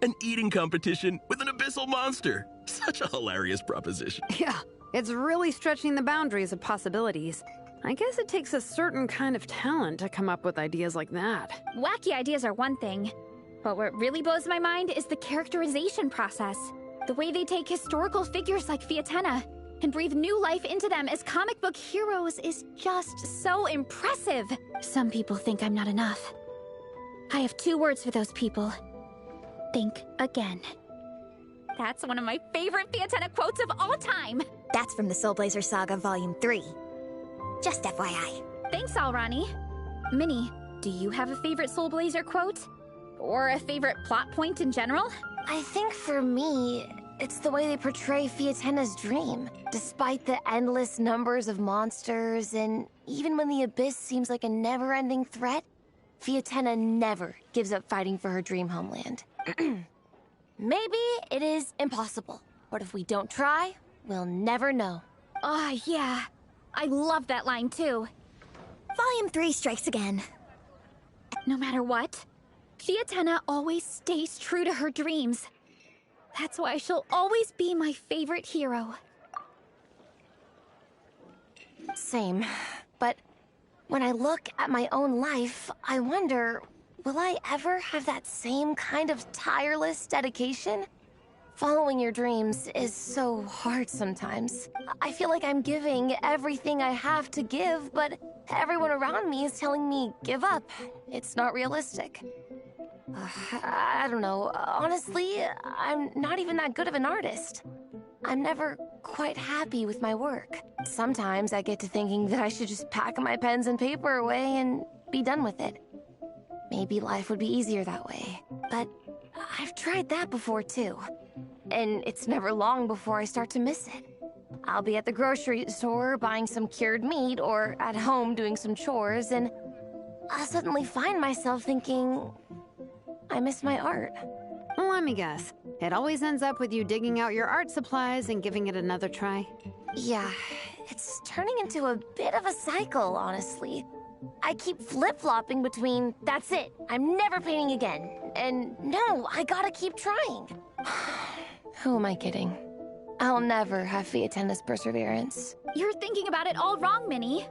An eating competition with an abyssal monster. Such a hilarious proposition. Yeah, it's really stretching the boundaries of possibilities. I guess it takes a certain kind of talent to come up with ideas like that. Wacky ideas are one thing, but what really blows my mind is the characterization process. The way they take historical figures like Vietena and breathe new life into them as comic book heroes is just so impressive. Some people think I'm not enough. I have 2 words for those people. Think again. That's one of my favorite Vietena quotes of all time. That's from the Soul Blazer Saga Volume 3. Just FYI. Thanks, Alrani. Minnie, do you have a favorite Soul Blazer quote? Or a favorite plot point in general? I think for me, it's the way they portray Fietena's dream. Despite the endless numbers of monsters, and even when the Abyss seems like a never-ending threat, Vietena never gives up fighting for her dream homeland. Maybe it is impossible, but if we don't try, we'll never know. Oh, yeah. I love that line, too. Volume 3 strikes again. No matter what, Vietena always stays true to her dreams. That's why she'll always be my favorite hero. Same. But when I look at my own life, I wonder, will I ever have that same kind of tireless dedication? Following your dreams is so hard sometimes. I feel like I'm giving everything I have to give, but everyone around me is telling me, give up. It's not realistic. I don't know. Honestly, I'm not even that good of an artist. I'm never quite happy with my work. Sometimes I get to thinking that I should just pack my pens and paper away and be done with it. Maybe life would be easier that way. But I've tried that before too. And it's never long before I start to miss it. I'll be at the grocery store buying some cured meat or at home doing some chores, and I'll suddenly find myself thinking, I miss my art. Well, let me guess. It always ends up with you digging out your art supplies and giving it another try. Yeah, it's turning into a bit of a cycle, honestly. I keep flip-flopping between, that's it, I'm never painting again, and no, I gotta keep trying. Who am I kidding? I'll never have Fietena's perseverance. You're thinking about it all wrong, Minnie.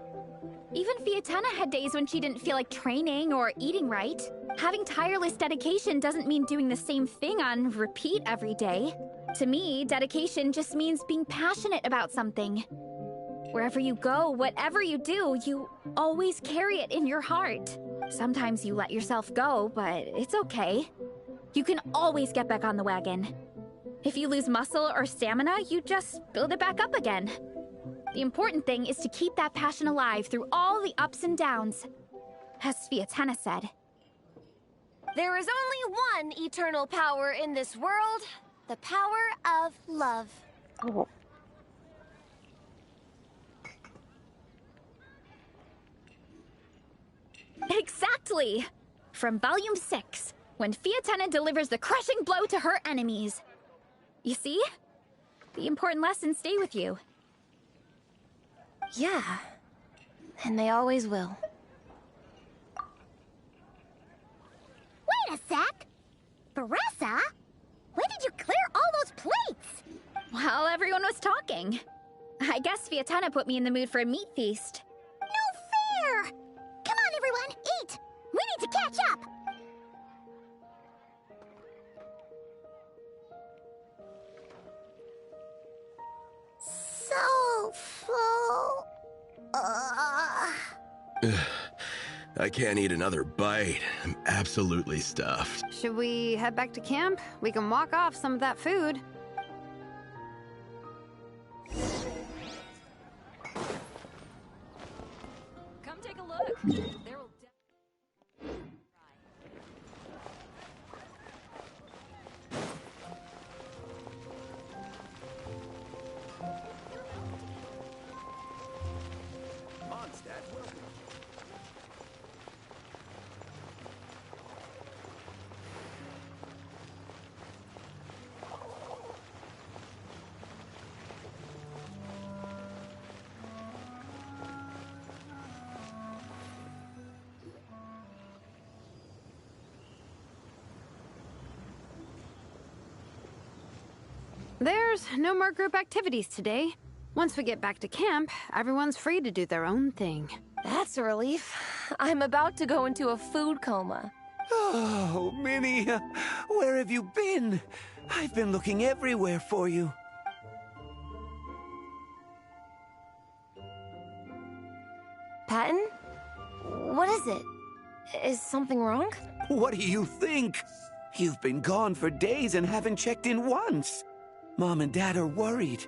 Even Vietena had days when she didn't feel like training or eating right. Having tireless dedication doesn't mean doing the same thing on repeat every day. To me, dedication just means being passionate about something. Wherever you go, whatever you do, you always carry it in your heart. Sometimes you let yourself go, but it's okay. You can always get back on the wagon. If you lose muscle or stamina, you just build it back up again. The important thing is to keep that passion alive through all the ups and downs. As Vietena said. There is only one eternal power in this world, the power of love. Oh. Exactly! From Volume 6, when Vietena delivers the crushing blow to her enemies. You see? The important lessons stay with you. Yeah. And they always will. Wait a sec! Beressa? When did you clear all those plates? While everyone was talking. I guess Vietena put me in the mood for a meat feast. No fair! Come on, everyone, eat! We need to catch up! So full. I can't eat another bite. I'm absolutely stuffed. Should we head back to camp? We can walk off some of that food. Come take a look. There's no more group activities today. Once we get back to camp, everyone's free to do their own thing. That's a relief. I'm about to go into a food coma. Oh, Minnie, where have you been? I've been looking everywhere for you. Patton? What is it? Is something wrong? What do you think? You've been gone for days and haven't checked in once. Mom and Dad are worried.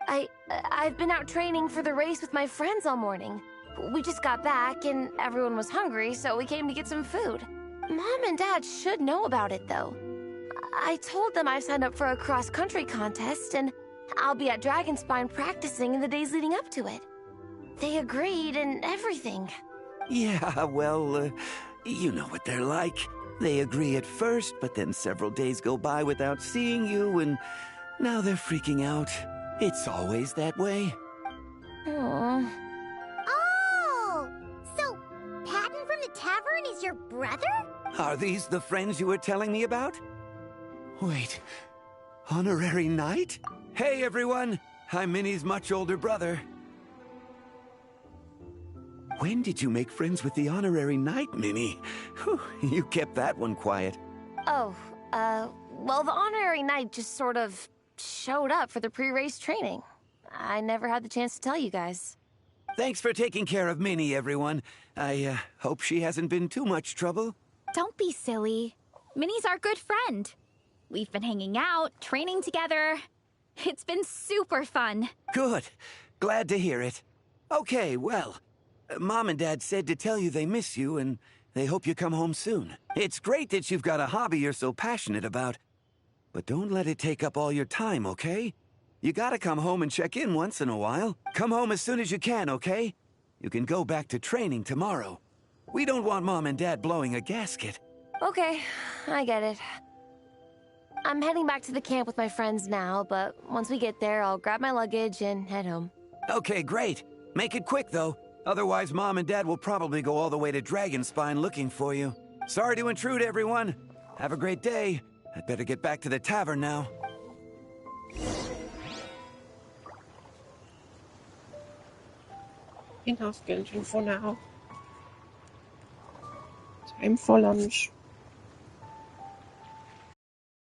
I've been out training for the race with my friends all morning. We just got back and everyone was hungry, so we came to get some food. Mom and Dad should know about it, though. I told them I signed up for a cross-country contest and I'll be at Dragonspine practicing in the days leading up to it. They agreed and everything. Yeah, well, you know what they're like. They agree at first, but then several days go by without seeing you, and now they're freaking out. It's always that way. Aww. Oh! So, Patton from the tavern is your brother? Are these the friends you were telling me about? Wait, honorary knight? Hey, everyone! I'm Minnie's much older brother. When did you make friends with the honorary knight, Minnie? Whew, you kept that one quiet. Oh, well, the honorary knight just sort of showed up for the pre-race training. I never had the chance to tell you guys. Thanks for taking care of Minnie, everyone. I hope she hasn't been too much trouble. Don't be silly. Minnie's our good friend. We've been hanging out, training together. It's been super fun. Good. Glad to hear it. Okay, well, Mom and Dad said to tell you they miss you and they hope you come home soon. It's great that you've got a hobby you're so passionate about. But don't let it take up all your time, okay? You gotta come home and check in once in a while. Come home as soon as you can, okay? You can go back to training tomorrow. We don't want Mom and Dad blowing a gasket. Okay, I get it. I'm heading back to the camp with my friends now, but once we get there, I'll grab my luggage and head home. Okay, great. Make it quick, though. Otherwise, Mom and Dad will probably go all the way to Dragonspine looking for you. Sorry to intrude, everyone. Have a great day. I'd better get back to the tavern now. Enough Genshin for now. Time for lunch.